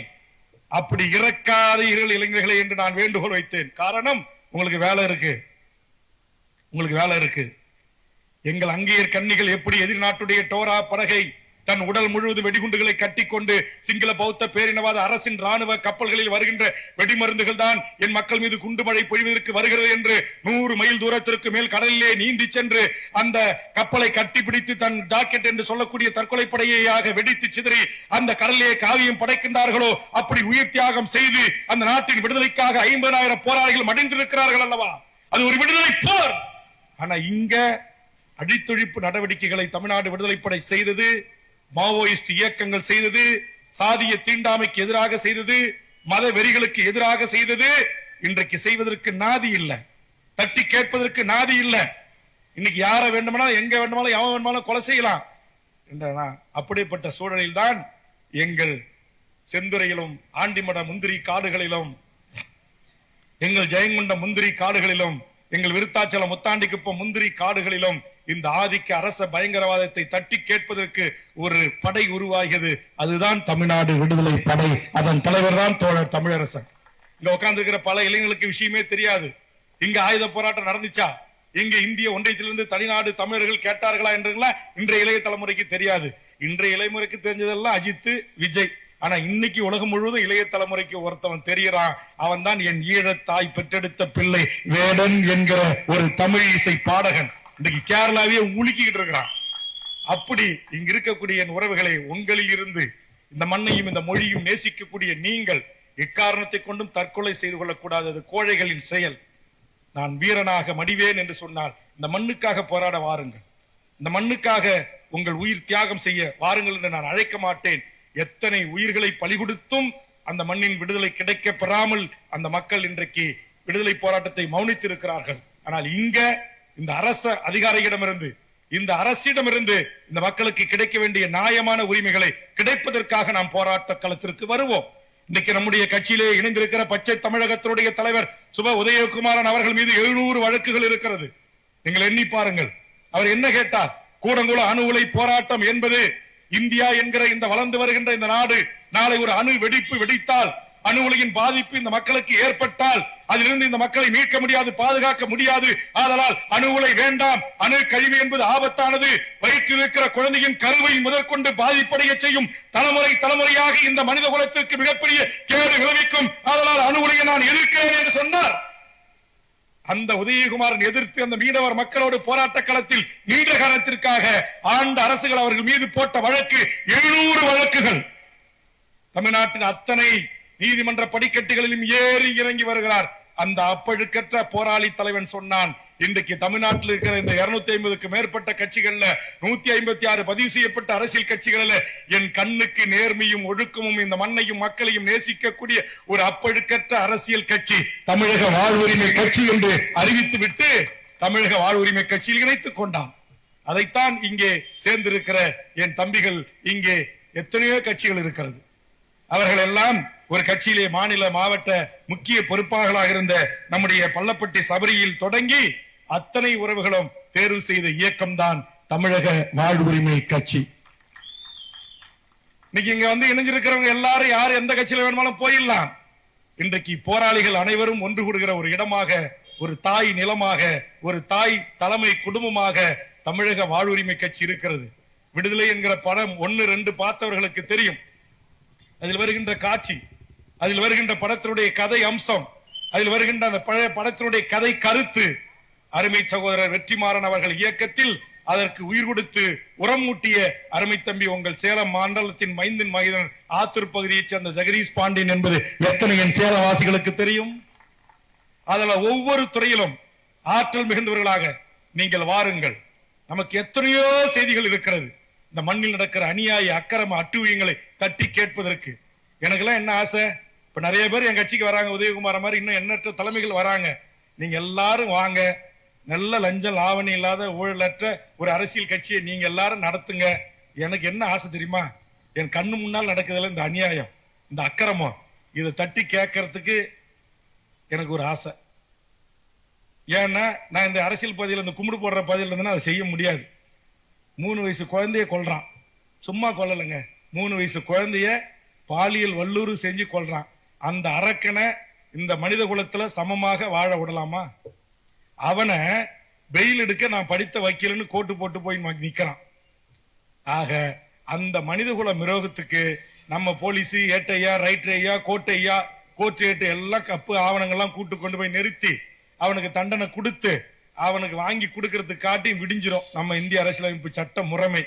அப்படி இறக்காத இளைஞர்களே என்று நான் வேண்டுகோள் வைத்தேன். காரணம், உங்களுக்கு வேலை இருக்கு. எங்கள் அங்கேயர் கன்னிகள் எப்படி எதிர்நாட்டுடைய டோரா படகை தன் உடல் முழுவதும் வெடிகுண்டுகளை கட்டிக்கொண்டு சிங்கள பௌத்த பேரினவாத அரசின் ராணுவ கப்பல்களில் வருகின்ற வெடிமருந்துகள் தான் என் மக்கள் மீது குண்டுமழை பொழிவதற்கு வருகிறது என்று 100 மைல் தூரத்திற்கு மேல் கடலிலே நீந்தி சென்று அந்த கப்பலை கட்டிப்பிடித்து தன் ஜாக்கெட் என்று சொல்லக்கூடிய தற்கொலை படையாக வெடித்து சிதறி அந்த கடலிலே காவியம் படைக்கின்றார்களோ அப்படி உயிர் தியாகம் செய்து அந்த நாட்டின் விடுதலைக்காக 50,000 போராளிகள் மடிந்திருக்கிறார்கள் அல்லவா? அது ஒரு விடுதலை போர். ஆனா இங்க அடித்தொழிப்பு நடவடிக்கைகளை தமிழ்நாடு விடுதலைப்படை செய்தது, மாவோயிஸ்ட் இயக்கங்கள் செய்தது, சாதிய தீண்டாமைக்கு எதிராக செய்தது, மத வெறிகளுக்கு எதிராக செய்தது. இன்றைக்கு செய்வதற்கு நாதி இல்லை, தட்டி கேட்பதற்கு நாதி இல்லை. இன்னைக்கு யார வேண்டுமானாலும் எங்க வேண்டுமானாலும் எவன் வேண்டுமானாலும் கொலை செய்யலாம். அப்படிப்பட்ட சூழலில் தான் எங்கள் செந்துறையிலும் ஆண்டிமட முந்திரி காடுகளிலும் எங்கள் ஜெயங்கொண்ட முந்திரி காடுகளிலும் எங்கள் விருத்தாச்சலம் முத்தாண்டிக்குப்பம் முந்திரி காடுகளிலும் இந்த ஆதிக்க அரச பயங்கரவாதத்தை தட்டி கேட்பதற்கு ஒரு படை உருவாகியது. அதுதான் தமிழ்நாடு விடுதலை படை. அதன் தலைவர் தான் தோழர் தமிழரசன். இங்க உட்கார்ந்து இருக்கிற பல இளைஞர்களுக்கு விஷயமே தெரியாது. இங்க ஆயுத போராட்டம் நடந்துச்சா, இங்க இந்திய ஒன்றியத்திலிருந்து தனிநாடு தமிழர்கள் கேட்டார்களா என்றெல்லாம் இன்றைய இளைய தலைமுறைக்கு தெரியாது. இன்றைய இளைமுறைக்கு தெரிஞ்சதெல்லாம் அஜித், விஜய். ஆனா இன்னைக்கு உலகம் முழுவதும் இளைய தலைமுறைக்கு ஒருத்தவன் தெரியறான். அவன் தான் என் ஈழத்தாய் பெற்றெடுத்த பிள்ளை வேடன் என்கிற ஒரு தமிழ் இசை பாடகன். இன்னைக்கு கேரளாவே உலுக்கிட்டு இருக்கிறான். அப்படி இங்க இருக்கக்கூடிய என் உறவுகளை, உங்களில் இருந்து இந்த மண்ணையும் இந்த மொழியும் நேசிக்கக்கூடிய நீங்கள் எக்காரணத்தை கொண்டும் தற்கொலை செய்து கொள்ளக்கூடாது. அது கோழைகளின் செயல். நான் வீரனாக மடிவேன் என்று சொன்னால் இந்த மண்ணுக்காக போராட வாருங்கள், இந்த மண்ணுக்காக உங்கள் உயிர் தியாகம் செய்ய வாருங்கள் என்று நான் அழைக்க மாட்டேன். எத்தனை உயிர்களை பலி கொடுத்தும் அந்த மண்ணின் விடுதலை கிடைக்க பெறாமல் அந்த மக்கள் இன்றைக்கு விடுதலை போராட்டத்தை மௌனித்திருக்கிறார்கள். ஆனால் இங்க இந்த அரச அதிகாரியிடமிருந்து, இந்த அரசிடமிருந்து இந்த மக்களுக்கு கிடைக்க வேண்டிய நியாயமான உரிமைகளை கிடைப்பதற்காக நாம் போராட்ட களத்திற்கு வருவோம். இன்னைக்கு நம்முடைய கட்சியிலே இணைந்திருக்கிற பச்சை தமிழகத்தினுடைய தலைவர் சுப உதயகுமாரன் அவர்கள் மீது 700 வழக்குகள் இருக்கிறது. நீங்கள் எண்ணி பாருங்கள். அவர் என்ன கேட்டார்? கூடங்குள அணு உலை போராட்டம் என்பது இந்தியா என்கிற இந்த வளர்ந்து வருகின்ற இந்த நாடு நாளை ஒரு அணு வெடிப்பு வெடித்தால், அணு உலையின் பாதிப்பு இந்த மக்களுக்கு ஏற்பட்டால் அதிலிருந்து இந்த மக்களை மீட்க முடியாது, பாதுகாக்க முடியாது. ஆதலால் அணு உலை வேண்டாம், அணு கழிவு என்பது ஆபத்தானது, வயிற்றில் இருக்கிற குழந்தையின் கருவை முதற்கொண்டு பாதிப்படைய செய்யும், தலைமுறை தலைமுறையாக இந்த மனித குலத்திற்கு மிகப்பெரிய கேடு விளைவிக்கும். ஆதலால் அணு உலையை நான் எதிர்க்கிறேன் என்று சொன்னார். அந்த உதயகுமாரன் எதிர்த்து அந்த மீனவர் மக்களோடு போராட்ட களத்தில் நீண்ட காலத்திற்காக ஆண்ட அரசுகள் அவர்கள் மீது போட்ட வழக்கு 700 வழக்குகள். தமிழ்நாட்டின் அத்தனை நீதிமன்ற படிக்கட்டுகளிலும் ஏறி இறங்கி வருகிறார். அந்த அப்பழுக்கற்ற போராளி தலைவன் சொன்னான், இன்றைக்கு தமிழ்நாட்டில் இருக்கிற இந்த 250க்கு மேற்பட்ட கட்சிகள்ல 156 பதிவு செய்யப்பட்ட அரசியல் கட்சிகளில் என் கண்ணுக்கு நேர்மையும் ஒழுக்கமும் இந்த மண்ணையும் மக்களையும் நேசிக்கக்கூடிய ஒரு அப்பழுக்கற்ற அரசியல் கட்சி தமிழக வாழ்வுரிமை கட்சி என்று அறிவித்து விட்டு தமிழக வாழ்வுரிமை கட்சியில் இணைத்துக் கொண்டான். அதைத்தான் இங்கே சேர்ந்திருக்கிற என் தம்பிகள், இங்கே எத்தனையோ கட்சிகள் இருக்கிறது. அவர்கள் எல்லாம் ஒரு கட்சியிலே மாநில மாவட்ட முக்கிய பொறுப்பாளர்களாக இருந்த நம்முடைய பள்ளப்பட்டி சபரியில் தொடங்கி அத்தனை உறவுகளும் தேர்வு செய்த இயக்கம் தான் தமிழக வாழ்வுரிமை கட்சி. இன்னைக்கு இங்க வந்து இணைஞ்சிருக்கிறவங்க எல்லாரும் யாரு எந்த கட்சியில வேணுமாலும் போயிடலாம். இன்றைக்கு போராளிகள் அனைவரும் ஒன்று கூடுகிற ஒரு இடமாக, ஒரு தாய் நிலமாக, ஒரு தாய் தலைமை குடும்பமாக தமிழக வாழ்வுரிமை கட்சி இருக்கிறது. விடுதலை என்கிற படம் 1, 2 பார்த்தவர்களுக்கு தெரியும். அதில் வருகின்ற காட்சி, அதில் வருகின்ற படத்தினுடைய கதை அம்சம், அதில் வருகின்ற அந்த பழைய படத்தினுடைய கதை கருத்து, அருமை சகோதரர் வெற்றிமாறன் அவர்கள் இயக்கத்தில் அதற்கு உயிர் கொடுத்து உரம் மூட்டிய அருமை தம்பி உங்கள் சேலம் மண்டலத்தின் மைந்தின் மகிதன் ஆத்தூர் பகுதியைச் சேர்ந்த ஜெகதீஷ் பாண்டியன் என்பது எத்தனை என் சேலவாசிகளுக்கு தெரியும். அதில் ஒவ்வொரு துறையிலும் ஆற்றல் மிகுந்தவர்களாக நீங்கள் வாருங்கள். நமக்கு எத்தனையோ செய்திகள் இருக்கிறது. இந்த மண்ணில் நடக்கிற அநியாய அக்கிரம அட்டுழியங்களை தட்டி கேட்பதற்கு எனக்கெல்லாம் என்ன ஆசை, இப்ப நிறைய பேர் என் கட்சிக்கு வராங்க, உதயகுமார் மாதிரி இன்னும் எண்ணற்ற தலைமைகள் வராங்க. நீங்க எல்லாரும் வாங்க, நல்ல லஞ்சம் லாவணி இல்லாத ஊழலற்ற ஒரு அரசியல் கட்சியை நீங்க எல்லாரும் நடத்துங்க. எனக்கு என்ன ஆசை தெரியுமா, என் கண்ணு முன்னால் நடக்குதுல இந்த அநியாயம், இந்த அக்கிரமம், இதை தட்டி கேட்கறதுக்கு எனக்கு ஒரு ஆசை. ஏன்னா நான் இந்த அரசியல் பகுதியில் இந்த கும்பிடு போடுற பகுதியில் இருந்தேன்னா அதை செய்ய முடியாது. 3 வயசு குழந்தைய கொல்றான், சும்மா கொல்லலைங்க, 3 வயசு குழந்தைய பாலியல் வல்லூறு செஞ்சு கொல்றான். அந்த அரக்கனை இந்த மனித குலத்துல சமமாக வாழ விடலாமா? அவனை பெயில் எடுக்க நான் படித்த வக்கீல்னு கோட்டு போட்டு போய் நிக்கிறான். ஆக அந்த மனிதகுல மிரோகத்துக்கு நம்ம போலீஸ் ஏட்டையா ரைட்ரையா கோட்டையா கோர்ட் எல்லாம் கப்பு ஆவணங்கள்லாம் கூட்டு கொண்டு போய் நிறுத்தி அவனுக்கு தண்டனை கொடுத்து அவனுக்கு வாங்கி கொடுக்கறதுக்கு காட்டி விடிஞ்சிரும் நம்ம இந்திய அரசியலமைப்பு சட்ட முறைமை.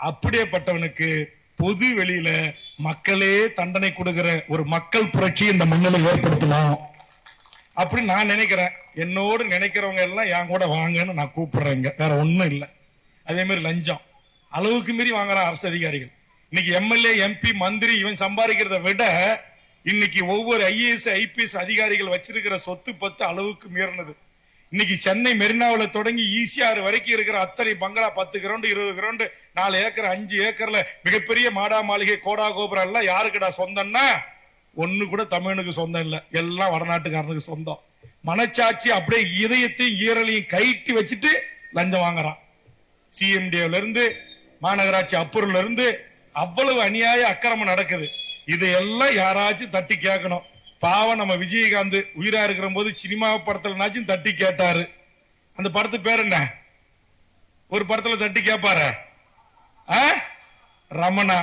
அப்படியேப்பட்டவனுக்கு பொது வெளியில மக்களே தண்டனை கொடுக்கிற ஒரு மக்கள் புரட்சி இந்த மண்ணில் ஏற்படுத்தலாம் அப்படி நான் நினைக்கிறேன். என்னோடு நினைக்கிறவங்க எல்லாம் என் கூட வாங்கன்னு நான் கூப்பிடுறேங்க, வேற ஒண்ணும் இல்லை. அதே மாதிரி லஞ்சம் அளவுக்கு மீறி வாங்குற அரசு அதிகாரிகள். இன்னைக்கு எம்எல்ஏ எம்பி மந்திரி இவன் சம்பாதிக்கிறத விட இன்னைக்கு ஒவ்வொரு ஐஏஎஸ் ஐபிஎஸ் அதிகாரிகள் வச்சிருக்கிற சொத்து பத்து அளவுக்கு மீறினது. இன்னைக்கு சென்னை மெரினாவில் தொடங்கி ஈசிஆர் வரைக்கும் இருக்கிற அத்தனை பங்களா 10 கிரவுண்ட் 20 கிரவுண்ட் 4 ஏக்கர் 5 ஏக்கர்ல மிகப்பெரிய மாடா மாளிகை கோடா கோபுரம் எல்லாம் யாருக்குடா சொந்தம்னா ஒண்ணு கூட தமிழனுக்கு சொந்தம் இல்ல, எல்லாம் வடநாட்டுக்காரனுக்கு சொந்தம். மனச்சாட்சி அப்படியே இதயத்தையும் ஈரலையும் கைட்டி வச்சுட்டு லஞ்சம் வாங்குறான். சிஎம்டில இருந்து மாநகராட்சி அப்புறம்ல இருந்து அவ்வளவு அநியாய அக்கிரமம் நடக்குது. இதையெல்லாம் யாராச்சும் தட்டி கேட்கணும். பாவம் நம்ம விஜயகாந்த் உயிரா இருக்கிற போது சினிமா படத்துலனாச்சும் தட்டி கேட்டாரு. அந்த படத்து பேர் என்ன? ஒரு படத்துல தட்டி கேட்பாரு ரமணா.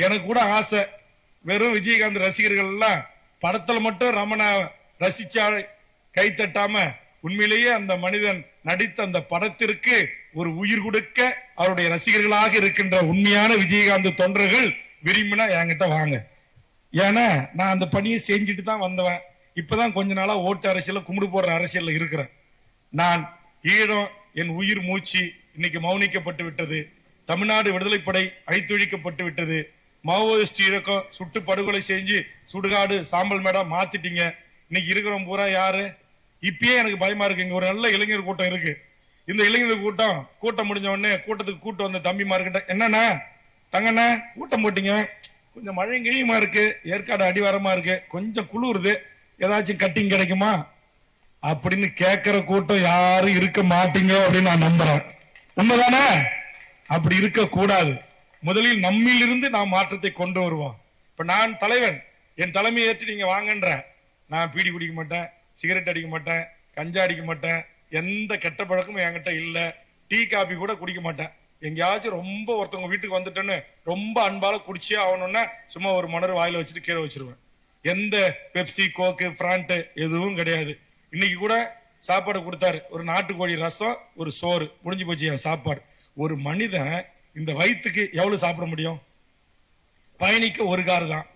எனக்கு கூட ஆசை, வெறும் விஜயகாந்த் ரசிகர்கள் எல்லாம் படத்துல மட்டும் ரமணா ரசிச்சா கை தட்டாம உண்மையிலேயே அந்த மனிதன் நடித்த அந்த படத்திற்கு ஒரு உயிர் கொடுக்க அவருடைய ரசிகர்களாக இருக்கின்ற உண்மையான விஜயகாந்த் தொண்டர்கள் விரும்பினா என்கிட்ட வாங்க. ஏன்னா நான் அந்த பணியை செஞ்சுட்டு தான் வந்தவன். இப்பதான் கொஞ்ச நாளா ஓட்டு அரசியல கும்பிடு போடுற அரசியல்ல இருக்கிறேன். நான் ஈழம் என் உயிர் மூச்சு இன்னைக்கு மௌனிக்கப்பட்டு விட்டது. தமிழ்நாடு விடுதலைப்படை அழித்தொழிக்கப்பட்டு விட்டது. மாவோயிஸ்ட் இயக்கம் சுட்டு படுகொலை செஞ்சு சுடுகாடு சாம்பல் மேடா மாத்திட்டீங்க. இன்னைக்கு இருக்கிறவங்க பூரா யாரு? இப்பயே எனக்கு பயமா இருக்கு. இங்க ஒரு நல்ல இளைஞர் கூட்டம் இருக்கு. இந்த இளைஞர் கூட்டம் முடிஞ்ச உடனே கூட்டத்துக்கு கூட்டம் வந்த தம்பிமா இருக்கிட்ட என்னன்னா தங்கண்ணா கூட்டம் போட்டீங்க, கொஞ்சம் மழை கிழியுமா இருக்கு, ஏற்காடு அடிவாரமா இருக்கு, கொஞ்சம் குளிருது, ஏதாச்சும் கட்டிங் கிடைக்குமா அப்படின்னு கேட்கிற கூட்டம் யாரும் இருக்க மாட்டீங்க அப்படின்னு நான் நம்புறேன். உண்மைதானே? அப்படி இருக்க கூடாது. முதலில் நம்மிலிருந்து நாம் மாற்றத்தை கொண்டு வருவோம். இப்ப நான் தலைவன், என் தலைமையை ஏற்று நீங்க வாங்கன்ற. நான் பீடி குடிக்க மாட்டேன், சிகரெட் அடிக்க மாட்டேன், கஞ்சா அடிக்க மாட்டேன், எந்த கெட்ட பழக்கமும் என்கிட்ட இல்ல. டீ காபி கூட குடிக்க மாட்டேன். எங்கேயாச்சும் ரொம்ப ஒருத்தவங்க வீட்டுக்கு வந்துட்டேன்னு ரொம்ப அன்பால குடிச்சே ஆகணும்னா சும்மா ஒரு மணர் வாயில வச்சுட்டு கீழே வச்சிருவேன். எந்த பெப்சி கோக்கு பிராண்ட் எதுவும் கிடையாது. இன்னைக்கு கூட சாப்பாடு கொடுத்தாரு, ஒரு நாட்டுக்கோழி ரசம் ஒரு சோறு, முடிஞ்சு போச்சு என் சாப்பாடு. ஒரு மனிதன் இந்த வயிற்றுக்கு எவ்வளவு சாப்பிட முடியும்? பயணிக்க ஒரு கார் தான்,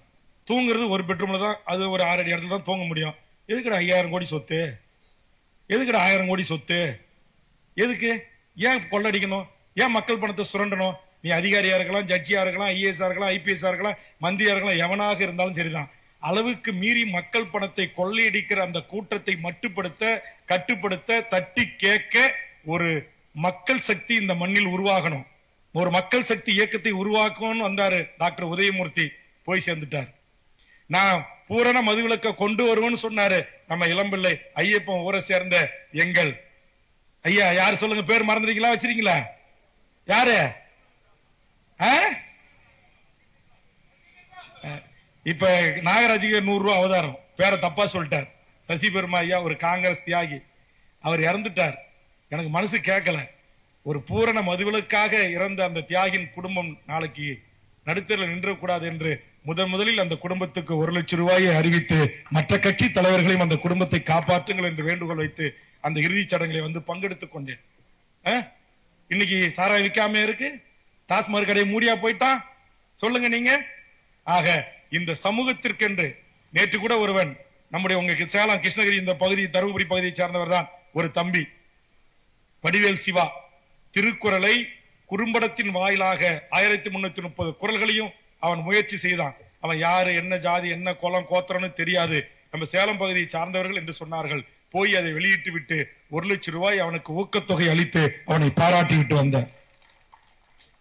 தூங்குறது ஒரு பெட்ரூம்ல தான், அது ஒரு 6 அடி இடத்துல தான் தூங்க முடியும். எதுக்குடா 5000 கோடி சொத்து? எதுக்குடா 1000 கோடி சொத்து? எதுக்கு? ஏன் கொள்ளடிக்கணும்? ஏன் மக்கள் பணத்தை சுரண்டணும்? நீ அதிகாரியா இருக்கலாம், ஜட்ஜியா இருக்கலாம், ஐஏஎஸ் இருக்கலாம், ஐபிஎஸ் இருக்கலாம், மந்திரியா இருக்கலாம், எவனாக இருந்தாலும் சரிதான். அளவுக்கு மீறி மக்கள் பணத்தை கொள்ளையடிக்கிற அந்த கூட்டத்தை மட்டுப்படுத்த, கட்டுப்படுத்த, தட்டி கேட்க ஒரு மக்கள் சக்தி இந்த மண்ணில் உருவாகணும். ஒரு மக்கள் சக்தி இயக்கத்தை உருவாக்கணும்னு வந்தாரு டாக்டர் உதயமூர்த்தி, போய் சேர்ந்துட்டார். நான் பூரண மதுவிலக்க கொண்டு வருவேன்னு சொன்னாரு நம்ம இளம்பிள்ளை ஐயப்பன் ஊரை சேர்ந்த எங்கள் ஐயா. யாரு சொல்லுங்க, பேர் மறந்துட்டீங்களா? வச்சிருக்கீங்களா? யாரு? இப்ப நாகராஜுக்கு 100 ரூபாய் அவதாரம், பேரை தப்பா சொல்லிட்டார். சசி பெருமா ஐயா ஒரு காங்கிரஸ் தியாகி, அவர் இறந்துட்டார். எனக்கு மனசு கேட்கல. ஒரு பூரண மதுவிலக்காக இறந்த அந்த தியாகின் குடும்பம் நாளைக்கு நடுத்தரில் நின்றக்கூடாது என்று முதலில் அந்த குடும்பத்துக்கு 1 லட்சம் ரூபாயை அறிவித்து மற்ற கட்சி தலைவர்களையும் அந்த குடும்பத்தை காப்பாற்றுங்கள் என்று வேண்டுகோள் வைத்து அந்த இறுதிச் சடங்கிலே வந்து பங்கெடுத்துக் கொண்டேன். இன்னைக்கு சாராயம் விற்காம இருக்கு, டாஸ்மாக் கடையை மூடியா போயிட்டான். சொல்லுங்க நீங்க. ஆக இந்த சமூகத்திற்கென்று நேற்று கூட ஒருவன் நம்முடைய உங்க சேலம் கிருஷ்ணகிரி இந்த பகுதி தருமபுரி பகுதியை சார்ந்தவர் தான் ஒரு தம்பி வடிவேல் சிவா, திருக்குறளை குறும்படத்தின் வாயிலாக 1330 குறள்களையும் அவன் முயற்சி செய்தான். அவன் யாரு, என்ன ஜாதி, என்ன குலம், கோத்திரம்னு தெரியாது, நம்ம சேலம் பகுதியை சார்ந்தவர்கள் என்று சொன்னார்கள். போய் அதை வெளியிட்டு விட்டு 1 லட்சம் ரூபாய் அவனுக்கு ஊக்கத்தொகை அளித்து அவனை பாராட்டி விட்டு வந்தார்.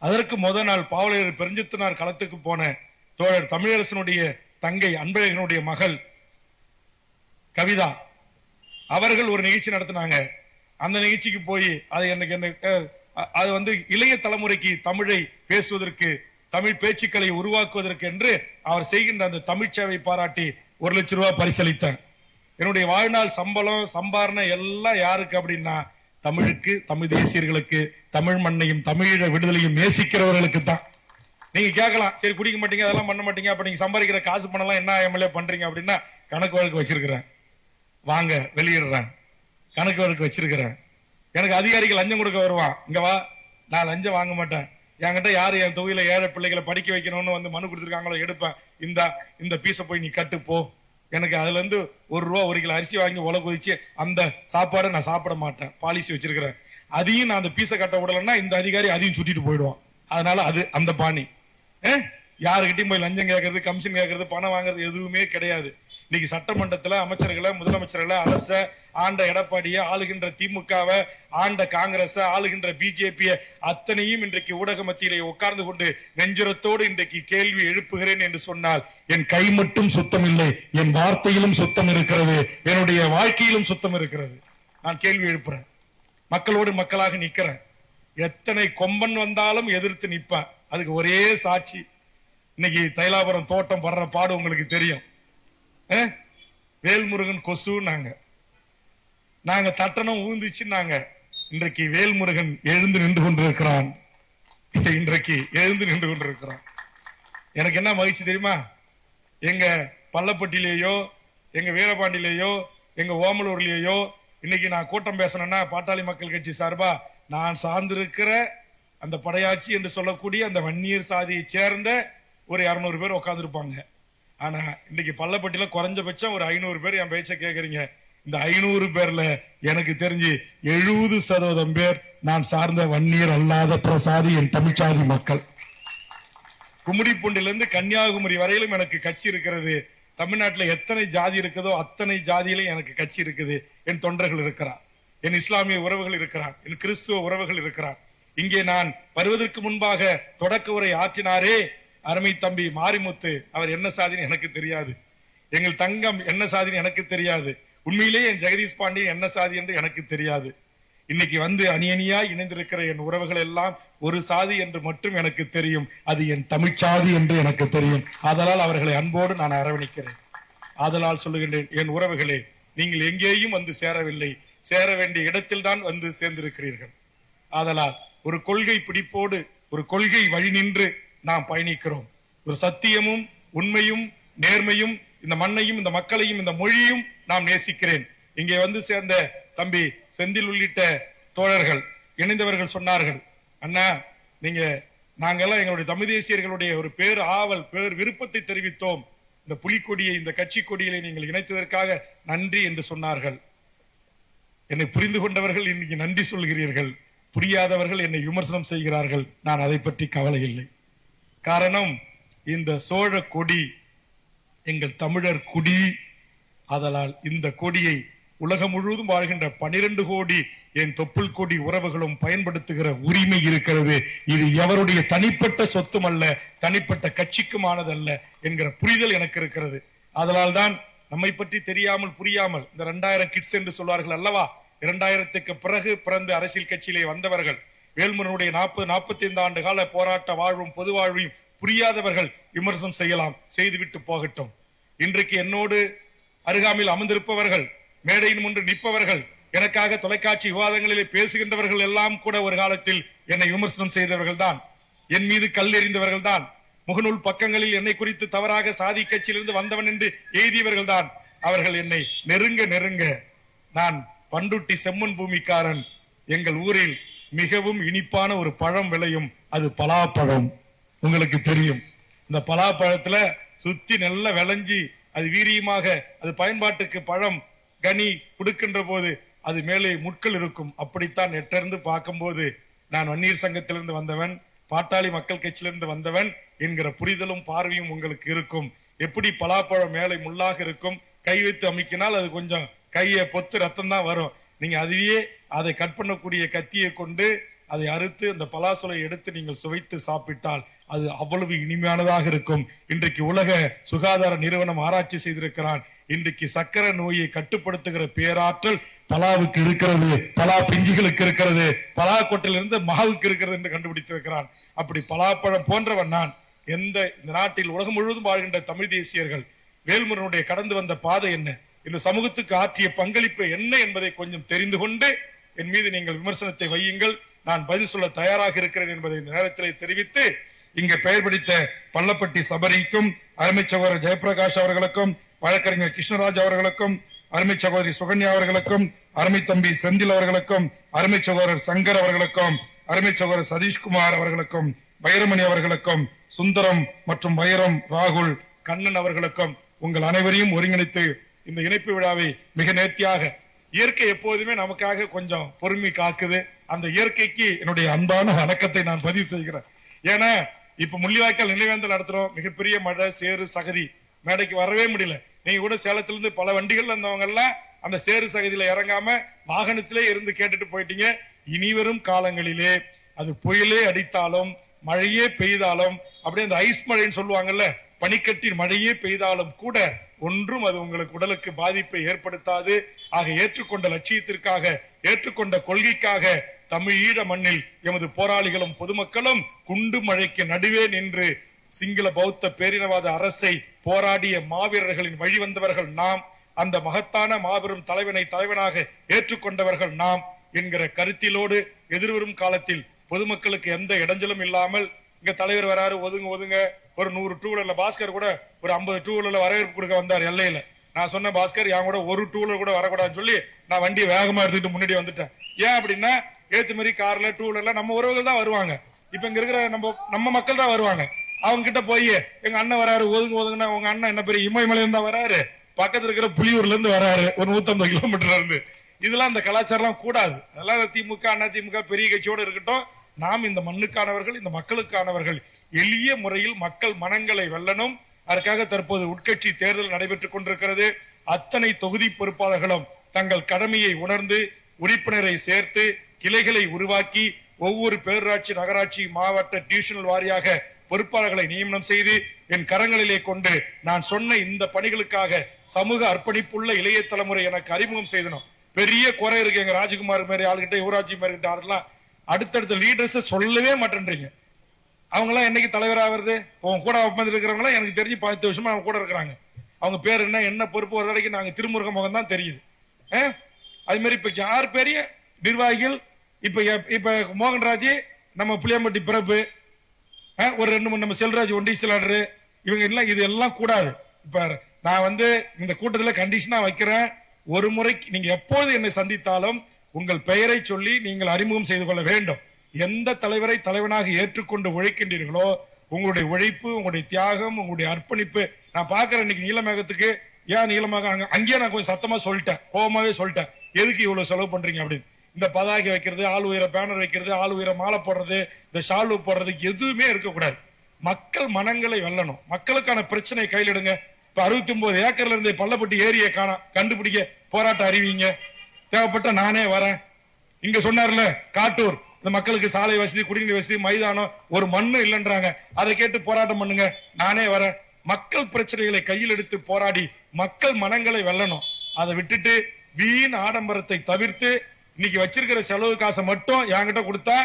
அதற்கு முதல் நாள் பாவலர் பெருஞ்சித்தனார் களத்துக்கு போன தோழர் தமிழரசனுடைய தங்கை அன்பழகனுடைய மகள் கவிதா அவர்கள் ஒரு நிகழ்ச்சி நடத்தினாங்க. அந்த நிகழ்ச்சிக்கு போய் அது வந்து இளைய தலைமுறைக்கு தமிழை பேசுவதற்கு, தமிழ் பேச்சுக்களை உருவாக்குவதற்கு என்று அவர் செய்கின்ற அந்த தமிழ் சேவை பாராட்டி 1 லட்சம் ரூபாய் பரிசளித்தார். என்னுடைய வாழ்நாள் சம்பளம் சம்பாரணை எல்லாம் யாருக்கு அப்படின்னா தமிழுக்கு, தமிழ் தேசியர்களுக்கு, தமிழ் மண்ணையும் தமிழ விடுதலையும் நேசிக்கிறவர்களுக்கு தான். நீங்க கேட்கலாம், சரி குடிக்க மாட்டீங்க, அதெல்லாம் பண்ண மாட்டீங்க, அப்ப நீங்க சம்பாதிக்கிற காசு பணம் என்ன எம்எல்ஏ பண்றீங்க அப்படின்னா, கணக்கு வழக்கு வச்சிருக்கிறேன், வாங்க வெளியிடுறேன், கணக்கு வழக்கு வச்சிருக்கிறேன். எனக்கு அதிகாரிகள் லஞ்சம் கொடுக்க வருவான், இங்க வா, நான் லஞ்சம் வாங்க மாட்டேன், என்கிட்ட யாரு என் தொகுதியில ஏழை பிள்ளைகளை படிக்க வைக்கணும்னு வந்து மனு கொடுத்துருக்காங்களோ எடுப்பேன், இந்த பீஸை போய் நீ கட்டு போ, எனக்கு அதுல இருந்து ₹1 1 கிலோ அரிசி வாங்கி உல கொதிச்சு அந்த சாப்பாடை நான் சாப்பிட மாட்டேன், பாலிசி வச்சிருக்கிறேன். அதையும் நான் அந்த பீஸை கட்ட விடலன்னா இந்த அதிகாரி அதையும் சுட்டிட்டு போயிடுவான். அதனால அது அந்த பாணி. யாருக்கிட்டையும் போய் லஞ்சம் கேட்கறது, கமிஷன் கேட்கறது, பணம் வாங்குறது எதுவுமே கிடையாது. இன்னைக்கு சட்டமன்றத்துல அமைச்சர்களை, முதலமைச்சர்களை, அரச ஆண்ட எடப்பாடிய, ஆளுகின்ற திமுகவை, ஆண்ட காங்கிரஸ், ஆளுகின்ற பிஜேபிய அத்தனையும் இன்றைக்கு ஊடக மத்தியிலே உட்கார்ந்து கொண்டு நெஞ்சுரத்தோடு இன்றைக்கு கேள்வி எழுப்புகிறேன் என்று சொன்னால், என் கை மட்டும் சுத்தம் இல்லை, என் வார்த்தையிலும் சுத்தம் இருக்கிறது, என்னுடைய வாழ்க்கையிலும் சுத்தம் இருக்கிறது. நான் கேள்வி எழுப்புறேன், மக்களோடு மக்களாக நிக்கிறேன். எத்தனை கொம்பன் வந்தாலும் எதிர்த்து நிப்பேன். அதுக்கு ஒரே சாட்சி, இன்னைக்கு தைலாபுரம் தோட்டம் படுற பாடு உங்களுக்கு தெரியும். வேல்முருகன் கொசு நாங்க தட்டணம் ஊந்துச்சு. இன்றைக்கு வேல்முருகன் எழுந்து நின்று கொண்டிருக்கிறான். இன்றைக்கு எழுந்து நின்று கொண்டிருக்கிறான். எனக்கு என்ன மகிழ்ச்சி தெரியுமா? எங்க பள்ளப்பட்டியிலேயோ, எங்க வீரபாண்டியிலேயோ, எங்க ஓமலூர்லயோ இன்னைக்கு நான் கூட்டம் பேசணும்னா, பாட்டாளி மக்கள் கட்சி சார்பா நான் சார்ந்திருக்கிற அந்த படையாட்சி என்று சொல்லக்கூடிய அந்த வன்னியர் சாதியை சேர்ந்த ஒரு 200 பேர் உட்கார்ந்து இருப்பாங்க. ஆனா இன்னைக்கு பள்ளப்பட்டியில குறைஞ்சபட்சம் ஒரு 500 பேர் என் பேச்ச கேக்குறீங்க. இந்த 500 பேர்ல எனக்கு தெரிஞ்சு 70% பேர் நான் சார்ந்த வன்னியர் அல்லாத பிரசாதி என் தமிழ்ச்சாதி மக்கள். கும்மிடிப்பூண்டிலிருந்து கன்னியாகுமரி வரையிலும் எனக்கு கட்சி இருக்கிறது. தமிழ்நாட்டில் எத்தனை ஜாதி இருக்குதோ அத்தனை ஜாதியிலும் எனக்கு கட்சி இருக்குது. என் தொண்டர்கள் இருக்கிறார், என் இஸ்லாமிய உறவுகள் இருக்கிறார், என் கிறிஸ்துவ உறவுகள் இருக்கிறார். இங்கே நான் வருவதற்கு முன்பாக தொடக்க உரை ஆற்றினாரே அருமை தம்பி மாரிமுத்து, அவர் என்ன சாதின்னு எனக்கு தெரியாது. எங்கள் தங்கம் என்ன சாதின்னு எனக்கு தெரியாது. உண்மையிலேயே என் ஜெகதீஷ் பாண்டியன் என்ன சாதி என்று எனக்கு தெரியாது. இன்னைக்கு வந்து அணியணியா இணைந்திருக்கிற என் உறவுகள் எல்லாம் ஒரு சாதி என்று மட்டும் எனக்கு தெரியும், அது என் தமிழ்ச்சாதி என்று எனக்கு தெரியும். ஆதலால் அவர்களை அன்போடு நான் அரவணைக்கிறேன். ஆதலால் சொல்லுகின்றேன், என் உறவுகளே, நீங்கள் எங்கேயும் வந்து சேரவில்லை, சேர வேண்டிய இடத்தில் தான் வந்து சேர்ந்திருக்கிறீர்கள். ஆதலால் ஒரு கொள்கை பிடிப்போடு, ஒரு கொள்கை வழி நின்று நாம் பயணிக்கிறோம். ஒரு சத்தியமும் உண்மையும் நேர்மையும் இந்த மண்ணையும் இந்த மக்களையும் இந்த மொழியும் நாம் நேசிக்கிறேன். இங்கே வந்து சேர்ந்த தம்பி செந்தில் உள்ளிட்ட தோழர்கள் இணைந்தவர்கள் சொன்னார்கள், அண்ணா நாங்கெல்லாம் எங்களுடைய தமிழ் தேசியர்களுடைய ஒரு பேர் ஆவல், பேர் விருப்பத்தை தெரிவித்தோம், இந்த புலிக்கொடியை, இந்த கட்சி கொடியை நீங்கள் இணைத்ததற்காக நன்றி என்று சொன்னார்கள். என்னை புரிந்து கொண்டவர்கள் இன்னைக்கு நன்றி சொல்கிறீர்கள், புரியாதவர்கள் என்னை விமர்சனம் செய்கிறார்கள். நான் அதை பற்றி கவலை இல்லை. காரணம், இந்த சோழ கொடி எங்கள் தமிழர் கொடி. அதனால் இந்த கொடியை உலகம் முழுவதும் வாழ்கின்ற 12 கோடி என் தொப்புள் கொடி உறவுகளும் பயன்படுத்துகிற உரிமை இருக்கிறது. இது எவருடைய தனிப்பட்ட சொத்தும் அல்ல, தனிப்பட்ட கட்சிக்குமானதல்ல என்கிற புரிதல் எனக்கு இருக்கிறது. அதனால் தான் நம்மை பற்றி தெரியாமல் புரியாமல் இந்த 2000 கிட்ஸ் என்று சொல்வார்கள் அல்லவா, 2000க்கு பிறகு பிறந்த அரசியல் கட்சியிலே வந்தவர்கள், வேல்முருகனுடைய 40-45 ஆண்டு கால போராட்ட வாழ்வும் பொது வாழ்வையும் புரியாதவர்கள் விமர்சனம் செய்யலாம், செய்துவிட்டு போகட்டும். இன்றைக்கு என்னோடு அருகாமையில் அமர்ந்திருப்பவர்கள், மேடையின் முன்று நிற்பவர்கள், எனக்காக தொலைக்காட்சி விவாதங்களிலே பேசுகின்றவர்கள் எல்லாம் கூட ஒரு காலத்தில் என்னை விமர்சனம் செய்தவர்கள் தான், என் மீது கல் எறிந்தவர்கள் தான், முகநூல் பக்கங்களில் என்னை குறித்து தவறாக சாதி கட்சியிலிருந்து வந்தவன் என்று எழுதியவர்கள் தான். அவர்கள் என்னை நெருங்க நெருங்க நான் பண்டுட்டி செம்மன் பூமிக்காரன். எங்கள் ஊரில் மிகவும் இனிப்பான ஒரு பழம் விளையும், அது பலாப்பழம். உங்களுக்கு தெரியும், இந்த பலாப்பழத்துல சுத்தி நல்லா விளைஞ்சி அது வீரியமாக அது பயன்பாட்டுக்கு பழம் கனி கொடுக்கின்ற போது அது மேலே முட்கள் இருக்கும். அப்படித்தான் நெட்டிருந்து பார்க்கும்போது நான் வன்னியர் சங்கத்திலிருந்து வந்தவன், பாட்டாளி மக்கள் கட்சியிலிருந்து வந்தவன் என்கிற புரிதலும் பார்வையும் உங்களுக்கு இருக்கும். எப்படி பலாப்பழம் மேலே முள்ளாக இருக்கும், கை வைத்து அமைக்கினால் அது கொஞ்சம் கையை பொத்து ரத்தம் தான் வரும். நீங்க அதுவே அதை கட் பண்ணக்கூடிய கத்தியை கொண்டு அதை அறுத்து அந்த பலாசொலை எடுத்து நீங்கள் சுவைத்து சாப்பிட்டால் அது அவ்வளவு இனிமையானதாக இருக்கும். இன்றைக்கு உலக சுகாதார நிறுவனம் ஆராய்ச்சி செய்திருக்கிறான், இன்றைக்கு சக்கரை நோயை கட்டுப்படுத்துகிற பேராற்றல் பலாவுக்கு இருக்கிறது, பலா பிஞ்சுகளுக்கு இருக்கிறது, பலா கொட்டையிலிருந்து மாவுக்கு இருக்கிறது என்று கண்டுபிடித்திருக்கிறான். அப்படி பலாப்பழம் போன்றவன் நான். இந்த நாட்டில் உலகம் முழுவதும் வாழ்கின்ற தமிழ் தேசியர்கள் வேல்முருகனுடைய கடந்து வந்த பாதை என்ன, இந்த சமூகத்துக்கு ஆற்றிய பங்களிப்பு என்ன என்பதை கொஞ்சம் தெரிந்து கொண்டு என் மீது நீங்கள் விமர்சனத்தை வையுங்கள், நான் பதில் சொல்ல தயாராக இருக்கிறேன் என்பதை இந்த நேரத்தில் தெரிவித்து, இங்கே பெயர் பிடித்த பள்ளப்பட்டி சபரிக்கும், அருமை சகோதரர் ஜெயபிரகாஷ் அவர்களுக்கும், வழக்கறிஞர் கிருஷ்ணராஜ் அவர்களுக்கும், அருமை சகோதரி சுகன்யா அவர்களுக்கும், அருமை தம்பி செந்தில் அவர்களுக்கும், அருமை சகோதரர் சங்கர் அவர்களுக்கும், அருமை சகோதரர் சதீஷ்குமார் அவர்களுக்கும், வைரமணி அவர்களுக்கும், சுந்தரம் மற்றும் வைரம், ராகுல், கண்ணன் அவர்களுக்கும் உங்கள் அனைவரையும் ஒருங்கிணைத்து இந்த இணைப்பு விழாவை மிக நேர்த்தியாக, இயற்கை எப்போதுமே நமக்காக கொஞ்சம் பொறுமை காக்குது, அந்த இயற்கைக்கு என்னுடைய அன்பான வணக்கத்தை நான் பதிவு செய்கிறேன். ஏன்னா இப்ப முள்ளிவாய்க்கால் நினைவேந்தல் நடத்துறோம், மிகப்பெரிய மழை, சேறு, சகதி, மேடைக்கு வரவே முடியல. நீங்க கூட சேலத்திலிருந்து பல வண்டிகள் வந்தவங்க எல்லாம் அந்த சேறு சகதியில இறங்காம வாகனத்திலே இருந்து கேட்டுட்டு போயிட்டீங்க. இனிவரும் காலங்களிலே அது புயலே அடித்தாலும் மழையே பெய்தாலும், அப்படியே அந்த ஐஸ் மழைன்னு சொல்லுவாங்கல்ல, பனிக்கட்டின் மழையே பெய்தாலும் கூட ஒன்றும் அது உங்களுக்கு உடலுக்கு பாதிப்பை ஏற்படுத்தாது. ஆக ஏற்றுக்கொண்ட லட்சியத்திற்காக, ஏற்றுக்கொண்ட கொள்கைக்காக தமிழீழ மண்ணில் எமது போராளிகளும் பொதுமக்களும் குண்டு மழைக்கு நடுவே நின்று சிங்கள பௌத்த பேரினவாத அரசை போராடிய மாவீரர்களின் வழிவந்தவர்கள் நாம். அந்த மகத்தான மாபெரும் தலைவனை தலைவனாக ஏற்றுக்கொண்டவர்கள் நாம் என்கிற கருத்திலோடு எதிர்வரும் காலத்தில் பொதுமக்களுக்கு எந்த இடைஞ்சலும் இல்லாமல், இங்க தலைவர் வராரு, ஒதுங்க ஒதுங்க, ஒரு 100 டூ வீலர்ல பாஸ்கர் கூட ஒரு 50 டூ வீலர்ல வரவேற்பு கொடுக்க வந்தார் எல்லையில. நான் சொன்ன பாஸ்கர் என் கூட ஒரு டூ வீலர் கூட வரக்கூடாதுன்னு சொல்லி நான் வண்டியை வேகமா எடுத்துட்டு முன்னாடி வந்துட்டேன். ஏன் அப்படின்னா, ஏத்து மாதிரி கார்ல டூ வீலர்ல நம்ம உறவுகள் தான் வருவாங்க. இப்ப இங்க இருக்கிற நம்ம மக்கள் தான் வருவாங்க. அவங்க கிட்ட போய் எங்க அண்ணன் வராரு ஒதுங்க ஒதுங்கன்னா, உங்க அண்ணன் என்ன பெரிய இமயமலையில இருந்தா வராரு, பக்கத்துல இருக்கிற புலியூர்ல இருந்து வராரு, ஒரு 150 கிலோமீட்டர்ல இருந்து. இதெல்லாம் இந்த கலாச்சாரம் கூடாது. அதெல்லாம் திமுக அண்ணா திமுக பெரிய கட்சியோட இருக்கட்டும். நாம் இந்த மண்ணுக்கானவர்கள், இந்த மக்களுக்கானவர்கள். எளிய முறையில் மக்கள் மனங்களை வெல்லணும். அதற்காக தற்போது உட்கட்சி தேர்தல் நடைபெற்றுக் கொண்டிருக்கிறது. அத்தனை தொகுதி பொறுப்பாளர்களும் தங்கள் கடமையை உணர்ந்து உறுப்பினரை சேர்த்து கிளைகளை உருவாக்கி ஒவ்வொரு பேரூராட்சி, நகராட்சி, மாவட்ட, டிவிஷனல் வாரியாக பொறுப்பாளர்களை நியமனம் செய்து என் கரங்களிலே கொண்டு நான் சொன்ன இந்த பணிகளுக்காக சமூக அர்ப்பணிப்புள்ள இளைய தலைமுறை எனக்கு அறிமுகம் செய்தனும். பெரிய குறை இருக்கு எங்க ராஜ்குமார் மாதிரி ஆளுகிட்ட, யுவராஜ் மாதிரி ஆளுலாம் அடுத்தடுத்த லீடர்ஸ் சொல்லவே மாட்டேன்றீங்க. அவங்க எல்லாம் என்னைக்கு தலைவராகிறது? உங்க கூட உட்கார்ந்து இருக்கிறவங்க எனக்கு தெரிஞ்சு 10 வருஷமா அவங்க கூட இருக்கிறாங்க. அவங்க பேர் என்ன பொறுப்பு ஒரு வரைக்கும் நாங்க திருமுருக முகம் தான் தெரியுது. அது மாதிரி இப்ப யார் பெரிய நிர்வாகிகள்? இப்ப மோகன்ராஜ், நம்ம புளியம்பட்டி பிரபு, ஒரு 2-3 நம்ம செல்வராஜ் ஒண்டீசலாடரு, இவங்க எல்லாம் இது எல்லாம் கூடாது. இப்ப நான் இந்த கூட்டத்துல கண்டிஷனா வைக்கிறேன், ஒரு முறைக்கு நீங்க எப்போது என்னை சந்தித்தாலும் உங்கள் பெயரை சொல்லி நீங்கள் அறிமுகம் செய்து கொள்ள வேண்டும். எந்த தலைவரை தலைவனாக ஏற்றுக்கொண்டு உழைக்கின்றீர்களோ உங்களுடைய உழைப்பு, உங்களுடைய தியாகம், உங்களுடைய அர்ப்பணிப்பு நான் பாக்குறேன். இன்னைக்கு நீலமேகத்துக்கு ஏன் நீளமாக அங்கேயே நான் கொஞ்சம் சத்தமா சொல்லிட்டேன், கோபமாவே சொல்லிட்டேன், எதுக்கு இவ்வளவு செலவு பண்றீங்க அப்படின்னு. இந்த பதாகை வைக்கிறது, ஆள் உயர பேனர் வைக்கிறது, ஆள் உயர மாலை போடுறது, இந்த ஷாலு போடுறது எதுவுமே இருக்கக்கூடாது. மக்கள் மனங்களை வெல்லணும். மக்களுக்கான பிரச்சனை கையில் எடுங்க. இப்ப 69 ஏக்கர்ல இருந்து பள்ளப்பட்டி ஏரியை கண்டுபிடிக்க போராட்டம் அறிவிங்க. தேவைப்பட்ட நானே வரேன். இங்க சொன்னார்ல காட்டூர், இந்த மக்களுக்கு சாலை வசதி, குடிநீர் வசதி, மைதானம், ஒரு மண்ணு இல்லைன்றாங்க. அதை கேட்டு போராட்டம் பண்ணுங்க, நானே வரேன். மக்கள் பிரச்சனைகளை கையில் எடுத்து போராடி மக்கள் மனங்களை வெல்லணும். அதை விட்டுட்டு வீண் ஆடம்பரத்தை தவிர்த்து இன்னைக்கு வச்சிருக்கிற செலவு காசை மட்டும் என்கிட்ட கொடுத்தா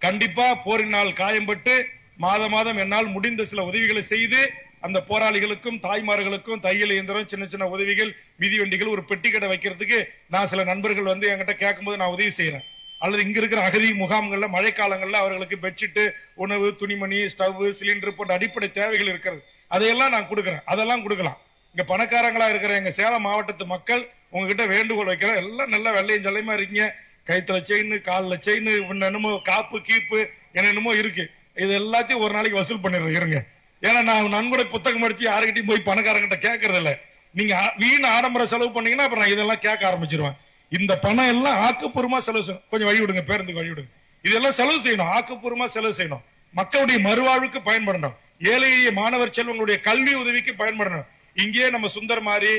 கண்டிப்பா போரினால் காயம்பட்டு மாதம் என்னால் முடிந்த சில உதவிகளை செய்து அந்த போராளிகளுக்கும் தாய்மார்களுக்கும் தையல் இயந்திரம், சின்ன சின்ன உதவிகள், மிதிவண்டிகள், ஒரு பெட்டி கடை வைக்கிறதுக்கு நான் சில நண்பர்கள் என்கிட்ட கேட்கும்போது நான் உதவி செய்யறேன். அல்லது இங்க இருக்கிற அகதி முகாம்கள்ல மழைக்காலங்கள்ல அவர்களுக்கு பெட்ஷீட், உணவு, துணிமணி, ஸ்டவ், சிலிண்டர் போன்ற அடிப்படை தேவைகள் இருக்கிறது. அதையெல்லாம் நான் கொடுக்கறேன். அதெல்லாம் கொடுக்கலாம். இங்க பணக்காரங்களா இருக்கிற எங்க சேலம் மாவட்டத்து மக்கள் உங்ககிட்ட வேண்டுகோள் வைக்கிறேன். எல்லாம் நல்லா வெள்ளையும் ஜல்லையுமா இருக்கீங்க. கைத்துல செயின், காலில் செயின், என்னமோ காப்பு கீப்பு என்னென்னமோ இருக்கு. இது எல்லாத்தையும் ஒரு நாளைக்கு வசூல் பண்ணிடுறேன் இருங்க. ஏன்னா நான் நன்கொடை புத்தகம் படிச்சு யாருக்கிட்டையும் போய் பணக்காரங்கிட்ட கேட்கறது இல்ல. நீங்க வீண் ஆடம்பர செலவு பண்ணீங்கன்னா அப்புறம் நான் இதெல்லாம் கேட்க ஆரம்பிச்சிருவேன். இந்த பணம் எல்லாம் ஆக்கப்பூர்வமா செலவு செய்யணும். கொஞ்சம் வழி விடுங்க, பேருந்துக்கு வழி விடுங்க. இதெல்லாம் செலவு செய்யணும், ஆக்கப்பூர்வமா செலவு செய்யணும். மக்களுடைய மறுவாழ்வுக்கு பயன்படணும். ஏழை எளிய மாணவர் செல்வங்களுடைய கல்வி உதவிக்கு பயன்படணும். இங்கே நம்ம சுந்தர் மாதிரி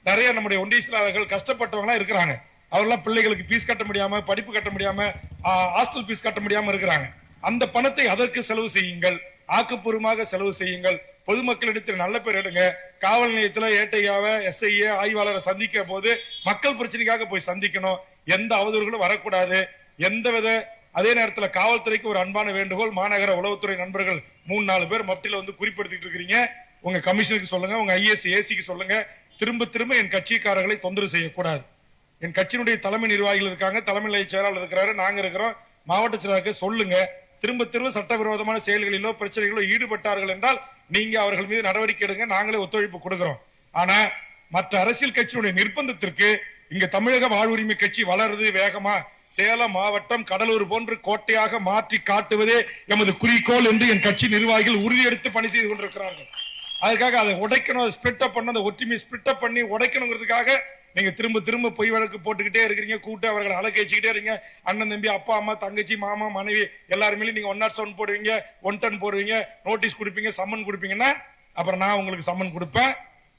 நிறைய நம்முடைய ஒண்டீஸ்வரர்கள் கஷ்டப்பட்டவங்க இருக்கிறாங்க. அவரெல்லாம் பிள்ளைகளுக்கு பீஸ் கட்ட முடியாம, படிப்பு கட்ட முடியாம, ஹாஸ்டல் பீஸ் கட்ட முடியாம இருக்கிறாங்க. அந்த பணத்தை அதற்கு செலவு செய்யுங்கள், ஆக்கப்பூர்வமாக செலவு செய்யுங்கள். பொதுமக்களிடத்தில் நல்ல பேர் எடுங்க. காவல் நிலையத்தில் ஏட்டையாவ, எஸ்ஐஏ, ஆய்வாளரை சந்திக்க போது மக்கள் பிரச்சனைக்காக போய் சந்திக்கணும். எந்த அவதூறுகளும் வரக்கூடாது. எந்தவித அதே நேரத்தில் காவல்துறைக்கு ஒரு அன்பான வேண்டுகோள். மாநகர உளவுத்துறை நண்பர்கள் 3-4 பேர் மப்டில குறிப்பிடுத்திட்டு இருக்கிறீங்க. உங்க கமிஷனருக்கு சொல்லுங்க, உங்க ஐஏஎஸ் ஏசிக்கு சொல்லுங்க, திரும்ப திரும்ப என் கட்சிக்காரர்களை தொந்தரவு செய்யக்கூடாது. என் கட்சியினுடைய தலைமை நிர்வாகிகள் இருக்காங்க, தலைமை நிலைய செயலாளர் இருக்கிறாரு, நாங்க இருக்கிறோம், மாவட்ட செயலாளருக்கு சொல்லுங்க. திரும்ப திரும்ப சட்டவிரோதமான செயல்களிலோ பிரச்சனைகளோ ஈடுபட்டார்கள் என்றால் நீங்க அவர்கள் மீது நடவடிக்கை எடுங்க, நாங்களே ஒத்துழைப்பு கொடுக்கிறோம். ஆனா மற்ற அரசியல் கட்சியினுடைய நிர்பந்தத்திற்கு இங்க தமிழக வாழ்வுரிமை கட்சி வளருது வேகமா, சேலம் மாவட்டம் கடலூர் போன்று கோட்டையாக மாற்றி காட்டுவதே எமது குறிக்கோள் என்று என் கட்சி நிர்வாகிகள் உறுதியெடுத்து பணி செய்து கொண்டிருக்கிறார்கள். அதுக்காக அதை உடைக்கணும், ஸ்பிளிட் அப் பண்ண, அந்த ஒற்றுமை ஸ்பிளிட் அப் பண்ணி உடைக்கணுங்கிறதுக்காக நீங்க திரும்ப திரும்ப பொய் வழக்கு போட்டுக்கிட்டே இருக்கிறீங்க, கூட்டு அவர்களை அலக்கழிச்சுக்கிட்டே இருக்கீங்க. அண்ணன் தம்பி, அப்பா அம்மா, தங்கச்சி, மாமா, மனைவி எல்லாருமே நீங்க 107 போடுவீங்க, 110 போடுவீங்க, நோட்டீஸ் கொடுப்பீங்க, சம்மன் கொடுப்பீங்கன்னா அப்புறம் நான் உங்களுக்கு சம்மன் கொடுப்பேன்,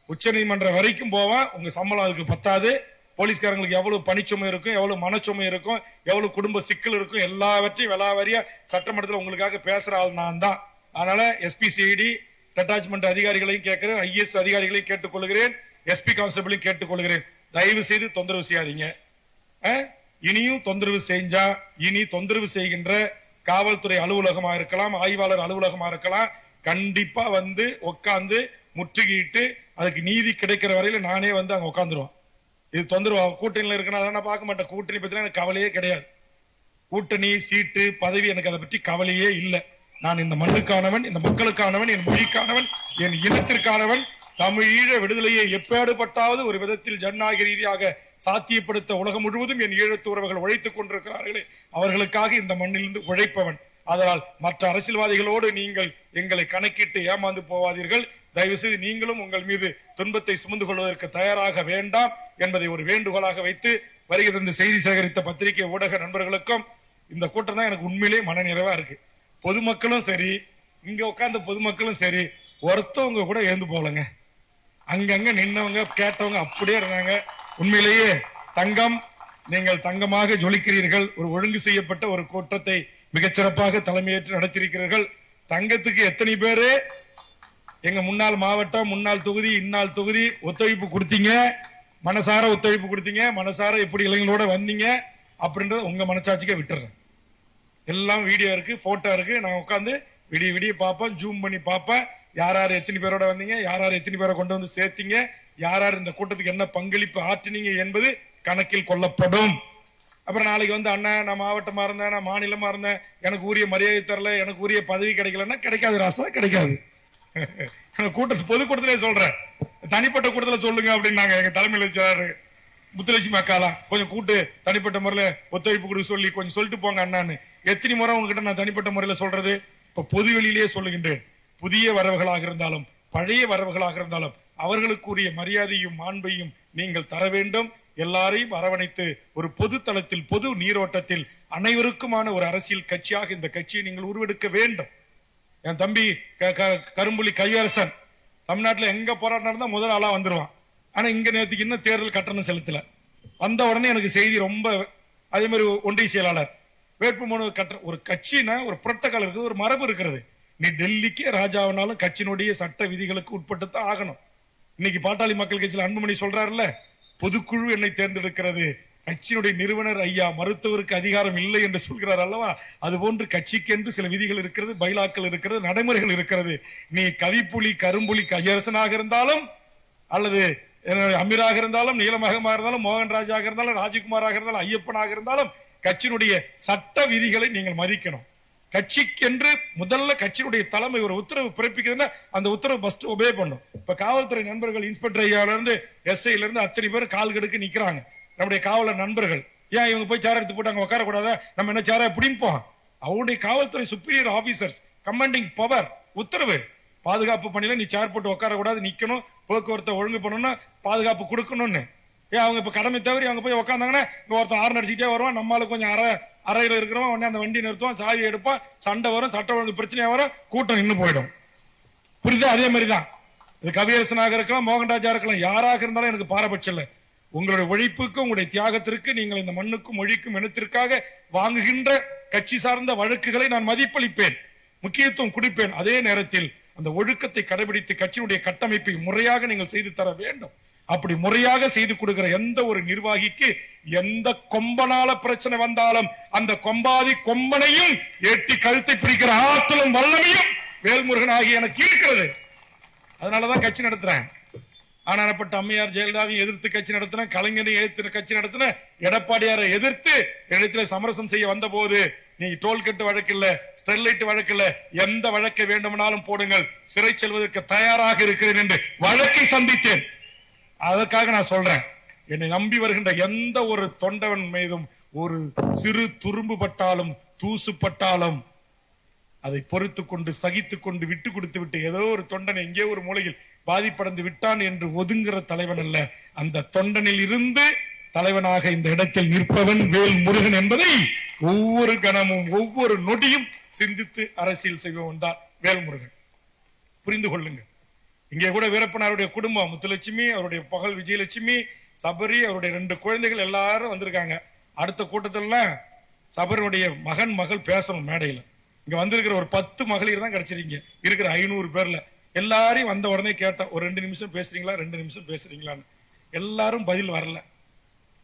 உச்ச நீதிமன்றம் வரைக்கும் போவேன். உங்க சம்பளம் அதுக்கு பத்தாது. போலீஸ்காரங்களுக்கு எவ்வளவு பணிச்சுமை இருக்கும், எவ்வளவு மனச்சுமை இருக்கும், எவ்வளவு குடும்ப சிக்கல் இருக்கும், எல்லாவற்றையும் விலாவாரியா சட்டமன்றத்தில் உங்களுக்காக பேசுற ஆள் நான் தான். அதனால எஸ்பிசிஐடி அட்டாச்மெண்ட் அதிகாரிகளையும் கேட்கிறேன், ஐஏஎஸ் அதிகாரிகளையும் கேட்டுக்கொள்கிறேன், எஸ்பி கான்ஸ்டபிளையும் கேட்டுக்கொள்கிறேன், தயவு செய்து தொந்தரவு செய்யாதீங்க. இனியும் தொந்தரவு செஞ்சா, இனி தொந்தரவு செய்கின்ற காவல்துறை அலுவலகமா இருக்கலாம், ஆய்வாளர் அலுவலகமா இருக்கலாம், கண்டிப்பா வந்து உட்கார்ந்து முற்றுகையிட்டு அதுக்கு நீதி கிடைக்கிற வரையில நானே வந்து அங்க உட்காந்துருவோம். இது தொந்தரவு. கூட்டணியில இருக்கிறனால நான் பார்க்க மாட்டேன். கூட்டணி பத்தி எனக்கு கவலையே கிடையாது. கூட்டணி, சீட்டு, பதவி எனக்கு அதை பற்றி கவலையே இல்லை. நான் இந்த மண்ணுக்கானவன், இந்த மக்களுக்கானவன், என் மொழிக்கானவன், என் இனத்திற்கானவன். தமிழீழ விடுதலையை எப்பேடுபட்டாவது ஒரு விதத்தில் ஜனநாயக ரீதியாக சாத்தியப்படுத்த உலகம் முழுவதும் என் ஈழத்து உறவுகள் உழைத்துக் கொண்டிருக்கிறார்களே, அவர்களுக்காக இந்த மண்ணிலிருந்து உழைப்பவன். அதனால் மற்ற அரசியல்வாதிகளோடு நீங்கள் எங்களை கணக்கிட்டு ஏமாந்து போவாதீர்கள். தயவு செய்து நீங்களும் உங்கள் மீது துன்பத்தை சுமந்து கொள்வதற்கு தயாராக வேண்டாம் என்பதை ஒரு வேண்டுகோளாக வைத்து வருகை தந்து செய்தி சேகரித்த பத்திரிகை ஊடக நண்பர்களுக்கும் இந்த கூட்டம் தான் எனக்கு உண்மையிலே மன நிறைவா இருக்கு. பொதுமக்களும் சரி, இங்க உட்கார்ந்த பொதுமக்களும் சரி, ஒருத்தவங்க கூட எழுந்து போலங்க. அங்கங்க நின்னவங்க கேட்டவங்க அப்படியே இருந்தாங்க. உண்மையிலேயே தங்கம், நீங்கள் தங்கமாக ஜொலிக்கிறீர்கள். ஒரு ஒழுங்கு செய்யப்பட்ட ஒரு கூட்டத்தை மிகச்சிறப்பாக தலைமையேற்று நடத்தியிருக்கிறீர்கள். தங்கத்துக்கு எத்தனை பேரு எங்க முன்னாள் மாவட்டம், முன்னாள் தொகுதி, இந்நாள் தொகுதி ஒத்துழைப்பு கொடுத்தீங்க, மனசார ஒத்துழைப்பு கொடுத்தீங்க, மனசார எப்படி இளைஞர்களோட வந்தீங்க அப்படின்றது உங்க மனசாட்சிக்கே விட்டுறேன். எல்லாம் வீடியோ இருக்கு, போட்டோ இருக்கு. நான் உட்காந்து விடிய விடிய பார்ப்பேன், ஜூம் பண்ணி பார்ப்பேன். யார் யார் எத்தனை பேரோட வந்தீங்க, யார் யார் எத்தனை பேரை கொண்டு வந்து சேர்த்தீங்க, யார் யார் இந்த கூட்டத்துக்கு என்ன பங்களிப்பு ஆற்றினீங்க என்பது கணக்கில் கொள்ளப்படும். அப்புறம் நாளைக்கு வந்து அண்ணா நான் மாவட்டமா இருந்தேன், நான் மாநிலமா இருந்தேன், எனக்கு உரிய மரியாதை தரல, எனக்கு உரிய பதவி கிடைக்கலன்னா கிடைக்காது ராசா, கிடைக்காது. பொதுக்கூட்டத்திலே சொல்றேன், தனிப்பட்ட கூட்டத்துல சொல்லுங்க அப்படின்னாங்க எங்க தலைமையில் முத்துலட்சுமி அக்காலாம். கொஞ்சம் கூட்டு தனிப்பட்ட முறையில ஒத்துழைப்பு கொடுக்க சொல்லி கொஞ்சம் சொல்லிட்டு போங்க அண்ணான்னு. எத்தனை முறை உங்ககிட்ட நான் தனிப்பட்ட முறையில சொல்றது? இப்ப பொது வெளியிலேயே சொல்லுகின்றேன். புதிய வரவுகளாக இருந்தாலும் பழைய வரவுகளாக இருந்தாலும் அவர்களுக்குரிய மரியாதையும் மாண்பையும் நீங்கள் தர வேண்டும். எல்லாரையும் அரவணைத்து ஒரு பொது தளத்தில், பொது நீரோட்டத்தில் அனைவருக்குமான ஒரு அரசியல் கட்சியாக இந்த கட்சியை நீங்கள் உருவெடுக்க வேண்டும். என் தம்பி கரும்புலி கையரசன் தமிழ்நாட்டில் எங்க போராட்டம் நடந்தா முதல் ஆளா வந்துருவான். ஆனா இங்க நேரத்துக்கு இன்னும் தேர்தல் கட்டணம் செலுத்தல. வந்த உடனே எனக்கு செய்தி ரொம்ப. அதே மாதிரி ஒன்றிய செயலாளர் வேட்புமனு கட்ட ஒரு கட்சினா ஒரு புரோட்டோகால் இருக்குது, ஒரு மரபு இருக்கிறது. நீ டெல்லிக்கே ராஜாவினாலும் கட்சியினுடைய சட்ட விதிகளுக்கு உட்பட்டு தான் ஆகணும். இன்னைக்கு பாட்டாளி மக்கள் கட்சியில் அன்புமணி சொல்றாருல்ல, பொதுக்குழு என்னை தேர்ந்தெடுக்கிறது, கட்சியினுடைய நிறுவனர் ஐயா மருத்துவருக்கு அதிகாரம் இல்லை என்று சொல்கிறார் அல்லவா, அது போன்று கட்சிக்கு என்று சில விதிகள் இருக்கிறது, பைலாக்கள் இருக்கிறது, நடைமுறைகள் இருக்கிறது. நீ கவிப்புலி கரும்புலி கையரசனாக இருந்தாலும் அல்லது அமீராக இருந்தாலும், நீலமகமாக இருந்தாலும், மோகன்ராஜாக இருந்தாலும், ராஜகுமாராக இருந்தாலும், ஐயப்பனாக இருந்தாலும் கட்சியினுடைய சட்ட விதிகளை நீங்கள் மதிக்கணும். கட்சிக்கென்று முதல்ல கட்சியினுடைய தலைமை ஒரு உத்தரவு பிறப்பிக்குதுன்னா அந்த உத்தரவு ஃபர்ஸ்ட் ஒபே பண்ணும். இப்ப காவல்துறை நண்பர்கள் இன்ஸ்பெக்டர் ஐயால இருந்து எஸ்ஐல இருந்து அத்தனை பேர் கால் கெடுக்க நிக்கிறாங்க. நம்முடைய காவலர் நண்பர்கள் ஏன் இவங்க போய் சேர எடுத்து போட்டு அங்க உட்கார கூடாதா, நம்ம என்ன சேர பிடிப்போம்? அவருடைய காவல்துறை சுப்பீரியர் ஆபீசர்ஸ் கமாண்டிங் பவர் உத்தரவு, பாதுகாப்பு பணியில நீ சேர் போட்டு உட்கார கூடாது, நிக்கணும், போக்குவரத்தை ஒழுங்கு பண்ணணும்னா பாதுகாப்பு கொடுக்கணும்னு. ஏன் அவங்க இப்ப கடமை தவறி அவங்க போய் உட்காந்தாங்கன்னா ஒருத்தன் ஆறு அடிச்சுட்டே வருவான், நம்மளால கொஞ்சம் அறையில இருக்கிறவன் உடனே அந்த வண்டி நிறுத்துவான், சாவி எடுப்பான், சண்டை வரும், சட்ட ஒழுங்கு பிரச்சனையா வரும், கூட்டம் நின்று போயிடும். புரியுதா? அதே மாதிரிதான் இது கவியரசனாக இருக்கலாம், மோகன்ராஜா இருக்கலாம், யாராக இருந்தாலும் எனக்கு பாரபட்சம் இல்லை. உங்களுடைய உழைப்புக்கு, உங்களுடைய தியாகத்திற்கு, நீங்கள் இந்த மண்ணுக்கும் மொழிக்கும் இனத்திற்காக வாங்குகின்ற கட்சி சார்ந்த வழக்குகளை நான் மதிப்பளிப்பேன், முக்கியத்துவம் கொடுப்பேன். அதே நேரத்தில் அந்த ஒழுக்கத்தை கடைபிடித்து கட்சியினுடைய கட்டமைப்பை முறையாக நீங்கள் செய்து தர வேண்டும். அப்படி முறையாக செய்து கொடுக்கிற எந்த ஒரு நிர்வாகிக்கு எந்த கொம்பனால பிரச்சனை வந்தாலும் அந்த கொம்பாதி கொம்பனையும் ஏற்றி கழுத்தை பிடிக்கிற ஆற்றலும் வல்லமையும் வேல்முருகன் ஆகிய எனக்கு இருக்கிறது. அதனாலதான் கட்சி நடத்துறேன். ஆனானப்பட்ட அம்மையார் ஜெயலலிதாவையும் எதிர்த்து கட்சி நடத்தின, கலைஞரை எதிர்த்து கட்சி நடத்தின, எடப்பாடியாரை எதிர்த்து இடத்துல சமரசம் செய்ய வந்த போது நீ டோல்கட்டு வழக்கு இல்ல, ஸ்டெர்லைட் வழக்கு இல்ல, எந்த வழக்கை வேண்டுமானாலும் போடுங்கள், சிறை செல்வதற்கு தயாராக இருக்கிறேன் என்று வழக்கை சந்தித்தேன். அதற்காக நான் சொல்றேன், என்னை நம்பி வருகின்ற எந்த ஒரு தொண்டவன் மீதும் ஒரு சிறு துரும்பு பட்டாலும் தூசு பட்டாலும் அதை பொறுத்து கொண்டு சகித்துக் கொண்டு விட்டு கொடுத்து விட்டு ஏதோ ஒரு தொண்டன் எங்கே ஒரு மூலையில் பாதிப்படைந்து விட்டான் என்று ஒதுங்குற தலைவன் அல்ல. அந்த தொண்டனில் இருந்து தலைவனாக இந்த இடத்தில் நிற்பவன் வேல் முருகன் என்பதை ஒவ்வொரு கணமும் ஒவ்வொரு நொடியும் சிந்தித்து அரசியல் செய்பவன் தான் வேல்முருகன். புரிந்து கொள்ளுங்க. இங்கே கூட வீரப்பனாருடைய குடும்பம், முத்துலட்சுமி, அவருடைய பகல் விஜயலட்சுமி, சபரி, அவருடைய 2 குழந்தைகள் எல்லாரும் வந்திருக்காங்க. அடுத்த கூட்டத்துல சபரியுடைய மகன் மகள் பேசணும் மேடையில. இங்க வந்திருக்கிற ஒரு 10 மகளிர் தான் கிடைச்சிருக்கீங்க இருக்கிற 500 பேர்ல. எல்லாரையும் வந்த உடனே கேட்டேன், ஒரு 2 நிமிஷம் பேசுறீங்களா, 2 நிமிஷம் பேசுறீங்களான்னு. எல்லாரும் பதில் வரல.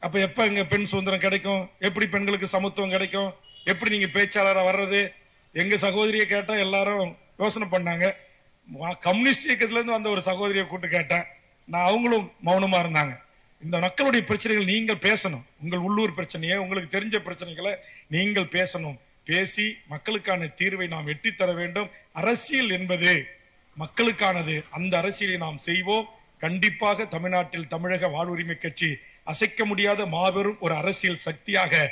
அப்ப எப்ப இங்க பெண் சுதந்திரம் கிடைக்கும், எப்படி பெண்களுக்கு சமத்துவம் கிடைக்கும், எப்படி நீங்க பேச்சாளரா வர்றது? எங்க சகோதரியை கேட்டா எல்லாரும் யோசனை பண்ணாங்க. கம்யூனிஸ்ட் இயக்கத்துல இருந்து வந்த ஒரு சகோதரியை கூட்டு கேட்டேன், நான் அவங்களும் மௌனமா இருந்தாங்க. இந்த மக்களுடைய பிரச்சனைகள் நீங்கள் பேசணும், உங்கள் உள்ளூர் பிரச்சனையை, உங்களுக்கு தெரிஞ்ச பிரச்சனைகளை நீங்கள் பேசணும். பேசி மக்களுக்கான தீர்வை நாம் எட்டித்தர வேண்டும். அரசியல் என்பது மக்களுக்கானது. அந்த அரசியலை நாம் செய்வோம். கண்டிப்பாக தமிழ்நாட்டில் தமிழக வாழ்வுரிமை கட்சி அசைக்க முடியாத மாபெரும் ஒரு அரசியல் சக்தியாக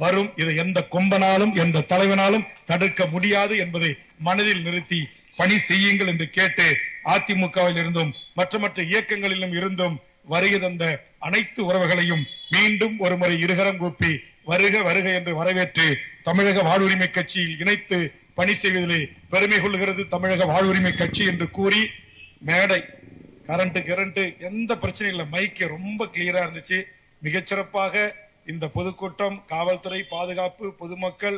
வரும். இதை எந்த கொம்பனாலும் எந்த தலைவனாலும் தடுக்க முடியாது என்பதை மனதில் நிறுத்தி பணி செய்யுங்கள் என்று கேட்டு, அதிமுகவில் இருந்தும் மற்ற இயக்கங்களிலும் இருந்தும் வருகை தந்த அனைத்து உறவுகளையும் மீண்டும் ஒருமுறை இருகரம் கூப்பி வருக வருக என்று வரவேற்று தமிழக வாழ்வுரிமை கட்சியில் இணைத்து பணி செய்வதிலே பெருமை கொள்கிறது தமிழக வாழ்வுரிமை கட்சி என்று கூறி, மேடை கரண்ட் எந்த பிரச்சனையும் இல்லை, மைக்கு ரொம்ப கிளியரா இருந்துச்சு. மிகச்சிறப்பாக இந்த பொதுக்கூட்டம், காவல்துறை, பாதுகாப்பு, பொதுமக்கள்,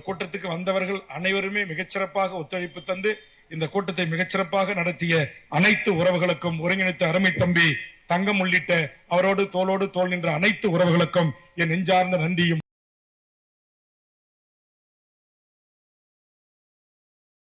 கூட்டத்துக்கு வந்தவர்கள் அனைவருமே மிகச்சிறப்பாக ஒத்துழைப்பு தந்து இந்த கூட்டத்தை மிகச்சிறப்பாக நடத்திய அனைத்து உறவுகளுக்கும், ஒருங்கிணைத்த அருமை தம்பி தங்கம் உள்ளிட்ட அவரோடு தோளோடு தோள் நின்ற அனைத்து உறவுகளுக்கும் என் நெஞ்சார்ந்த நன்றியும்